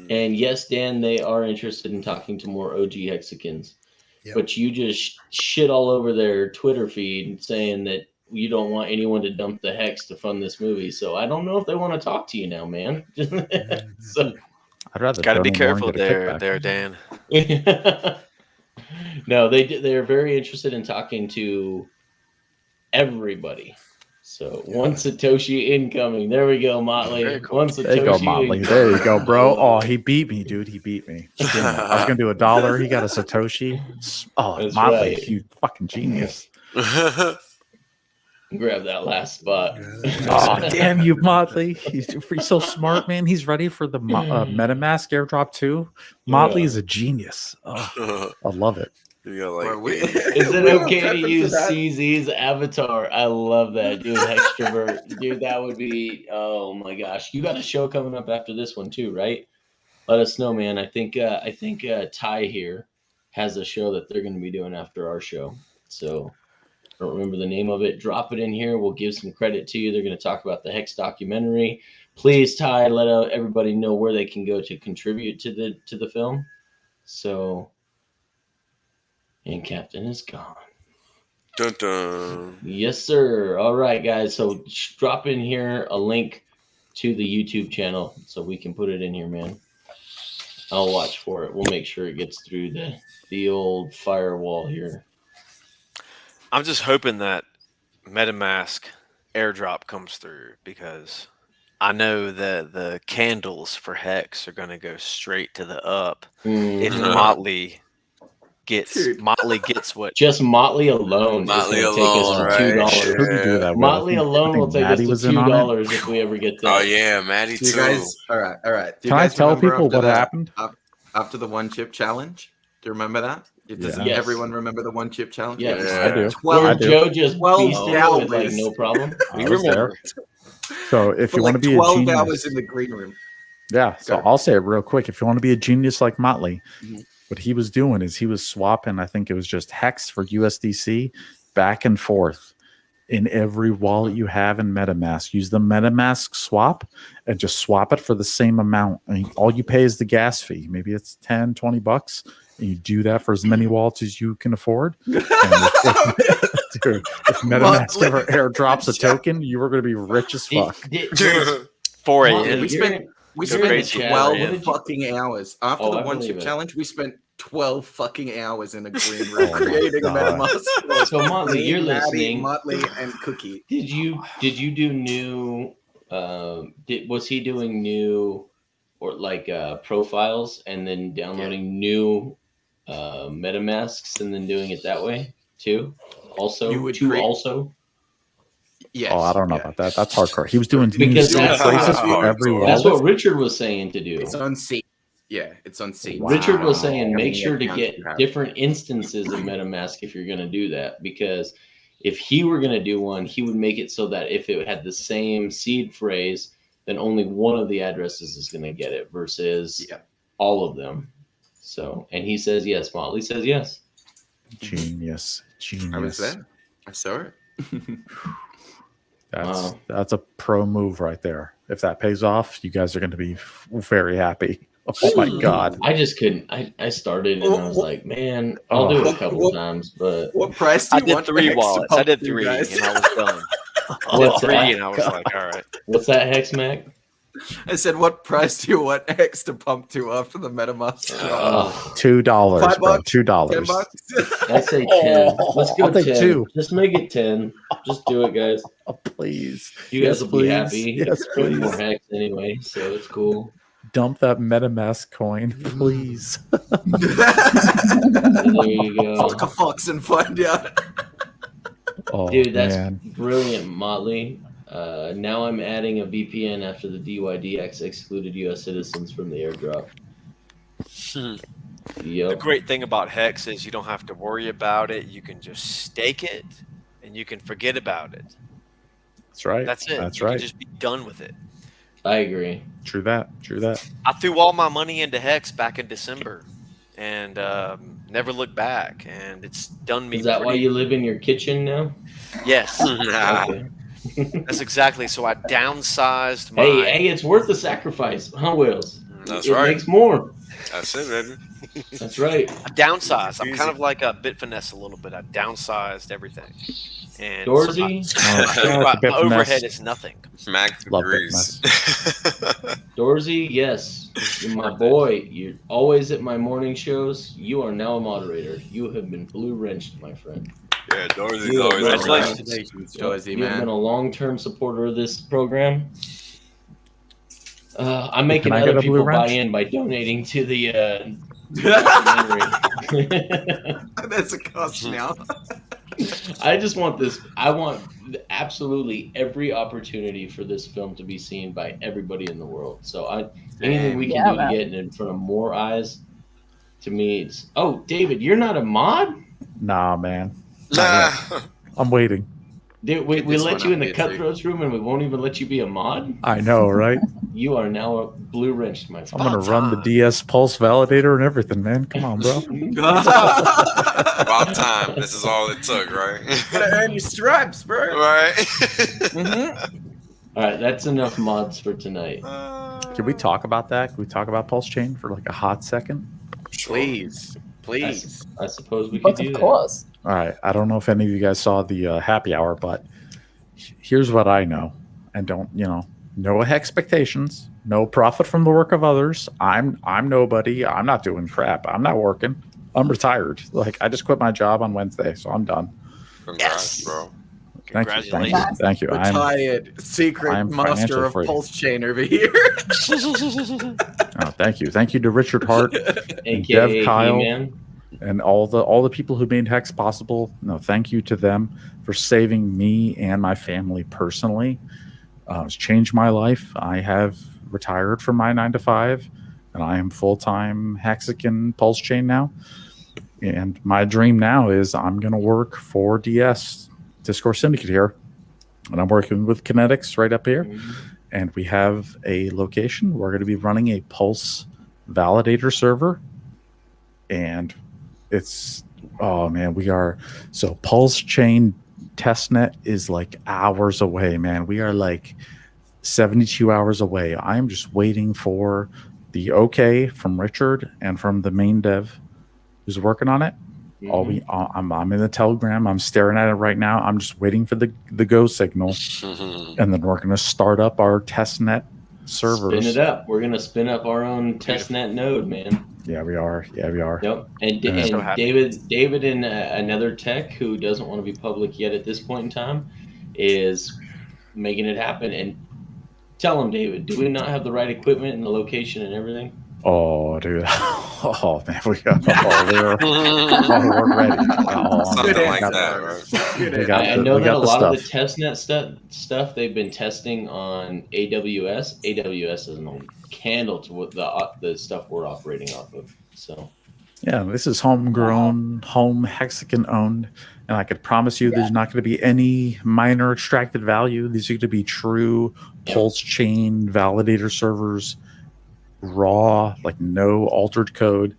And yes, Dan, they are interested in talking to more OG Hexicans. but you just shit all over their Twitter feed saying that you don't want anyone to dump the hex to fund this movie. So I don't know if they want to talk to you now, man. So I'd rather Got to be donate more and careful get a kickback. there, Dan. no, they're very interested in talking to everybody. So one Satoshi incoming. There we go, Motley. Cool. One Satoshi. There you go, Motley. There you go, bro. Oh, he beat me, dude. He beat me. Damn, I was gonna do $1. He got a Satoshi. Oh, That's Motley, right. you fucking genius. Grab that last spot. Oh, damn you, Motley. He's so smart, man. He's ready for the MetaMask airdrop too. Motley is a genius. Oh, I love it. Is it okay to use CZ's avatar? I love that, dude. Hextrovert, dude. That would be. Oh my gosh, you got a show coming up after this one too, right? Let us know, man. I think Ty here has a show that they're going to be doing after our show. So I don't remember the name of it. Drop it in here. We'll give some credit to you. They're going to talk about the Hex documentary. Please, Ty, let everybody know where they can go to contribute to the film. So. And Captain is gone. Dun, dun. Yes, sir. All right, guys. So drop in here a link to the YouTube channel so we can put it in here, man. I'll watch for it. We'll make sure it gets through the old firewall here. I'm just hoping that MetaMask airdrop comes through because I know that the candles for Hex are going to go straight to the up if Motley gets what just Motley alone. Motley is alone, take us right? to $2. Who did you do that with? Motley alone will take us Maddie to was in on $2 if we ever get that. Oh yeah, Maddie Do you too. guys, all right. Do you Can I guys tell remember people after what the- happened? After the one chip challenge? Do you remember that? Doesn't Yes. everyone remember the one chip challenge? Yes. I do. Where I do. Joe just 12 beasted it with like hours. no problem. I was there. So if For you want like to be 12 a genius, hours in the green room. yeah. So ahead. I'll say it real quick. If you want to be a genius like Motley, Mhm. what he was doing is he was swapping. I think it was just Hex for USDC back and forth in every wallet you have in MetaMask. Use the MetaMask swap and just swap it for the same amount. I mean, all you pay is the gas fee. Maybe it's $10-$20. And you do that for as many wallets as you can afford. And if MetaMask ever airdrops a token, you are going to be rich as fuck. 4 Motley, a.m. We spent You're spent crazy. 12 Yeah. fucking hours. After Oh, the I one chip believe it. challenge, we spent 12 fucking hours in a green room Oh my creating God. MetaMask. So Motley, Me, you're Maddie, listening. Motley, and Cookie. Did you do new? Was he doing new or like profiles and then downloading new MetaMasks and then doing it that way too? Also, You would create- Yes. Oh, I don't know yeah. about that. That's hardcore. He was doing Because new that's places hardcore. for every wallet. That's what Richard was saying to do. It's on C. Yeah, it's on C. Richard was Wow. saying How make many sure to accounts get you have. different instances of MetaMask if you're going to do that, because if he were going to do one, he would make it so that if it had the same seed phrase, then only one of the addresses is going to get it versus all of them. So, and he says yes. Motley says yes. Genius. I was there. I saw it. That's a pro move right there. If that pays off, you guys are going to be very happy. Oh my God. I just couldn't. I started and I was like, man, I'll do it a couple times, but What price do I you did want 3 Hex to wallets. pump I did you 3 guys? and I was done. I What's did 3 that? and I was like, all right. what's that, Hexmac? I said, what price do you want Hex to pump to after the MetaMask? $2, $5, bro. $2. $10? I say 10. Let's go I'll take 10. 2. Just make it 10. Just do it, guys. Oh, please. You guys Yes, will be please. happy. Yes, It's way more please. Hex anyway, so it's cool. Dump that MetaMask coin, please. So there you go. Fuck a fox and find out. Oh, Dude, that's man. brilliant, Motley. Now I'm adding a VPN after the DYDX excluded U.S. citizens from the airdrop. The Yep. great thing about Hex is you don't have to worry about it. You can just stake it and you can forget about it. That's right. That's it. That's you right. can just be done with it. I agree. True that. True that. I threw all my money into Hex back in December and never looked back. And it's done me. Is that why pretty- you live in your kitchen now? Yes. Okay. That's exactly. So I downsized my. Hey, it's worth the sacrifice, huh, Wills? That's it right. makes more. That's it, baby. That's right. I downsized. I'm Easy. kind of like a bit finesse a little bit. I downsized everything. And Dorsey, my overhead is nothing. Mac Love degrees. Dorsey, yes, you're my boy. You're always at my morning shows. You are now a moderator. You have been blue wrenched, my friend. Yeah, Dorsey's You have always been- around. Congratulations, Josie, You have been man. a long-term supporter of this program. I'm making Can I get other a blue people buy wrench? in by donating to the documentary. That's a cost now. I just want this. I want absolutely every opportunity for this film to be seen by everybody in the world. So anything we can Yeah, do man. to get it in front of more eyes, to me, it's. Oh, David, you're not a mod? Nah, man. Nah. I'm waiting. Dude, we This let one you in up the here, too. Cutthroats room and we won't even let you be a mod? I know, right? You are now a blue wrenched, my I'm friend. gonna run the DS Pulse validator and everything, man. Come on, bro. About time. This is all it took, right? Gotta earn your stripes, bro. Right. All right, that's enough mods for tonight. Can we talk about that? Can we talk about Pulse Chain for like a hot second? Please, please. I suppose we could But do of that. course. All right. I don't know if any of you guys saw the happy hour, but here's what I know. And don't, no expectations, no profit from the work of others. I'm nobody. I'm not doing crap. I'm not working. I'm retired. Like, I just quit my job on Wednesday, so I'm done. Congrats, bro. Thank you. Congratulations. Thank you. I'm Retired secret I'm master financially of free. pulse chain over here. oh, thank you. Thank you to Richard Hart and AKA Dev Kyle He-Man. and all the people who made Hex possible. No, thank you to them for saving me and my family personally. It's changed my life. I have retired from my 9-to-5, and I am full-time Hexican Pulse Chain now. And my dream now is I'm going to work for Discourse Syndicate here, and I'm working with Kinetics right up here. And we have a location. We're going to be running a Pulse validator server, and it's we are so Pulse Chain testnet is like hours away, man. We are like 72 hours away. I'm just waiting for the okay from Richard and from the main dev who's working on it. I'm in the Telegram. I'm staring at it right now. I'm just waiting for the go signal, and then we're gonna start up our testnet servers. Spin it up. We're gonna spin up our own testnet node, man. Yeah, we are. Yep. And, Yeah. and David and another tech who doesn't want to be public yet at this point in time is making it happen. And tell him, David, do we not have the right equipment and the location and everything? Oh, dude. Oh, man. We're ready. Something like that, right? I know that a lot of the testnet stuff they've been testing on AWS. AWS doesn't hold a candle to what the stuff we're operating off of. So, yeah, this is homegrown, home Hexican owned, and I could promise you there's not going to be any minor extracted value. These are going to be true Pulse Chain validator servers, raw, like no altered code.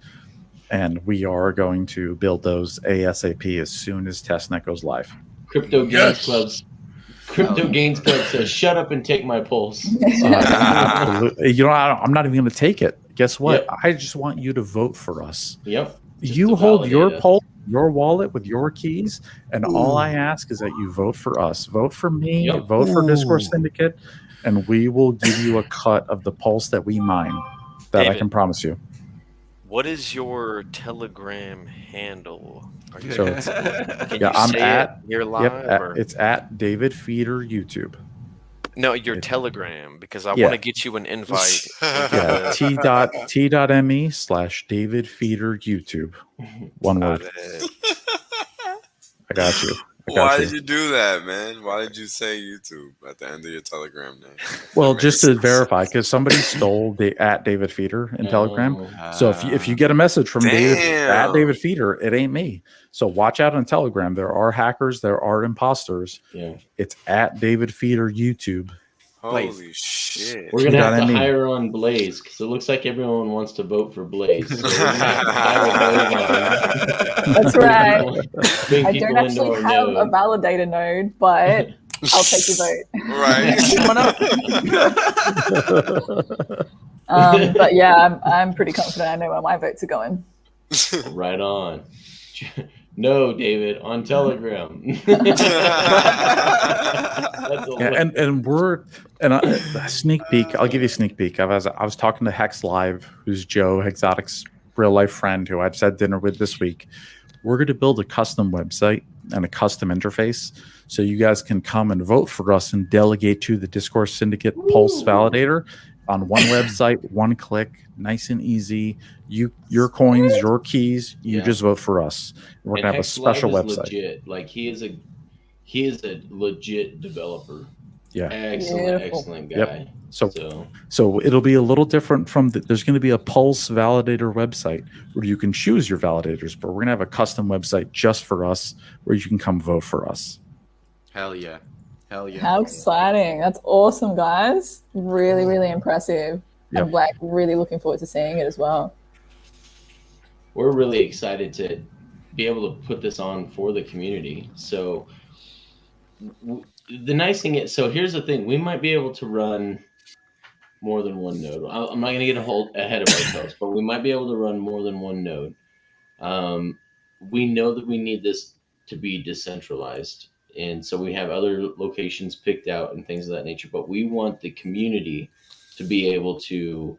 And we are going to build those ASAP as soon as testnet goes live. Crypto Gains Club says, "Shut up and take my pulse." Absolutely. I'm not even going to take it. Guess what? Yep. I just want you to vote for us. Yep. You hold your pulse, your wallet with your keys, and all I ask is that you vote for us. Vote for me. Yep. Vote for Discourse Syndicate, and we will give you a cut of the pulse that we mine. That David, I can promise you. What is your Telegram handle? So it's, I'm at here live. It's at David Feeder YouTube. No, your Telegram, because I want to get you an invite. Yeah, t.me/David Feeder YouTube. One word. I got you. Why did you do that, man? Why did you say YouTube at the end of your Telegram name? Well, just to verify, because somebody stole the at David Feeder in Telegram. So if you get a message from David at David Feeder, it ain't me. So watch out on Telegram. There are hackers. There are imposters. Yeah. It's at David Feeder YouTube. Holy shit. We're gonna have to hire on Blaze because it looks like everyone wants to vote for Blaze. So we're gonna have to hire That's right. Bring I people don't into actually our have node. a validator node, but I'll take your vote. Right. Come on up. But yeah, I'm pretty confident I know where my votes are going. Right on. No, David, on Telegram. A sneak peek. I'll give you a sneak peek. I was talking to Hex Live, who's Joe Exotic's real life friend, who I just had dinner with this week. We're going to build a custom website and a custom interface so you guys can come and vote for us and delegate to the Discourse Syndicate Pulse Validator on one website, one click, nice and easy. Your coins, your keys, you just vote for us. We're gonna have a special website. Legit. Like he is a legit developer. Yeah, excellent guy. Yep. So it'll be a little different from there's going to be a Pulse Validator website where you can choose your validators, but we're going to have a custom website just for us where you can come vote for us. Hell yeah. How exciting. That's awesome, guys. Really, really impressive. Yep. I'm like really looking forward to seeing it as well. We're really excited to be able to put this on for the community. So the nice thing is, so here's the thing, we might be able to run more than one node. I'm not going to get ahead of ourselves, but we might be able to run more than one node. We know that we need this to be decentralized. And so we have other locations picked out and things of that nature, but we want the community to be able to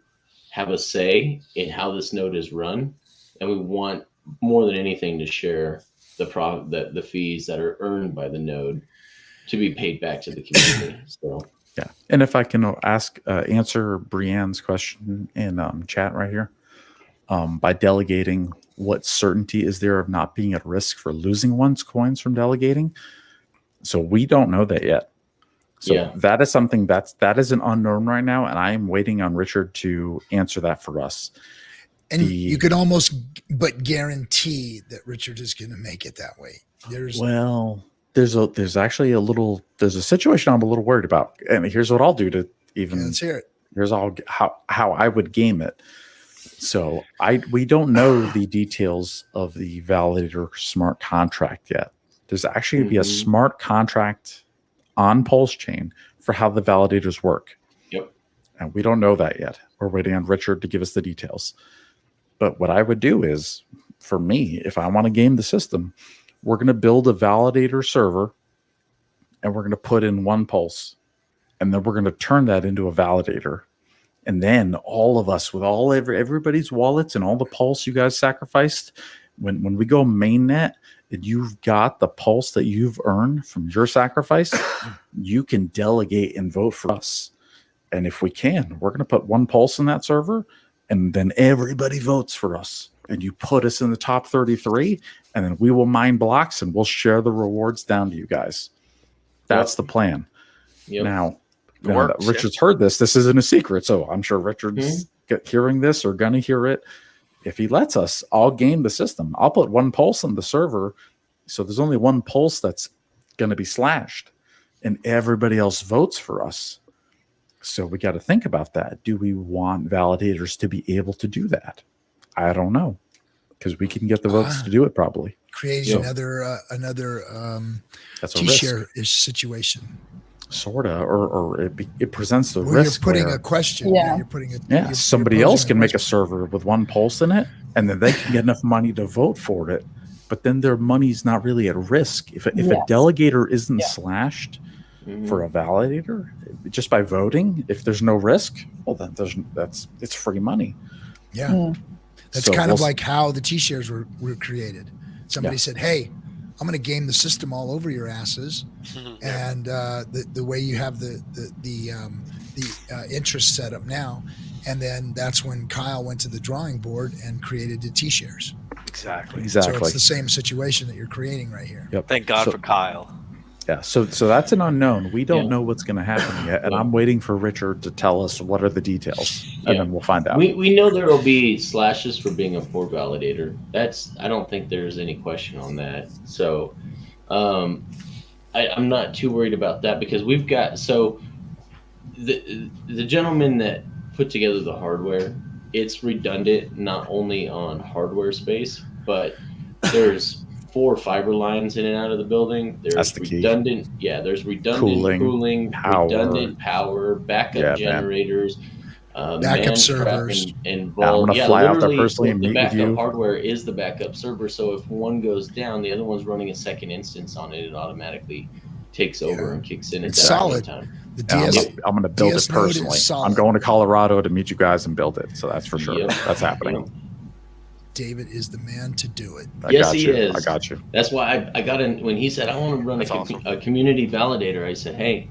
have a say in how this node is run. And we want more than anything to share the fees that are earned by the node to be paid back to the community. So yeah, and if I can answer Brianne's question in chat right here, by delegating, what certainty is there of not being at risk for losing one's coins from delegating? So we don't know that yet. So that is something that is an unknown right now, and I am waiting on Richard to answer that for us. And you could almost but guarantee that Richard is going to make it that way. There's a situation I'm a little worried about, and here's what I'll do to even. Let's hear it. Here's how I would game it. So we don't know the details of the validator smart contract yet. There's actually going to be a smart contract on Pulse Chain for how the validators work. Yep. And we don't know that yet. We're waiting on Richard to give us the details. But what I would do is, for me, if I want to game the system, we're going to build a validator server and we're going to put in one Pulse. And then we're going to turn that into a validator. And then all of us with everybody's wallets and all the Pulse you guys sacrificed, when we go mainnet and you've got the Pulse that you've earned from your sacrifice, you can delegate and vote for us. And if we can, we're going to put one Pulse in that server, and then everybody votes for us. And you put us in the top 33, and then we will mine blocks and we'll share the rewards down to you guys. That's the plan. Yep. Now that Richard's heard this isn't a secret. So I'm sure Richard's hearing this or going to hear it. If he lets us, I'll game the system. I'll put one Pulse on the server. So there's only one Pulse that's going to be slashed, and everybody else votes for us. So we got to think about that. Do we want validators to be able to do that? I don't know, because we can get the votes to do it probably. Creating another T-share situation. Sorta, or it presents a risk. You're putting a question. Yeah. You're putting somebody else can make a server with one Pulse in it, and then they can get enough money to vote for it. But then their money's not really at risk. If a delegator isn't slashed for a validator just by voting, if there's no risk, well then it's free money. Yeah. That's kind of like how the T-shares were created. Somebody said, "Hey, I'm going to game the system all over your asses," and the way you have the interest set up now, and then that's when Kyle went to the drawing board and created the T-shares. Exactly. So it's the same situation that you're creating right here. Yep. Thank God for Kyle. Yeah, so that's an unknown. We don't know what's going to happen yet, and I'm waiting for Richard to tell us what are the details, and then we'll find out. We know there will be slashes for being a poor validator. I don't think there's any question on that. So I'm not too worried about that, because we've got the gentleman that put together the hardware, it's redundant not only on hardware space, but there's 4 fiber lines in and out of the building. There's redundant, there's redundant cooling, power. Redundant power, backup generators. Backup servers. Involved. I'm gonna fly out there literally, personally and the meet with backup you. hardware is the backup server. So if one goes down, the other one's running a second instance on it. It automatically takes over and kicks in at It's that solid. time. The DS, I'm going to build DS it node is personally. solid. I'm going to Colorado to meet you guys and build it. So that's for sure. Yep. That's happening. Yep. David is the man to do it. Yes, he is. I got you. That's why I got in when he said I want to run a community validator. I said, hey,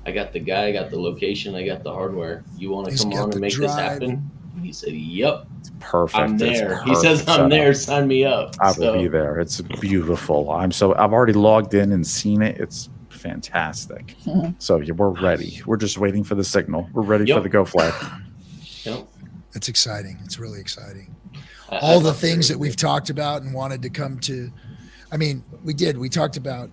I got the guy, I got the location, I got the hardware. You want to come on and make this happen? He said, yep. It's perfect. I'm there. It's He says, I'm setup. there. Sign me up. I will be there. It's beautiful. I've already logged in and seen it. It's fantastic. So we're ready. We're just waiting for the signal. We're ready for the go flag. Yep. It's exciting. It's really exciting. All the things that we've talked about and wanted to come to. I mean, we did. We talked about,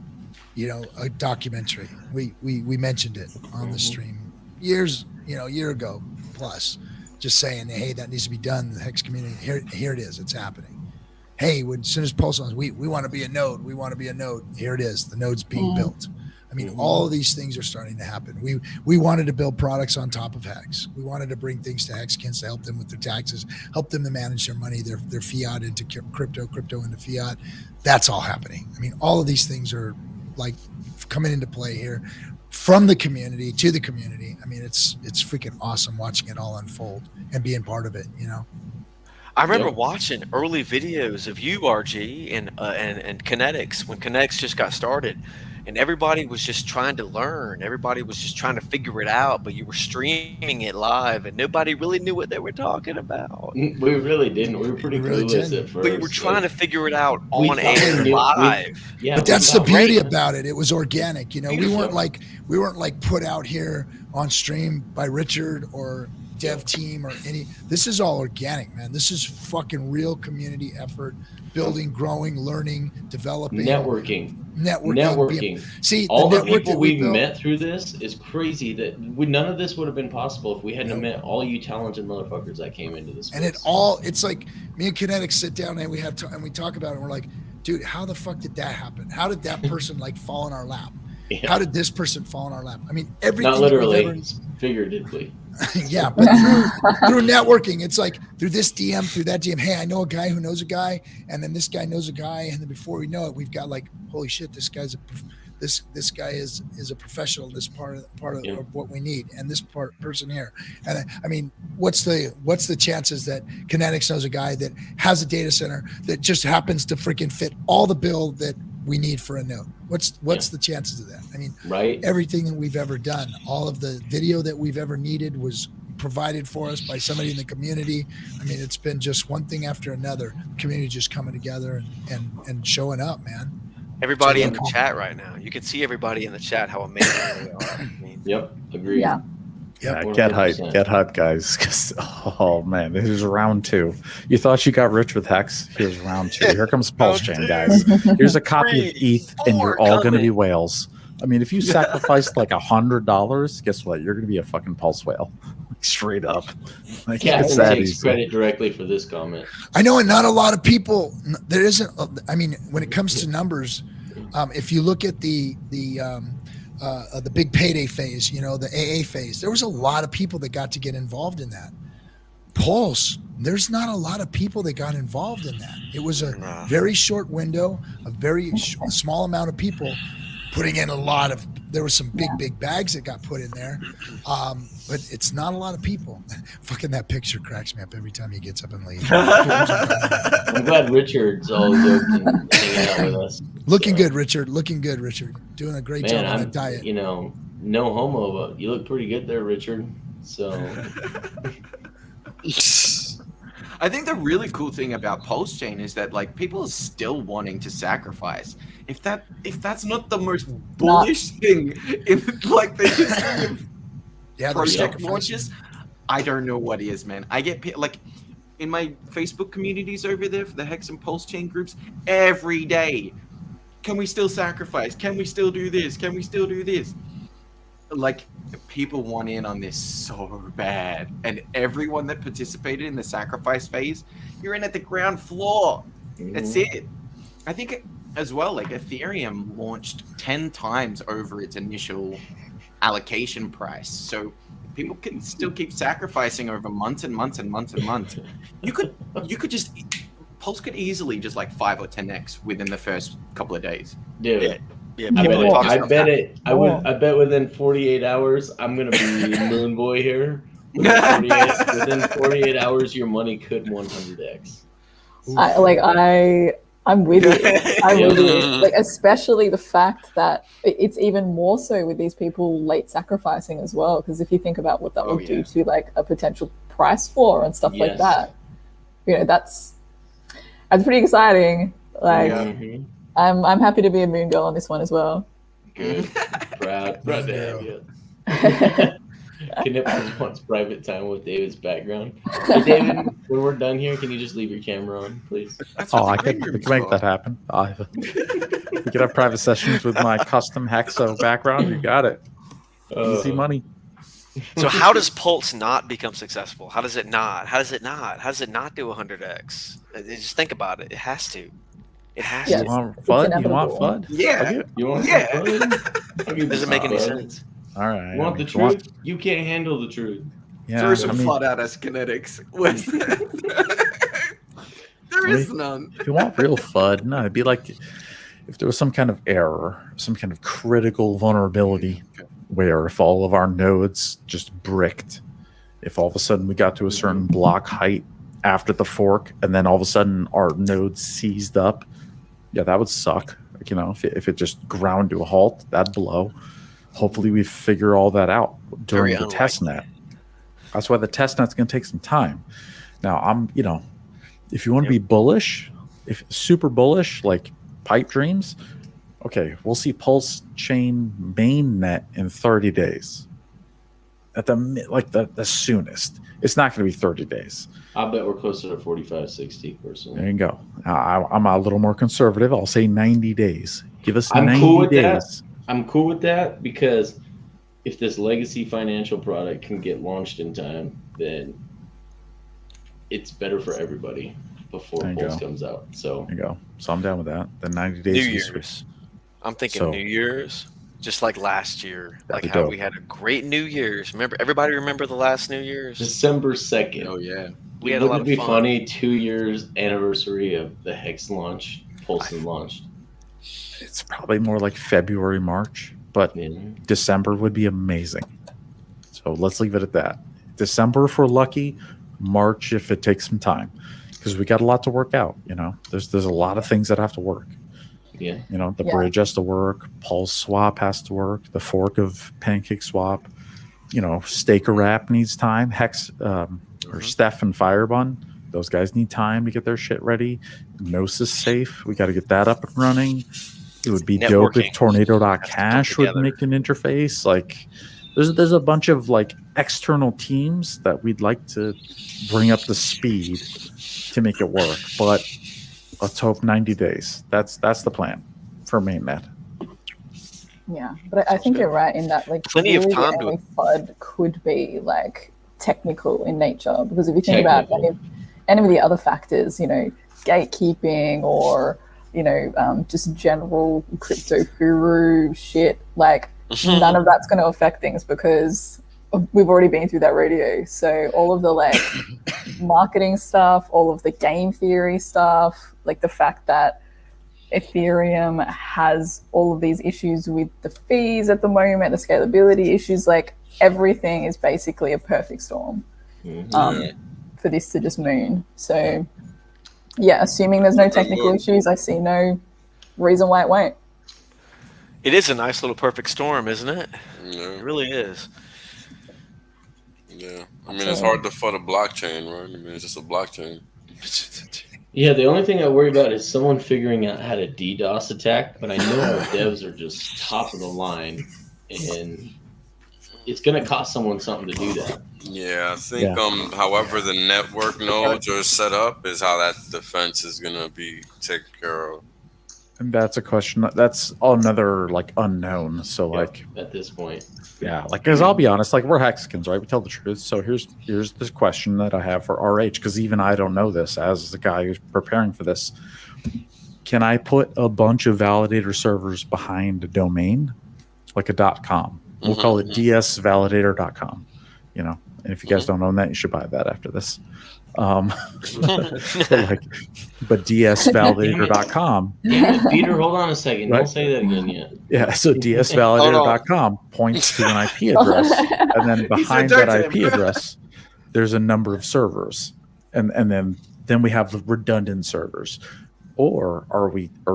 a documentary. We mentioned it on the stream a year ago plus, just saying, hey, that needs to be done in the Hex community. Here it is. It's happening. Hey, as soon as Pulse on, we want to be a node. We want to be a node. Here it is. The node's being built. I mean, all of these things are starting to happen. We wanted to build products on top of Hex. We wanted to bring things to Hexicans to help them with their taxes, help them to manage their money, their fiat into crypto into fiat. That's all happening. I mean, all of these things are like coming into play here from the community to the community. I mean, it's freaking awesome watching it all unfold and being part of it, I remember watching early videos of you, RG, and Kinetics when Kinetics just got started. And everybody was just trying to learn. Everybody was just trying to figure it out. But you were streaming it live, and nobody really knew what they were talking about. We really didn't. We were pretty clueless at first. But you were trying to figure it out on air live. But that's the beauty about it. It was organic. We weren't like put out here on stream by Richard or dev team or any. This is all organic, man. This is fucking real community effort, building, growing, learning, developing, networking. See, all the people we've met through this is crazy. That none of this would have been possible if we hadn't met all you talented motherfuckers that came into this. And it's like me and Kinetics sit down and we talk about it. And we're like, dude, how the fuck did that happen? How did that person fall in our lap? Yeah. How did this person fall in our lap? I mean, everything. Not literally, figuratively. Yeah, but through networking, it's like through this DM, through that DM. Hey, I know a guy who knows a guy, and then this guy knows a guy, and then before we know it, we've got holy shit, this guy is a professional. This part of what we need, and this person here. And I mean, what's the chances that Kinetics knows a guy that has a data center that just happens to freaking fit all the bill that we need for a node? What's the chances of that? I mean, everything that we've ever done, all of the video that we've ever needed was provided for us by somebody in the community. I mean, it's been just one thing after another. The community just coming together and showing up, man. Everybody in the chat right now. You can see everybody in the chat how amazing they are. I mean, yep, agreed. Yeah. Yeah, get hyped, guys. 'Cause, oh man, this is round 2. You thought you got rich with Hex? Here's round 2. Here comes Pulse Chain, guys. Here's a copy of ETH, and you're all going to be whales. I mean, if you sacrificed $100, guess what? You're going to be a fucking Pulse whale, straight up. It's that takes credit directly for this comment. I know, and not a lot of people. There isn't. I mean, when it comes to numbers, if you look at the big payday phase, the AA phase, there was a lot of people that got to get involved in that. Pulse, there's not a lot of people that got involved in that. It was a very short window, a very small amount of people putting in there was some big bags that got put in there. But it's not a lot of people. Fucking that picture cracks me up every time he gets up and leaves. I'm glad Richard's all yoked and hanging out with us. Looking good, Richard. Doing a great job on that diet. No homo, but you look pretty good there, Richard. So I think the really cool thing about Pulse Chain is that people are still wanting to sacrifice. If that's not the most bullish thing in the history of project launches, I don't know what is, man. I get in my Facebook communities over there for the Hex and Pulse Chain groups every day. Can we still sacrifice? Can we still do this? Can we still do this? People want in on this so bad, and everyone that participated in the sacrifice phase, you're in at the ground floor. That's it. I think as well, Ethereum launched 10 times over its initial allocation price, so People can still keep sacrificing over months and months and months and months. You could just Pulse could easily just like 5 or 10x within the first couple of days. Dude. Yeah, I people are talking bet about it. I bet within 48 hours, I'm gonna be Moon Boy here. Within 48 hours, your money could 100x. I'm with you. I'm with you. Like, especially the fact that it's even more so with these people late sacrificing as well. Because if you think about what that would do to like a potential price floor and stuff like that, you know, that's pretty exciting. Like, I'm happy to be a Moon Girl on this one as well. Good, proud to have you. Knip just wants private time with David's background. Hey, David, when we're done here, can you just leave your camera on, please? I can make that happen. We could have private sessions with my custom Hexo background. You got it. Easy money. So how does Pulse not become successful? How does it not? How does it not do 100x? Just think about it. It has to. It has to. You want FUD? You want FUD? Yeah. You want FUD? Doesn't make any sense. All right. You want the truth? You can't handle the truth. Yeah, Throw some FUD at us, Kinetics. There is none. If you want real FUD, no, it'd be like if there was some kind of error, some kind of critical vulnerability where if all of our nodes just bricked, if all of a sudden we got to a certain block height after the fork and then all of a sudden our node seized up, yeah, that would suck. Like, you know, if it just ground to a halt, that'd blow. Hopefully we figure all that out during the test net. That's why the test net's going to take some time. Now, if you want to be bullish, if super bullish, like pipe dreams, okay, we'll see Pulse Chain mainnet in 30 days. At the soonest. It's not going to be 30 days. I bet we're closer to 45, 60 personally. There you go. I'm a little more conservative. I'll say 90 days. Give us 90 cool with days. That. I'm cool with that because if this legacy financial product can get launched in time, then it's better for everybody before Pulse comes out. So there you go. So I'm down with that. The 90 days. New Year's. I'm thinking New Year's, just like last year. Like how we had a great New Year's. Everybody remember the last New Year's? December 2nd. Oh, yeah. We had a lot of fun. Wouldn't it be funny, 2 years anniversary of the Hex launch, Pulse launched? It's probably more like February, March, but December would be amazing. So let's leave it at that. December if we're lucky, March if it takes some time, because we got a lot to work out. You know, there's a lot of things that have to work. Yeah. You know, the bridge has to work, Pulse Swap has to work, the fork of Pancake Swap. You know, Staker Wrap needs time. Hex or Steph and Firebun, those guys need time to get their shit ready. Gnosis Safe, we got to get that up and running. It would be dope if Tornado.cash would make an interface. Like, there's a bunch of like external teams that we'd like to bring up the speed to make it work. But let's hope 90 days. That's the plan for mainnet. Yeah, but I think you're right in that like plenty of time to FUD could be like technical in nature, because if you think about any of the other factors, you know, gatekeeping or just general crypto guru shit, like none of that's going to affect things because we've already been through that radio. So all of the like marketing stuff, all of the game theory stuff, like the fact that Ethereum has all of these issues with the fees at the moment, the scalability issues, like everything is basically a perfect storm for this to just moon. So yeah, assuming there's no technical issues, I see no reason why it won't. It is a nice little perfect storm, isn't it? Yeah. It really is. Yeah. I mean, it's hard to FUD a blockchain, right? I mean, it's just a blockchain. Yeah, the only thing I worry about is someone figuring out how to DDoS attack, but I know our devs are just top of the line, and it's going to cost someone something to do that. Yeah, I think however the network nodes are set up is how that defense is going to be taken care of. And that's a question that's another like unknown. So like at this point, like, because I'll be honest, like we're Hexicans, right? We tell the truth. So here's this question that I have for RH, because even I don't know this as the guy who's preparing for this. Can I put a bunch of validator servers behind a domain, like a .com? We'll call it dsvalidator.com. you know. And if you guys don't own that, you should buy that after this. But dsvalidator.com. Damn it, Peter, hold on a second. Right? Don't say that again yet. Yeah, so dsvalidator.com points to an IP address, and then behind that IP address, there's a number of servers, and then we have the redundant servers. Or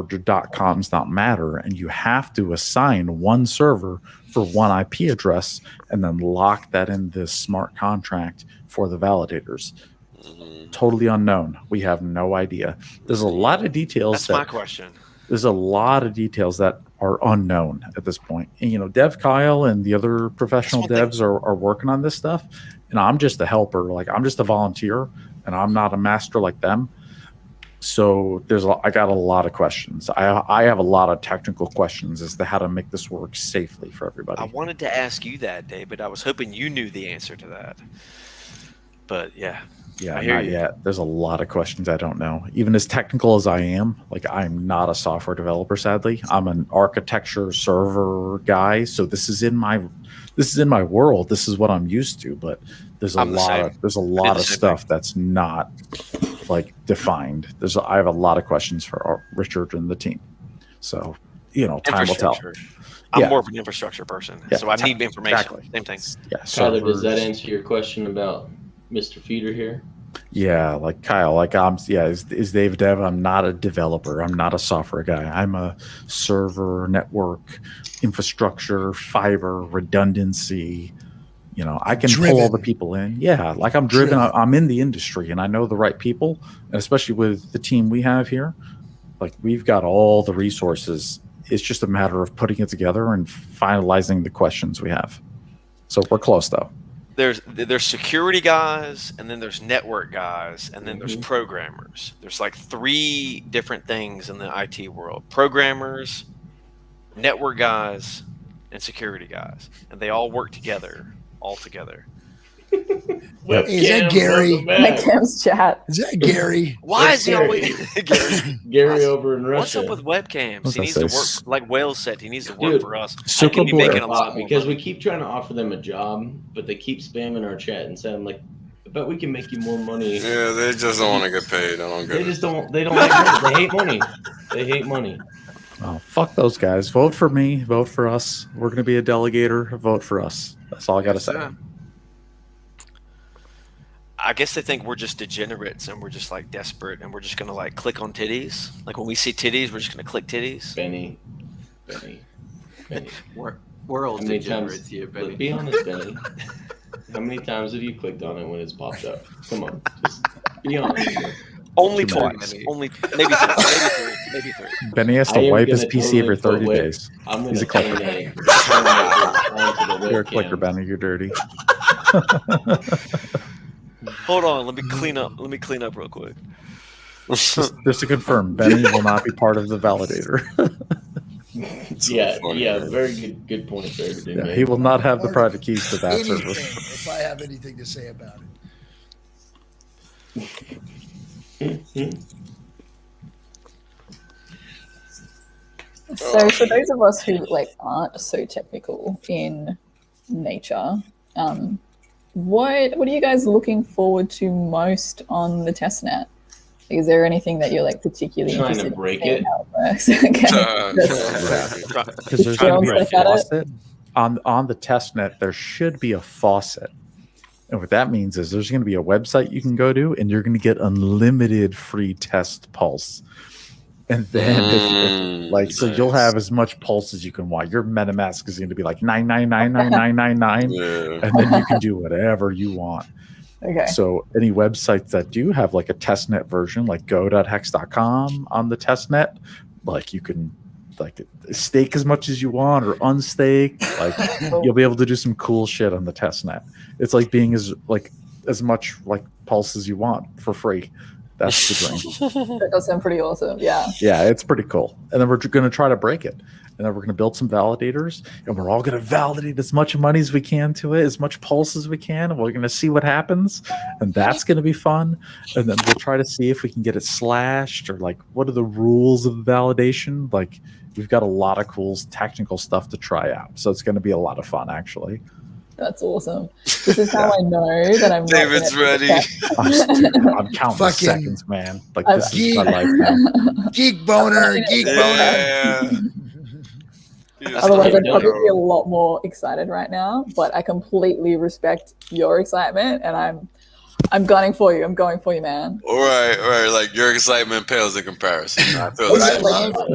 do .coms not matter, and you have to assign one server for one IP address, and then lock that in this smart contract for the validators. Totally unknown. We have no idea. There's a lot of details. That's my question. There's a lot of details that are unknown at this point. And, you know, Dev Kyle and the other professional devs are working on this stuff. And I'm just a helper. Like, I'm just a volunteer, and I'm not a master like them. So I got a lot of questions. I have a lot of technical questions as to how to make this work safely for everybody. I wanted to ask you that, David. I was hoping you knew the answer to that. But yeah. Yeah, not yet. There's a lot of questions I don't know. Even as technical as I am, like, I'm not a software developer, sadly. I'm an architecture server guy, so this is in my world. This is what I'm used to, but there's a lot of stuff that's not like defined. I have a lot of questions for Richard and the team. So, you know, time will tell. I'm more of an infrastructure person, so I need information. Exactly. Same thing. Yeah. Tyler, does that answer your question about Mr. Feeder here? Yeah, like Kyle, like is Dave Dev? I'm not a developer. I'm not a software guy. I'm a server, network, infrastructure, fiber, redundancy. You know, I can pull all the people in. Yeah, like I'm driven. I'm in the industry, and I know the right people, and especially with the team we have here, like, we've got all the resources. It's just a matter of putting it together and finalizing the questions we have. So we're close, though. There's security guys, and then there's network guys, and then there's programmers. There's like 3 different things in the IT world: programmers, network guys, and security guys, and they all work together. Is that Gary? Webcam's chat. Is that Gary? Why is he always Gary over in Russia? What's up with webcams? He needs to work, like Whale said. He needs to work for us. I could be making a lot because we keep trying to offer them a job, but they keep spamming our chat and saying, like, I bet we can make you more money. Yeah, they just don't want to get paid. I don't get it. They just don't. They don't like money. They hate money. They hate money. Oh, fuck those guys. Vote for me. Vote for us. We're going to be a delegator. Vote for us. That's all I got to say. I guess they think we're just degenerates and we're just like desperate and we're just going to like click on titties. Like when we see titties, we're just going to click titties. Benny. We're all degenerates here, Benny. Be honest, Benny. How many times have you clicked on it when it's popped up? Come on. Just be honest. Only twice. Maybe three. Benny has to wipe his PC every 30 days. He's a clicker. You're a clicker, Benny. You're dirty. Hold on. Let me clean up real quick. Just to confirm, Benny will not be part of the validator. Very good point there. Yeah, he will not have the private keys to that server. If I have anything to say about it. So for those of us who like aren't so technical in nature, what are you guys looking forward to most on the testnet? Is there anything that you're like particularly interested in? Break it. How it works? Because there's going to be a faucet on the testnet. There should be a faucet, and what that means is there's going to be a website you can go to, and you're going to get unlimited free test pulse. And then, so you'll have as much pulse as you can want. Your MetaMask is going to be like 9999999, and then you can do whatever you want. Okay. So any websites that do have like a testnet version, like go.hex.com on the testnet, like you can like stake as much as you want or unstake. Like you'll be able to do some cool shit on the testnet. It's like being as much like pulse as you want for free. That's the dream. That does sound pretty awesome. Yeah. Yeah, it's pretty cool. And then we're going to try to break it. And then we're going to build some validators. And we're all going to validate as much money as we can to it, as much pulse as we can. And we're going to see what happens. And that's going to be fun. And then we'll try to see if we can get it slashed or like what are the rules of validation. Like we've got a lot of cool technical stuff to try out. So it's going to be a lot of fun, actually. That's awesome. This is how I know that I'm David's ready. I'm counting the Fucking- seconds, man. Like this is my Geek- life now. Geek boner, geek Yeah. Otherwise, I'd probably dope. be a lot more excited right now. But I completely respect your excitement, and I'm gunning for you. I'm going for you, man. All right. Like your excitement pales in comparison. I feel What that. I Like, love-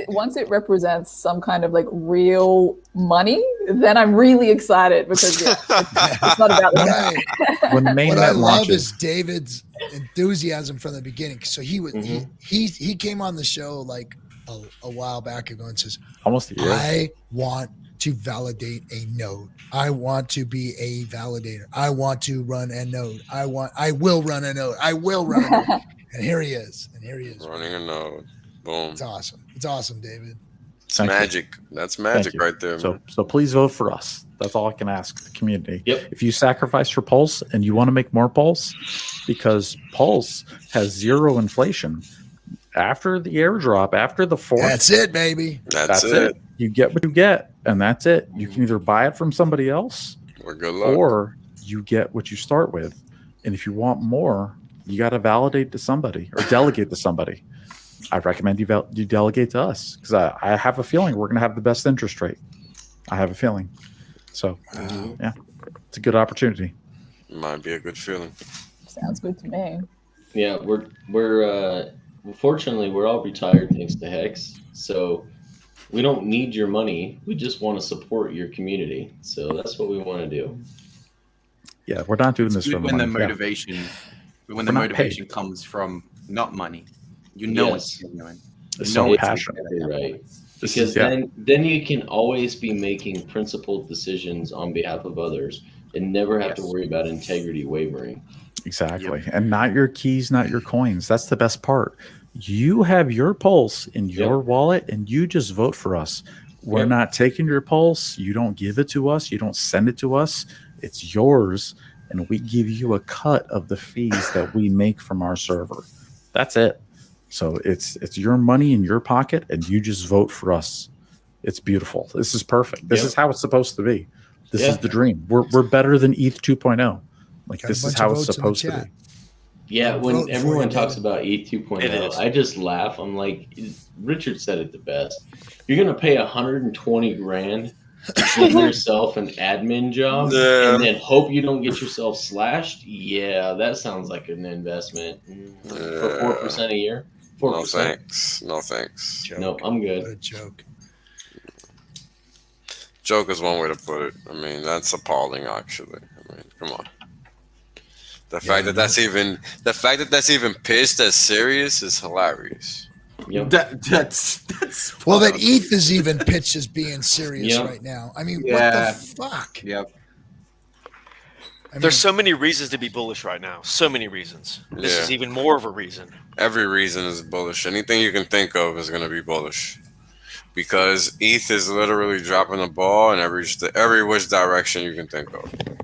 once it represents some kind of like real money, then I'm really excited because it's not about What the I, When what I mainnet love launches, is David's enthusiasm from the beginning. So he was he came on the show like a while back ago and says, almost a year. I want to validate a node. I want to be a validator. I want to run a node. I will run a node. I will run a node. And here he is. Running a node. Boom. It's awesome. It's awesome, David. It's Thank you. magic. That's magic you. right there, So, man. so please vote for us. That's all I can ask the community. Yep. If you sacrifice for Pulse and you want to make more Pulse, because Pulse has zero inflation. After the airdrop, after the fourth, That's it, baby. That's it. You get what you get, and that's it. You can either buy it from somebody else, Or good luck. or you get what you start with. And if you want more, you got to validate to somebody or delegate to somebody. I recommend you delegate to us because I have a feeling we're going to have the best interest rate. I have a feeling. So, yeah, it's a good opportunity. Might be a good feeling. Sounds good to me. Yeah, we're fortunately we're all retired thanks to Hex, so we don't need your money. We just want to support your community. So that's what we want to do. Yeah, we're not doing this for when money. the Yeah. motivation, when We're the not motivation paid. comes from not money, you know Yes. it's genuine. It's You so know it's passionate. Exactly right. This Because is- yeah. then you can always be making principled decisions on behalf of others and never have to Yes. worry about integrity wavering. Exactly. And not your keys, not your coins. That's the best part. You have your pulse in your wallet and you just vote for us. We're Yep. not taking your pulse. You don't give it to us. You don't send it to us. It's yours. And we give you a cut of the fees that we make from our server. That's it. So it's your money in your pocket and you just vote for us. It's beautiful. This is perfect. This Yep. is how it's supposed to be. This Yeah. is the dream. We're better than ETH 2.0. Like Got a this is bunch of how it's votes in the supposed to chat. be. Yeah, I'm when voting for everyone you, talks David. about E It 2.0, is. I just laugh. I'm like, Richard said it the best. You're gonna pay 120 grand to give yourself an admin job Yeah. and then hope you don't get yourself slashed? Yeah, that sounds like an investment for 4% a year. 4%. No thanks. No thanks. No, I'm What good. a joke. Joke is one way to put it. I mean, that's appalling, actually. I mean, come on. The fact that that's even pitched as serious is hilarious. Yep. That's Well, that ETH is even pitched as being serious Yeah. right now. I mean, Yeah. what the fuck? Yep. I mean, There's so many reasons to be bullish right now. So many reasons. This Yeah. is even more of a reason. Every reason is bullish. Anything you can think of is going to be bullish. Because ETH is literally dropping the ball in every which direction you can think of. shit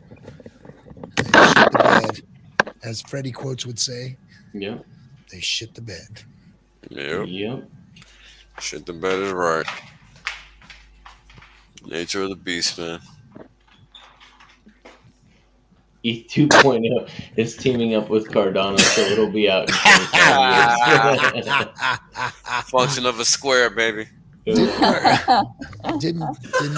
the bed. As Freddie Quotes would say, Yep. they shit the bed. Yep. Yep. Shit, the bed is right. Nature of the beast, man. E 2.0 is teaming up with Cardano, so it'll be out in 25 years. Function of a square, baby. Didn't they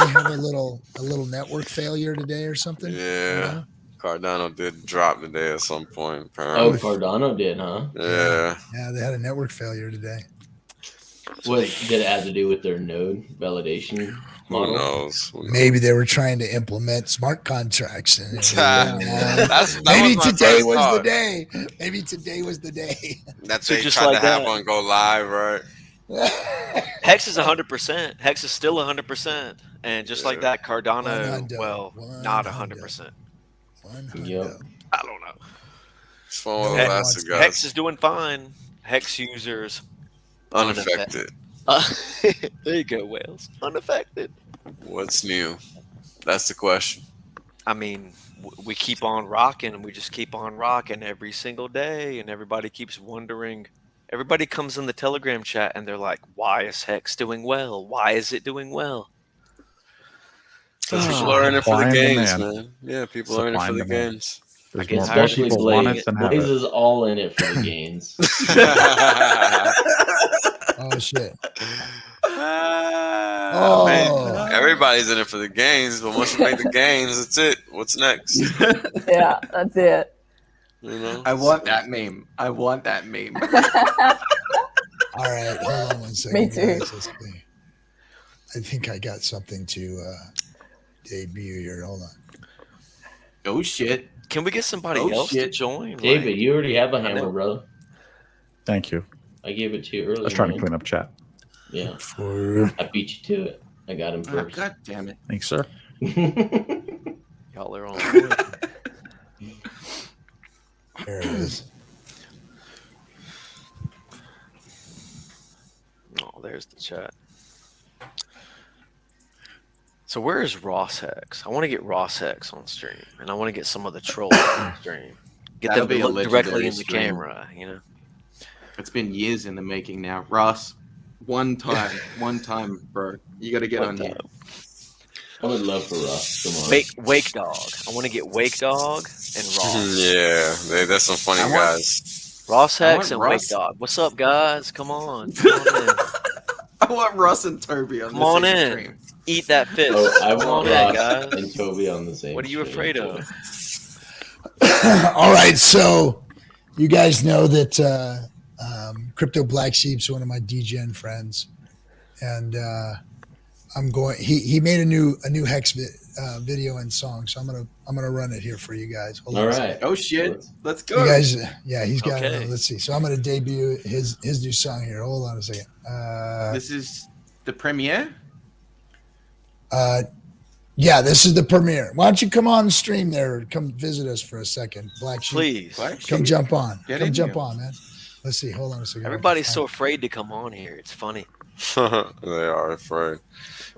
have a little network failure today or something? Yeah. Cardano did drop today at some point, Oh, apparently. Cardano did, huh? Yeah. Yeah, they had a network failure today. What did it have to do with their node validation Who model? knows? Maybe they were trying to implement smart contracts. And it That maybe was my today first was the thought. day. Maybe today was the day. That So they just tried like to have that. one go live, right? Hex is 100%. Hex is still 100%. And just like Yeah. that, Cardano, 100. well, not 100%. Yep. I don't know. It's one of the Hex- last Hex guys. is doing fine. Hex users. Unaffected. There you go, Wales. Unaffected. What's new? That's the question. I mean, we keep on rocking and we just keep on rocking every single day. And everybody keeps wondering. Everybody comes in the Telegram chat and they're like, why is Hex doing well? Why is it doing well? Because people are in it for the Supply and games, demand. man. Yeah, people are in it Supply for and the demand. games. There's guess more especially people Blaze. want it than have Blaze it. is all in it for the gains. Oh shit. Man, everybody's in it for the games, but once you make the games, that's it. What's next? Yeah, that's it. You know? I want that meme. I want that meme. All right, hold on one second. Me too. Guys. Let's see. I think I got something to debut here. Hold on. Oh shit. Can we get somebody Oh, else to shit. join? David, Like, you already have a I hammer, know. brother. Thank you. I gave it to you I earlier. was trying to man. clean up chat. Yeah, For I beat you to it. I got him Oh, first. God damn it. Thanks, sir. y'all are on point. there it is. Oh, there's the chat. So where is Ross Hex? I want to get Ross Hex on stream, and I want to get some of the trolls on stream. Get That'll them be to a look directly legendary in the stream. camera, you know. It's been years in the making now. Ross, one time, bro. You got to get One on time. here. I would love for Ross. Come on. Wake Dog. I want to get Wake Dog and Ross. Yeah, that's some funny I want- guys. Ross I Hex want and Ross. Wake Dog. What's up, guys? Come on. Come on in. I want Russ and Toby on Come the on same in. stream. Eat that fist. Oh, I Come want on in, Ross guys. and Toby on the same. What are you stream, afraid too. of? All right, so you guys know that Crypto Black Sheep's one of my DGen friends, and I'm going. He made a new Hex video and song, so I'm gonna run it here for you guys. Hold on All a right. second. Oh shit. Let's go. You guys, yeah, he's got Okay. it. Let's see. So I'm gonna debut his new song here. Hold on a second. This is the premiere. Yeah, this is the premiere. Why don't you come on stream there? Come visit us for a second, Black Sheep. Please. Black Come Sheep. jump on. Get Come in jump here. on, man. Let's see. Hold on a second. Everybody's so afraid to come on here. It's funny. They are afraid.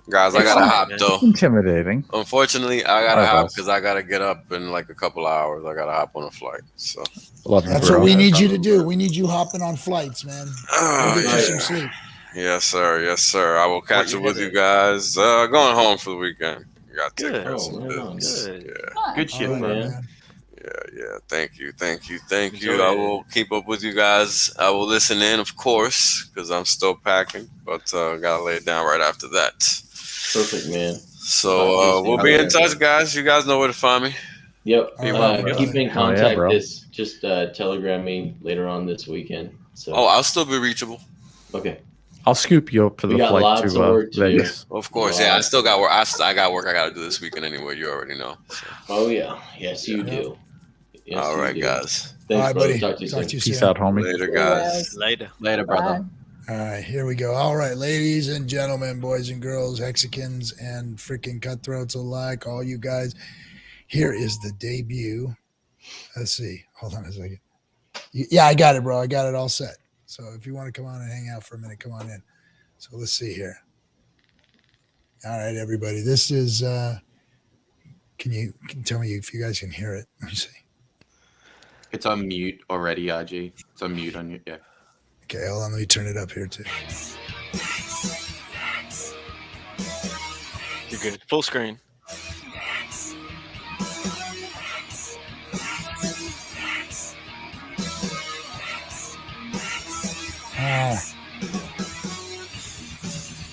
Guys, I It's gotta fine, hop man. though. Intimidating. Unfortunately, I gotta All right, hop boss. because I gotta get up in like a couple of hours. I gotta hop on a flight. So Love you, That's bro. what we need you to do. We need you hopping on flights, man. Oh, We'll get you yeah. some sleep. Yes, sir. Yes, sir. I will catch you up with you headed? guys. Going home for the weekend. Got to take Good. care of Oh, some right on. business. Good. Yeah. Good shit, All right, bro. man. Yeah. Thank you. Enjoy I it. will keep up with you guys. I will listen in, of course, because I'm still packing, but gotta lay it down right after that. Perfect, man. So we'll be in touch, guys. You guys know where to find me. Yep. Be well, brother. Keep in Hell yeah, contact. bro. Just telegram me later on this weekend. So Oh, I'll still be reachable. okay. I'll scoop you up for We the got flight lots to of work to do. Vegas. Of course, yeah. I still got work. I got work I got to do this weekend anyway. You already know. So. Oh yeah. Yes, you Yeah. do. Yes, All you right, do. guys. Thanks, All right, brother. buddy. Talk to you soon. Peace soon. out, homie. Later, guys. Later. Later, brother. All right, here we go. All right, ladies and gentlemen, boys and girls, Hexicans and freaking cutthroats alike, all you guys, here is the debut. Let's see. Hold on a second. Yeah, I got it, bro. I got it all set. So if you want to come on and hang out for a minute, come on in. So let's see here. All right, everybody. This is can you tell me if you guys can hear it? Let me see. It's on mute already, RG. It's on mute on you. Yeah. Okay, hold on. Let me turn it up here too. You're good. Full screen.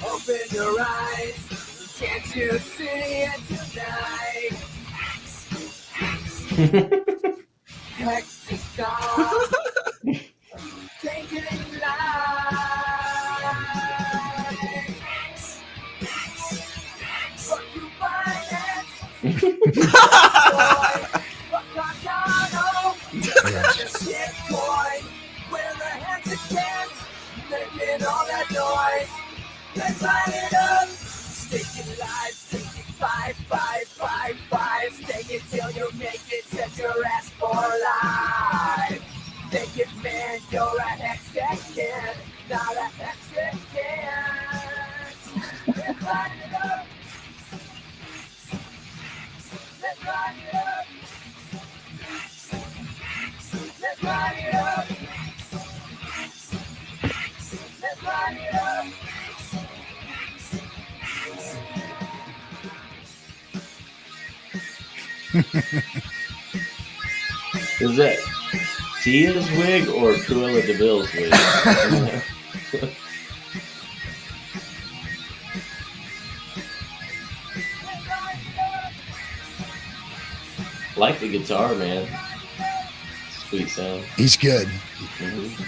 Open your eyes, can't you see it tonight? Hex is gone, taking life. Fuck you by Hex. Fuck Carcano. Just get toy. We're the Hexicans, making all that noise. Let's light it up. Sticking live, sticking 5, 5, 5, 5. Stay it till you make it, set your ass for life. Take it, man, you're a Hexican, not a Hexican. Let's light it up. Let's light it up. Let's light it up. Let's light it up. Is that Tia's wig or Cruella de Vil's wig? Like the guitar, man. Sweet sound. He's good. Mm-hmm.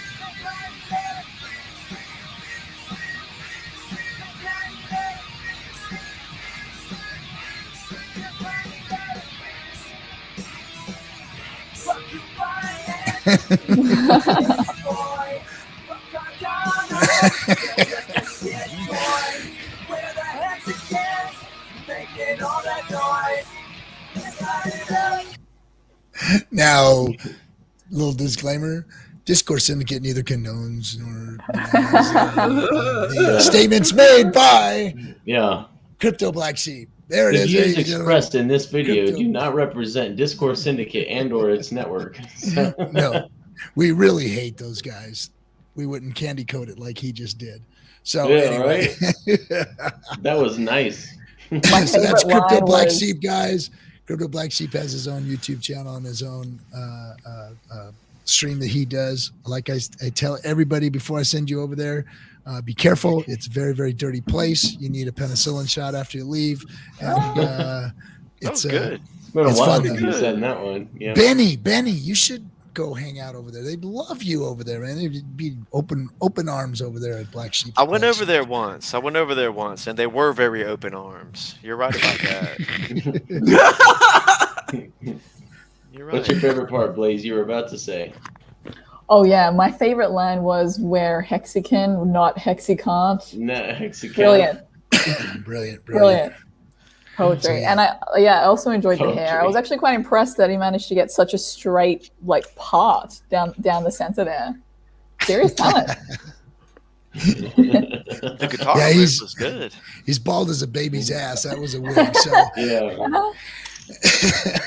Now, little disclaimer: Discourse Syndicate neither condones nor denies the statements made by Crypto Black Sheep. There it the is. views expressed in this video Crypto. do not represent Discourse Syndicate and/or its network. So. No, we really hate those guys. We wouldn't candy coat it like he just did. So anyway, that was nice. So that's Crypto Black Sheep, guys. Crypto Black Sheep has his own YouTube channel and his own stream that he does. Like I tell everybody before I send you over there, be careful. It's a very, very dirty place. You need a penicillin shot after you leave. And it's good. It's been a while fun. since you said that one. Yeah. Benny, you should go hang out over there. They'd love you over there, man. They'd be open arms over there at Black Sheep. I went over there once, and they were very open arms. You're right about that. You're right. What's your favorite part, Blaze? You were about to say. Oh yeah, my favorite line was where Hexican, not Hexicant. No, Hexicant. Brilliant. Poetry. So, yeah. And I also enjoyed the hair. I was actually quite impressed that he managed to get such a straight part down the center there. Serious talent. The guitar was good. He's bald as a baby's ass. That was a wig. So yeah.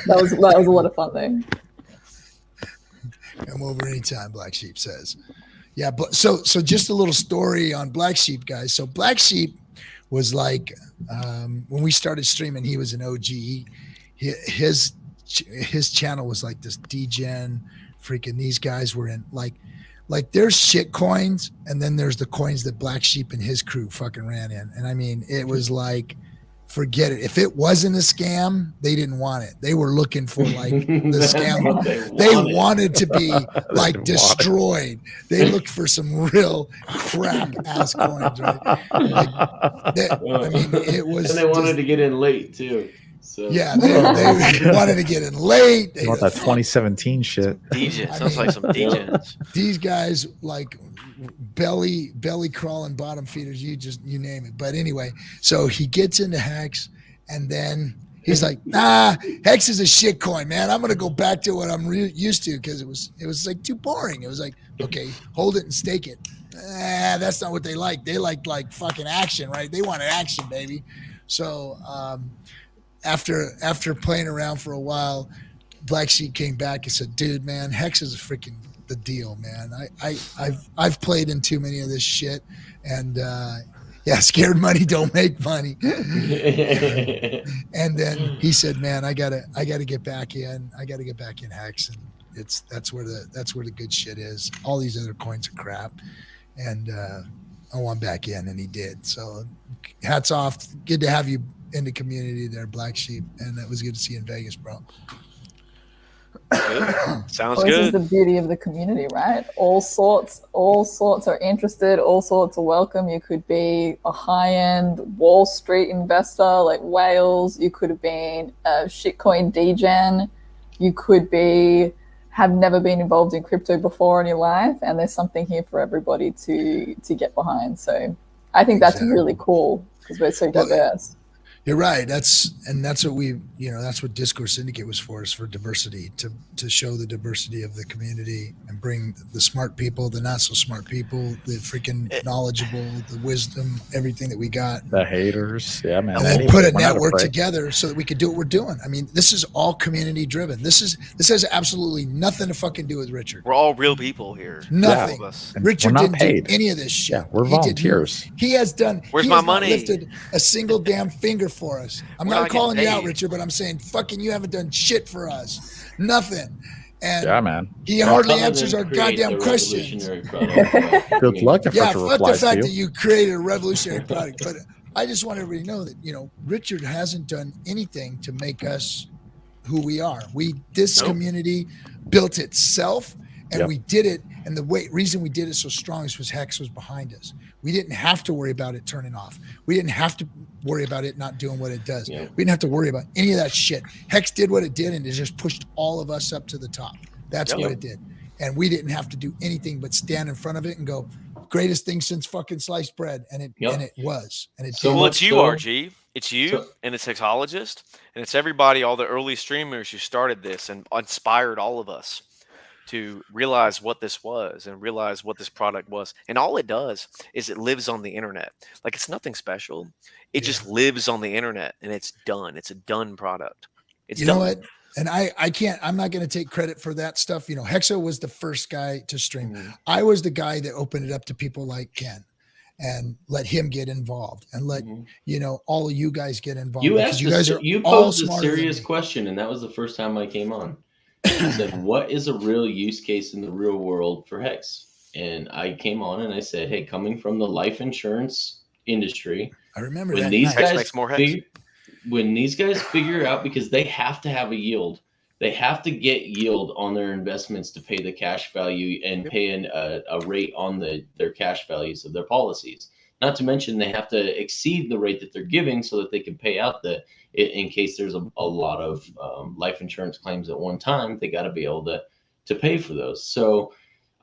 that was a lot of fun though. Come over anytime, Black Sheep says. Yeah, but so just a little story on Black Sheep, guys. So Black Sheep was like when we started streaming, he was an OG. His channel was like this degen. Freaking these guys were in like there's shit coins, and then there's the coins that Black Sheep and his crew fucking ran in. And I mean, it was like, forget it. If it wasn't a scam, they didn't want it. They were looking for like the scam. They wanted to be like destroyed. They looked for some real crap ass coins, right? I mean, it was. And they wanted to get in late too. So. Yeah, they wanted to get in late. They want that 2017 shit. DJ sounds like some DJs. These guys like belly crawling bottom feeders. You name it. But anyway, so he gets into Hex, and then he's like, "Nah, Hex is a shit coin, man. I'm gonna go back to what I'm used to because it was like too boring. It was like, okay, hold it and stake it. That's not what they like. They like fucking action, right? They wanted action, baby. So after playing around for a while, Black Sheep came back and said, "Dude, man, Hex is freaking the deal, man. I've played in too many of this shit, and scared money don't make money." And then he said, "Man, I gotta get back in. I gotta get back in Hex, and that's where the good shit is. All these other coins are crap, and I want back in," and he did. So hats off. Good to have you in the community there, Black Sheep, and it was good to see you in Vegas, bro. Sounds good. This is the beauty of the community, right? All sorts are interested, all sorts are welcome. You could be a high-end Wall Street investor like Wales. You could have been a shitcoin degen. You could have never been involved in crypto before in your life, and there's something here for everybody to get behind. So I think that's really cool because we're so diverse. You're right. That's what that's what Discourse Syndicate was for, is for diversity, to show the diversity of the community and bring the smart people, the not so smart people, the freaking knowledgeable, the wisdom, everything that we got. The haters. Yeah, man. And then put a network together so that we could do what we're doing. I mean, this is all community driven. This has absolutely nothing to fucking do with Richard. We're all real people here. Nothing. All of us. Richard didn't do any of this shit. Yeah, we're volunteers. He has done. Where's my money? Not lifted a single damn finger for us. I'm We're not not calling you getting out, paid. Richard, but I'm saying fucking you haven't done shit for us. Nothing. And Yeah, man. he hardly Other answers than our create goddamn the questions. revolutionary product. I Good mean, luck if Yeah, Richard fuck the replies to fact you. that you created a revolutionary product. But I just want everybody to know that, you know, Richard hasn't done anything to make us who we are. This Nope. community built itself, and Yep. we did it. And the reason we did it so strong is because Hex was behind us. We didn't have to worry about it turning off. We didn't have to worry about it not doing what it does. Yep. We didn't have to worry about any of that shit. Hex did what it did, and it just pushed all of us up to the top. That's Yep. what it did. And we didn't have to do anything but stand in front of it and go, greatest thing since fucking sliced bread. And it Yep. and it was. And it So did. Well, much it's you, so- RG. It's you, so- and it's Hexologist, and it's everybody, all the early streamers who started this and inspired all of us to realize what this was and realize what this product was. And all it does is it lives on the internet. Like, it's nothing special. It just lives on the internet, and it's done. It's a done product. It's You done. know what? And I'm not going to take credit for that stuff. You know, Hexo was the first guy to stream. Mm-hmm. I was the guy that opened it up to people like Ken and let him get involved and let, you know, all of you guys get involved. You because asked you guys are you all posed a smarter than serious me. question, and that was the first time I came on. You said, "What is a real use case in the real world for Hex?" And I came on and I said, "Hey, coming from the life insurance industry, I remember when that these night. Hex guys makes more Hex. when these guys figure out, because they have to have a yield, they have to get yield on their investments to pay the cash value and pay a rate on their cash values of their policies. Not to mention they have to exceed the rate that they're giving so that they can pay out in case there's a lot of life insurance claims at one time. They got to be able to pay for those." So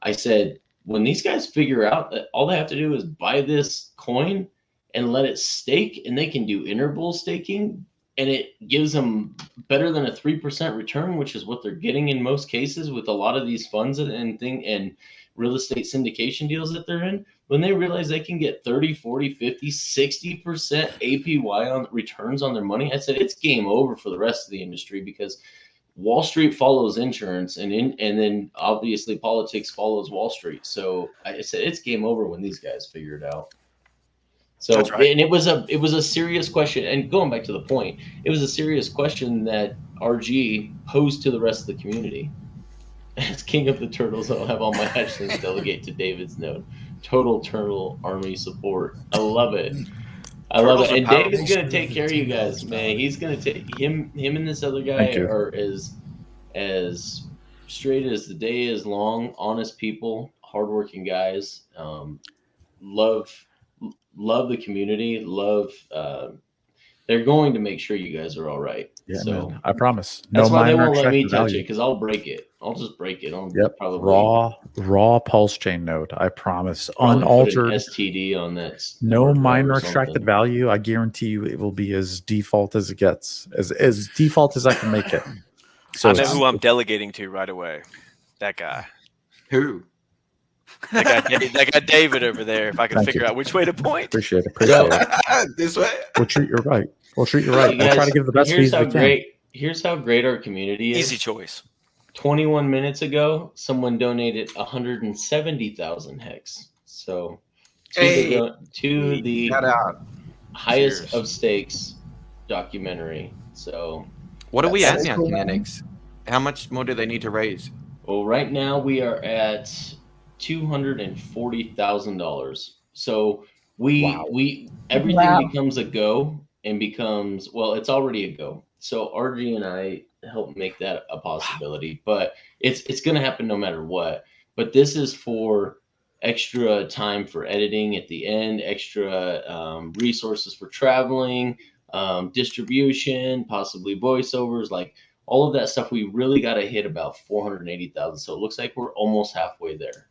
I said, when these guys figure out that all they have to do is buy this coin and let it stake, and they can do interval staking, and it gives them better than a 3% return, which is what they're getting in most cases with a lot of these funds and real estate syndication deals that they're in. When they realize they can get 30, 40, 50, 60% APY on returns on their money, I said it's game over for the rest of the industry, because Wall Street follows insurance, and then obviously politics follows Wall Street. So I said it's game over when these guys figure it out. So That's right. and it was a serious question. And going back to the point, it was a serious question that RG posed to the rest of the community. As King of the Turtles, I'll have all my hatchlings delegate to David's node. Total turtle army support. I love it. I love it. And David's gonna take care of you guys, man. He's gonna take him and this other guy are as straight as the day is long, honest people, hardworking guys. Love the community. They're going to make sure you guys are all right. Yeah, so man, I promise. that's why they minor won't let me extracted touch value. it, because I'll break it. I'll just break it. I'll Yep. probably Raw pulse chain node. I promise. probably put an Unaltered. STD on that. No hard drive minor or extracted something. value. I guarantee you it will be as default as it gets. As default as I can make it. So I know it's- who I'm delegating to right away. That guy. Who? That guy David over there. If I can Thank figure you. out which way to point. Appreciate it. This way. We'll treat you right. We'll treat you right. You We'll try guys, to give the best here's fees how we can. great. Here's how great our community is. Easy choice. 21 minutes ago, someone donated 170,000 hex. So to the shout out. highest Cheers. of stakes documentary. So What are we at That's now, cool. Kinetics? How much more do they need to raise? well, right now we are at $240,000. So we everything Wow. becomes a go and becomes, well, it's already a go. So RG and I help make that a possibility, but it's going to happen no matter what. But this is for extra time for editing at the end, extra resources for traveling, distribution, possibly voiceovers, like all of that stuff. We really got to hit about 480,000. So it looks like we're almost halfway there.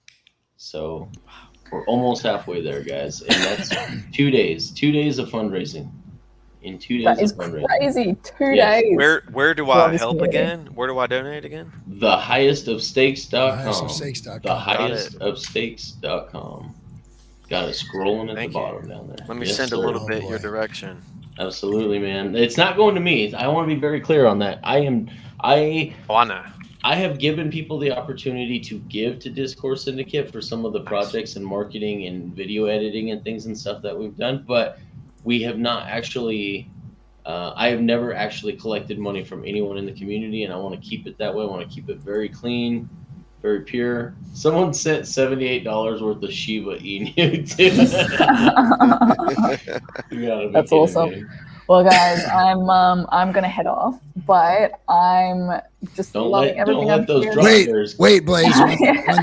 So we're almost halfway there, guys. And that's 2 days of fundraising. In 2 days That is of fundraising. crazy. 2 Yes. days. Where do Well, I this help community. again? Where do I donate again? Thehighestofstakes.com. Thehighestofstakes.com. Thehighestofstakes.com. Got it scrolling at Thank the you. bottom down there. Let me Yes, send a sir. little Oh, bit your boy. direction. Absolutely, man. It's not going to me. I want to be very clear on that. I Oh, I know. have given people the opportunity to give to Discourse Syndicate for some of the projects and marketing and video editing and things and stuff that we've done, but we have not actually I have never actually collected money from anyone in the community, and I want to keep it that way. I want to keep it very clean, very pure. Someone sent $78 worth of Shiba Inu too. You gotta be That's kidding awesome. me. Well, guys, I'm gonna head off, but I'm just loving everything don't I'm let those hearing. drop Wait, bears. wait, Blaze. One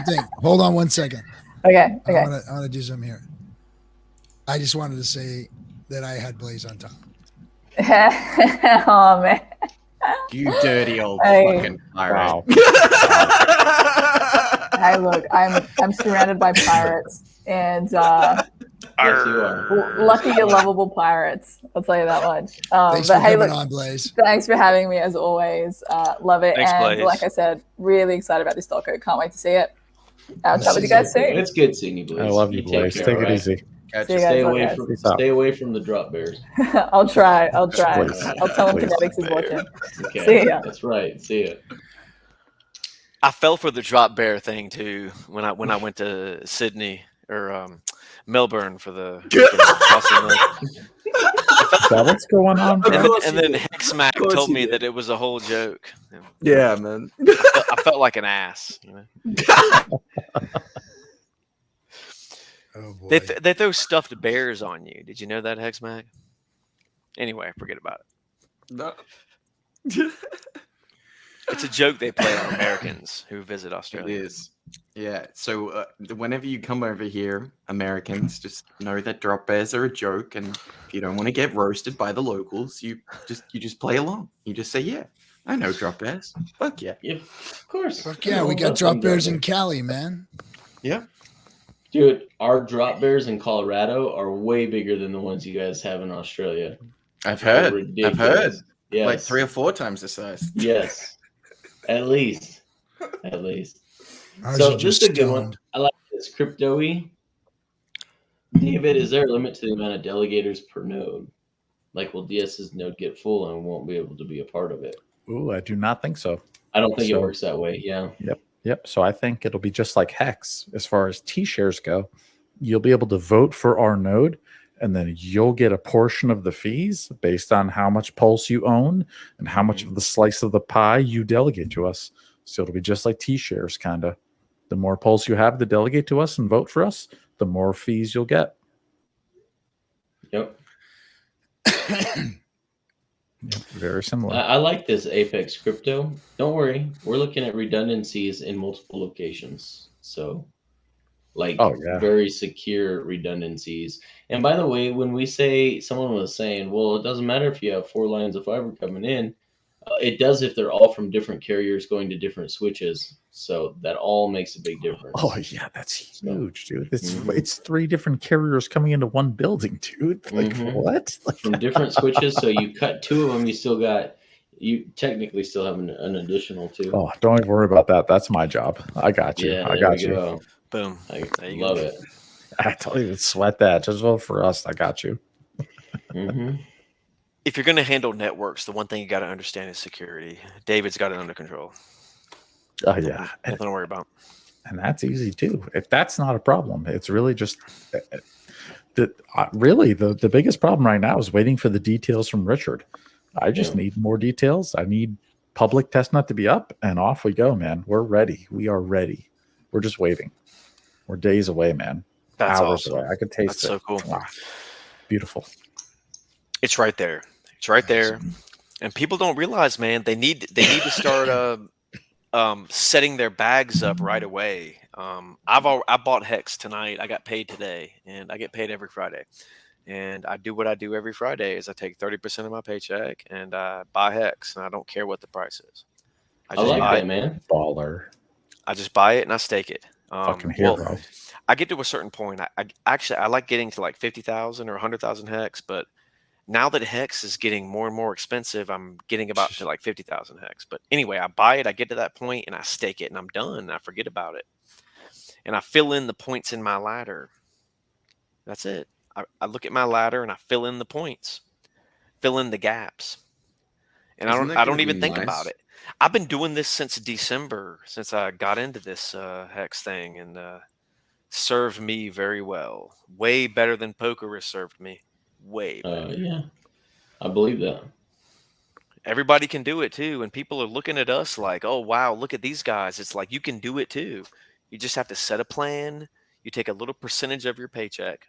thing. Hold on 1 second. Okay. I want to do something here. I just wanted to say that I had Blaze on top. Oh man. You dirty old Hey. fucking pirate. Wow. Hey, look, I'm surrounded by pirates, and Yes, you are. lucky and lovable pirates. I'll tell you that much. Thanks But for hey, coming look, on, Blaze. thanks for having me as always. Love it, Thanks, and Blaze. like I said, really excited about this doco. Can't wait to see it. I'll We'll chat with see you guys So cool. soon. It's good seeing you, Blaze. I love you, take Blaze. care, Take all it right? easy. Catch See you us. guys. Stay Love away guys. from Peace out. the drop bears. I'll try. Please. I'll tell him Please. Kinetics is watching. Okay, See ya. that's right. See ya. I fell for the drop bear thing too when I went to Sydney or Melbourne for the Boston Marathon. Is that what's going on, bro? And then Hexmac told me that it was a whole joke. Yeah, man. I felt like an ass. You know? Oh boy. They throw stuffed bears on you. Did you know that, Hexmac? Anyway, forget about it. No. It's a joke they play on Americans who visit It Australia. is. Yeah. So whenever you come over here, Americans, just know that drop bears are a joke, and if you don't want to get roasted by the locals, you just play along. You just say, "Yeah, I know drop bears. Fuck yeah." Yeah, of course. Fuck yeah, we got drop bears in Cali, man. Yeah. Dude, our drop bears in Colorado are way bigger than the ones you guys have in Australia. I've They're heard. ridiculous. Yes. Like 3 or 4 times the size. Yes. At least. Ours So are just just a good one. stoned. I like this crypto-y. David, is there a limit to the amount of delegators per node? Like, will DS's node get full and won't be able to be a part of it? Ooh, I do not think so. I don't think it So- works that way. Yeah. Yep. So I think it'll be just like Hex as far as T-shares go. You'll be able to vote for our node, and then you'll get a portion of the fees based on how much Pulse you own and how much of the slice of the pie you delegate to us. So it'll be just like T-shares, kind of. The more Pulse you have to delegate to us and vote for us, the more fees you'll get. Yep. Yep, very similar. I like this Apex crypto. Don't worry. We're looking at redundancies in multiple locations. So, like, Oh, yeah. very secure redundancies. And by the way, when we say, someone was saying, well, it doesn't matter if you have 4 lines of fiber coming in. It does if they're all from different carriers going to different switches. So that all makes a big difference. Oh yeah, that's huge, dude. It's Mhm. it's 3 different carriers coming into one building, dude. Like Mhm. what? Like, From different switches. So you cut 2 of them, you technically still have an additional 2. oh, don't even worry about that. That's my job. I got you. Yeah, I there got we you. go. Boom. I There you love go. it. I don't even sweat that. Just vote for us. I got you. hmm If you're going to handle networks, the one thing you got to understand is security. David's got it under control. Oh yeah, Nothing to worry about. and that's easy too. If that's not a problem, it's really just the biggest problem right now is waiting for the details from Richard. I just Yeah. need more details. I need public testnet to be up, and off we go, man. We're ready. We are ready. We're just waiting. We're days away, man. That's Hours awesome. away. I could taste That's it. so cool. Ah, beautiful. It's right there. It's right there. And people don't realize, man, they need to start setting their bags up right away. I bought Hex tonight. I got paid today, and I get paid every Friday. And I do what I do every Friday is I take 30% of my paycheck and I buy Hex, and I don't care what the price is. I like buy that, it. man. Baller. I just buy it and I stake it. Fucking Well, hero. I get to a certain point. I like getting to like 50,000 or 100,000 Hex, but now that Hex is getting more and more expensive, I'm getting about to like 50,000 Hex. But anyway, I buy it, I get to that point, and I stake it, and I'm done. And I forget about it, and I fill in the points in my ladder. That's it. I look at my ladder and I fill in the points, fill in the gaps, and Isn't that I don't gonna even be think nice? about it. I've been doing this since December, since I got into this Hex thing, and served me very well. Way better than poker has served me. Way better. Yeah. I believe that. Everybody can do it too. And people are looking at us like, oh, wow, look at these guys. It's like, you can do it too. You just have to set a plan. You take a little percentage of your paycheck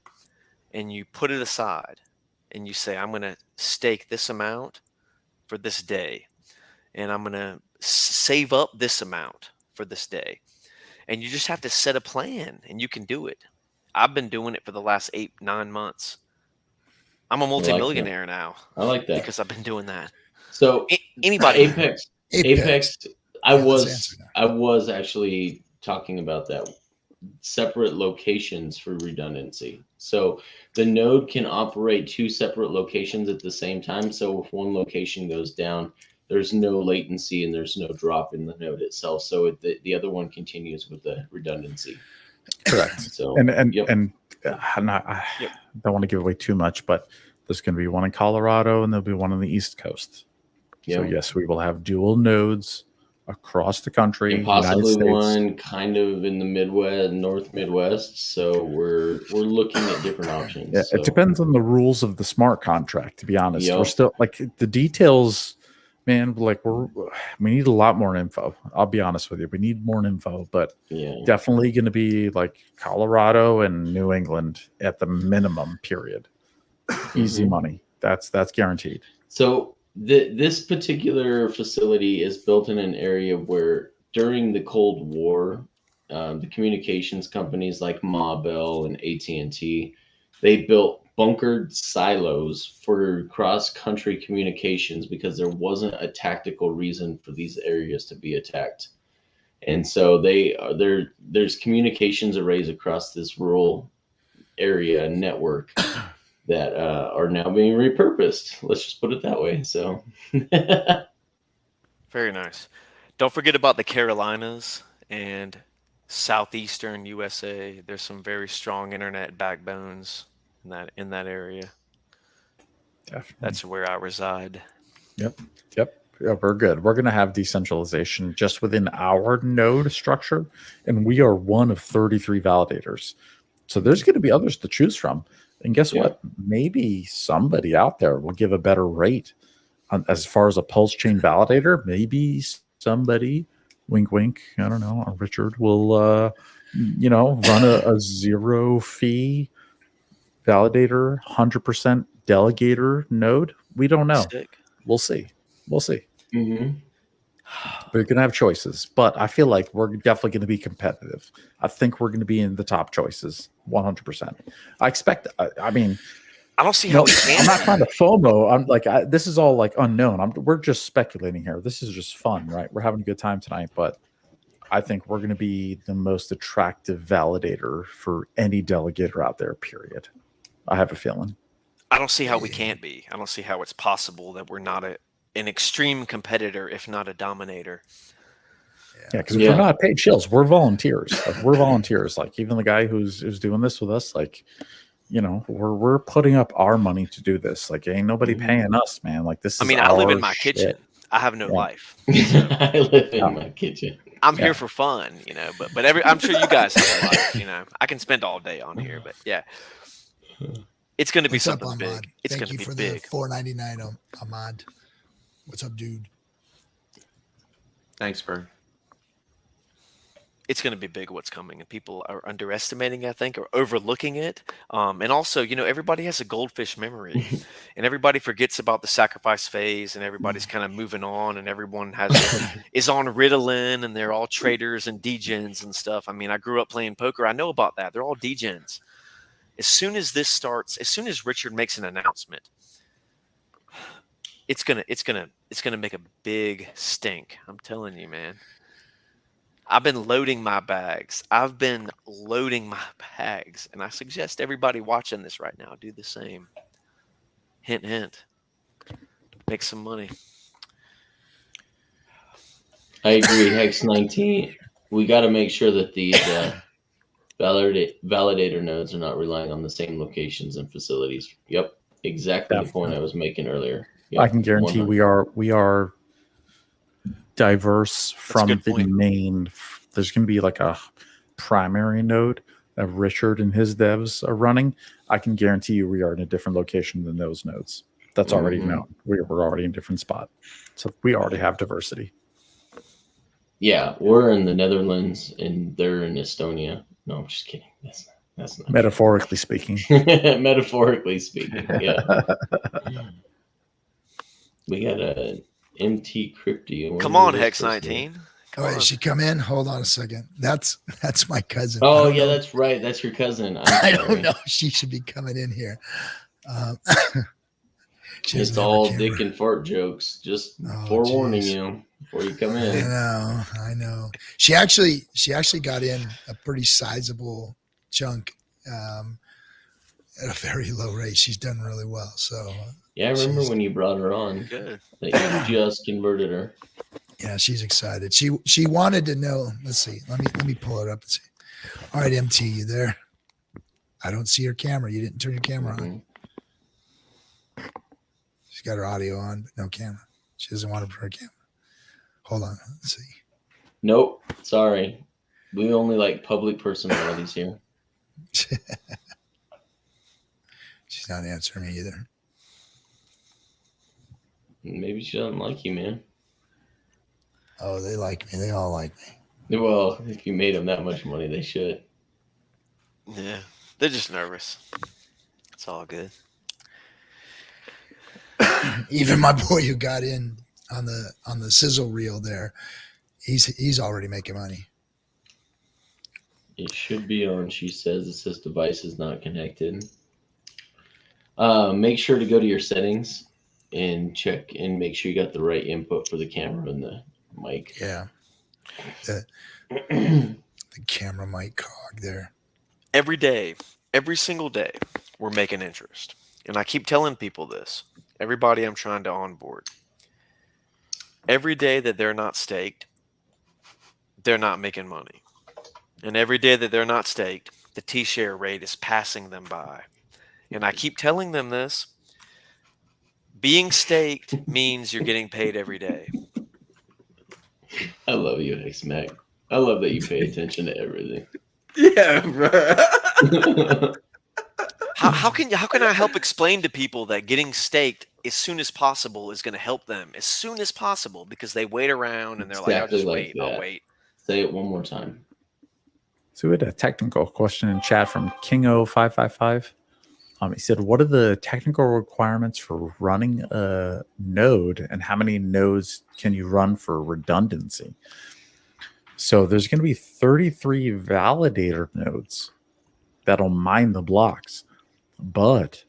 and you put it aside and you say, I'm going to stake this amount for this day. And I'm going to save up this amount for this day. And you just have to set a plan and you can do it. I've been doing it for the last 8-9 months. I'm a multimillionaire now. I like that because I've been doing that. So anybody, Apex. I was actually talking about that. Separate locations for redundancy. So the node can operate 2 separate locations at the same time. So if one location goes down, there's no latency and there's no drop in the node itself. So the other one continues with the redundancy. Correct. So I don't want to give away too much, but there's going to be one in Colorado and there'll be one on the East Coast. So yes, we will have dual nodes across the country, and possibly one kind of in the Midwest, North Midwest. So we're looking at different options. Yeah, so. It depends on the rules of the smart contract. To be honest, we're still like the details, man. Like we need a lot more info. I'll be honest with you, we need more info, but definitely going to be like Colorado and New England at the minimum. Period. Easy money. That's guaranteed. So. This particular facility is built in an area where during the Cold War, the communications companies like Ma Bell and AT&T, they built bunkered silos for cross-country communications because there wasn't a tactical reason for these areas to be attacked. And so there's communications arrays across this rural area network that are now being repurposed. Let's just put it that way. So, very nice. Don't forget about the Carolinas and southeastern USA. There's some very strong internet backbones in that area. Definitely. That's where I reside. Yep. Yeah, we're good. We're going to have decentralization just within our node structure, and we are one of 33 validators. So there's going to be others to choose from. And guess what? Maybe somebody out there will give a better rate as far as a pulse chain validator. Maybe somebody, wink, wink, I don't know, Richard will, run a zero fee validator, 100% delegator node. We don't know. We'll see. Mm-hmm. We're going to have choices, but I feel like we're definitely going to be competitive. I think we're going to be in the top choices, 100%. I expect. I mean, I don't see how we can. I'm not trying to FOMO. I'm like, this is all like unknown. We're just speculating here. This is just fun, right? We're having a good time tonight, but I think we're going to be the most attractive validator for any delegator out there. Period. I have a feeling. I don't see how we can't be. I don't see how it's possible that we're not an extreme competitor, if not a dominator. Yeah, because we're not paid shills. We're volunteers. Like, we're volunteers. Like even the guy who's doing this with us, like, we're putting up our money to do this. Like ain't nobody paying us, man. Like this is I live in my kitchen. I have no life. I live in my kitchen. I'm here for fun, but I'm sure you guys have a life, I can spend all day on here, but yeah. It's going to be something big. It's going to be big. The $4.99, Ahmad. What's up, dude? Thanks, Bert. It's going to be big what's coming, and people are underestimating, I think, or overlooking it. And also, everybody has a goldfish memory, and everybody forgets about the sacrifice phase, and everybody's kind of moving on, and everyone is on Ritalin, and they're all traders and degens and stuff. I mean, I grew up playing poker. I know about that. They're all degens. As soon as this starts, as soon as Richard makes an announcement, it's gonna make a big stink. I'm telling you, man. I've been loading my bags. And I suggest everybody watching this right now do the same. Hint, hint. Make some money. I agree, Hex 19. We got to make sure that these validator nodes are not relying on the same locations and facilities. Yep, exactly the point I was making earlier. Yep, I can guarantee 100. we are diverse from the main. There's going to be like a primary node that Richard and his devs are running. I can guarantee you we are in a different location than those nodes. That's already known. We're already in a different spot. So we already have diversity. Yeah, we're in the Netherlands and they're in Estonia. No, I'm just kidding. That's not Metaphorically speaking. Metaphorically speaking, yeah. We got a MT Crypty. Come on, Hex 19. Wait, she come in? Hold on a second. That's my cousin. Oh yeah, that's right. That's your cousin. I don't know. She should be coming in here. It's all dick and fart jokes. Just forewarning you before you come in. I know. She actually got in a pretty sizable chunk at a very low rate. She's done really well. So yeah, I remember when you brought her on. Good. That you just converted her. Yeah, she's excited. She wanted to know. Let's see. Let me pull it up and see. All right, MT, you there? I don't see her camera. You didn't turn your camera on. She's got her audio on, but no camera. She doesn't want to put her camera. Hold on. Let's see. Nope. Sorry. We only like public personalities here. She's not answering me either. Maybe she doesn't like you, man. Oh, they like me. They all like me. Well, if you made them that much money, they should. Yeah. They're just nervous. It's all good. Even my boy who got in on the sizzle reel there, he's already making money. It should be on. She says it says device is not connected. Make sure to go to your settings and check and make sure you got the right input for the camera and the mic. Yeah. The camera mic cog there. Every day, every single day, we're making interest. And I keep telling people this. Everybody I'm trying to onboard. Every day that they're not staked, they're not making money. And every day that they're not staked, the T-share rate is passing them by. And I keep telling them this. Being staked means you're getting paid every day. I love you, X-Mac. I love that you pay attention to everything. Yeah, bro. How can I help explain to people that getting staked as soon as possible is going to help them as soon as possible because they wait around and they're Exactly like, I'll just like wait. that. I'll wait. Say it one more time. So we had a technical question in chat from Kingo555. He said, what are the technical requirements for running a node and how many nodes can you run for redundancy? So there's going to be 33 validator nodes that'll mine the blocks, but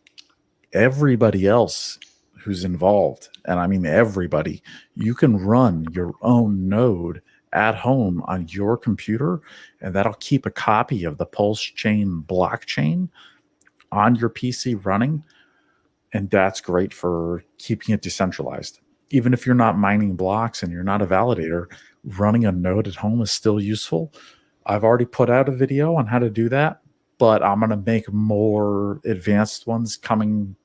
everybody else who's involved, and I mean everybody, you can run your own node at home on your computer, and that'll keep a copy of the Pulse Chain blockchain on your PC running, and that's great for keeping it decentralized. Even if you're not mining blocks and you're not a validator, running a node at home is still useful. I've already put out a video on how to do that, but I'm going to make more advanced ones coming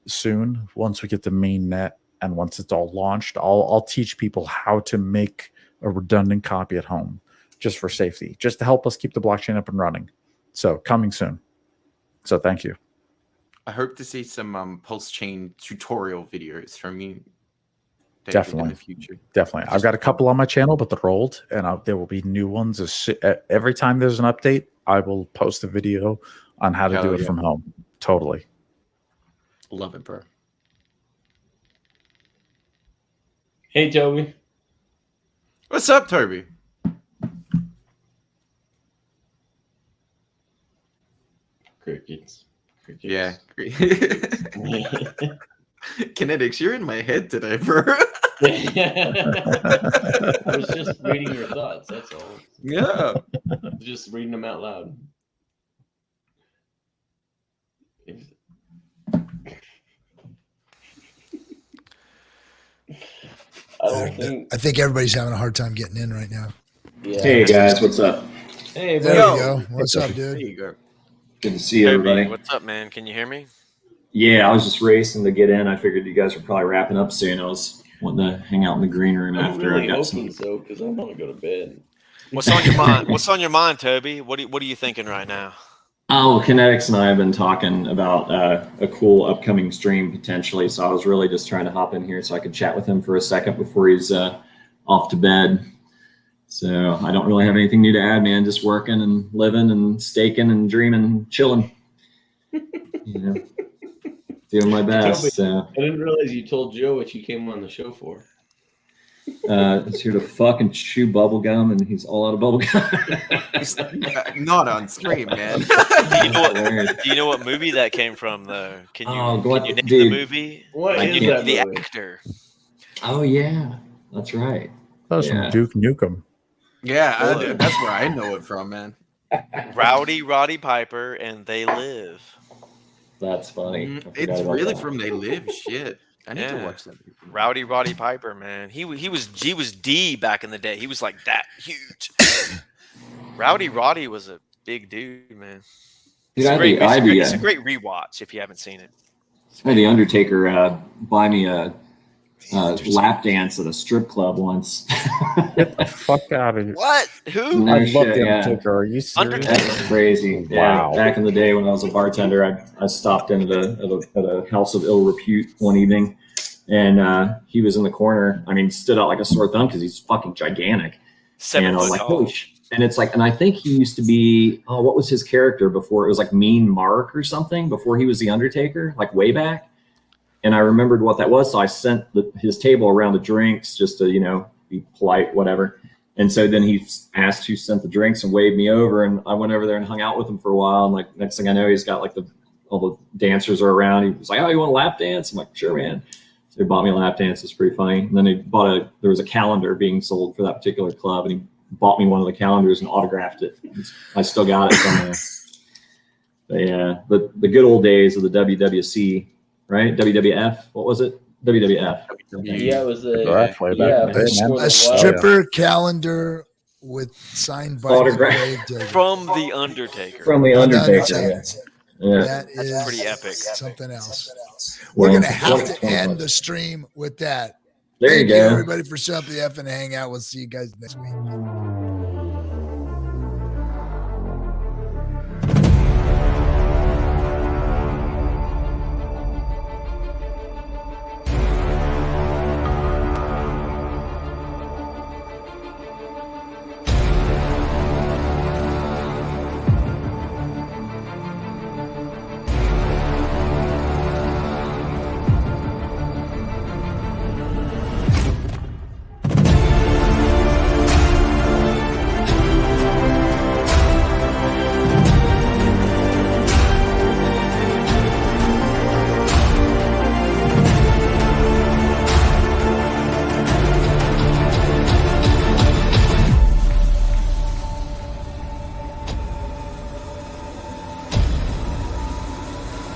soon once we get the main net and once it's all launched. I'll teach people how to make a redundant copy at home just for safety, just to help us keep the blockchain up and running. So coming soon. So thank you. I hope to see some Pulse Chain tutorial videos from you. David, Definitely. in the future. Definitely. I've got a couple on my channel, but they're old, and there will be new ones. Every time there's an update, I will post a video on how to do it from home. Totally. Love it, bro. Hey, Toby. What's up, Toby? Crickets. Yeah. Kinetics, you're in my head today, bro. I was just reading your thoughts, that's all. Yeah. Just reading them out loud. I think everybody's having a hard time getting in right now. Yeah. Hey guys, what's up? Hey, there bro. we go. What's up, dude? There you go. Good to see everybody. What's up, man? Can you hear me? Yeah, I was just racing to get in. I figured you guys were probably wrapping up soon. I was wanting to hang out in the green room I'm after really I got hoping some. so because I want to go to bed. What's on your mind? What's on your mind, Toby? What are you thinking right now? Oh, Kinetics and I have been talking about a cool upcoming stream potentially. So I was really just trying to hop in here so I could chat with him for a second before he's off to bed. So I don't really have anything new to add, man. Just working and living and staking and dreaming, chilling. You know, doing my best. So. I didn't realize you told Joe what you came on the show for. He's here to fucking chew bubble gum, and he's all out of bubble gum. Not on stream, man. Do you know what movie that came from, though? Can you name the movie? What Can is you that name movie? the actor? Oh yeah, that's right. That was from Duke Nukem. Yeah, that's where I know it from, man. Rowdy Roddy Piper and They Live. That's funny. It's really from They Live. Shit, I need to watch that movie. Rowdy Roddy Piper, man. He was D back in the day. He was like that huge. Rowdy Roddy was a big dude, man. It's a great rewatch if you haven't seen it. I had the Undertaker buy me a lap dance at a strip club once. Get the fuck out of here! What? Who? No I love shit, the yeah. Undertaker. Are you serious? That's crazy. Yeah. Wow. Back in the day when I was a bartender, I stopped in at a house of ill repute one evening, and he was in the corner. I mean, stood out like a sore thumb because he's fucking gigantic. 7 and I was foot like, tall. holy shit. And it's like, and I think he used to be, what was his character before? It was like Mean Mark or something before he was the Undertaker, like way back. And I remembered what that was. So I sent his table around the drinks just to, be polite, whatever. And so then he asked who sent the drinks and waved me over. And I went over there and hung out with him for a while. And like, next thing I know, he's got like all the dancers are around. He was like, oh, you want a lap dance? I'm like, sure, man. So he bought me a lap dance. It's pretty funny. And then there was a calendar being sold for that particular club. And he bought me one of the calendars and autographed it. I still got it somewhere. But yeah, the good old days of the WWC, right? WWF. What was it? WWF. Yeah, it was a stripper calendar with signed by Autograph. From the Undertaker. From the Undertaker. Yeah. That is pretty epic. Something else. Well, We're gonna have to 20 end the stream with that. There Thank you go. everybody, for showing up at the FN Hangout. We'll see you guys next week.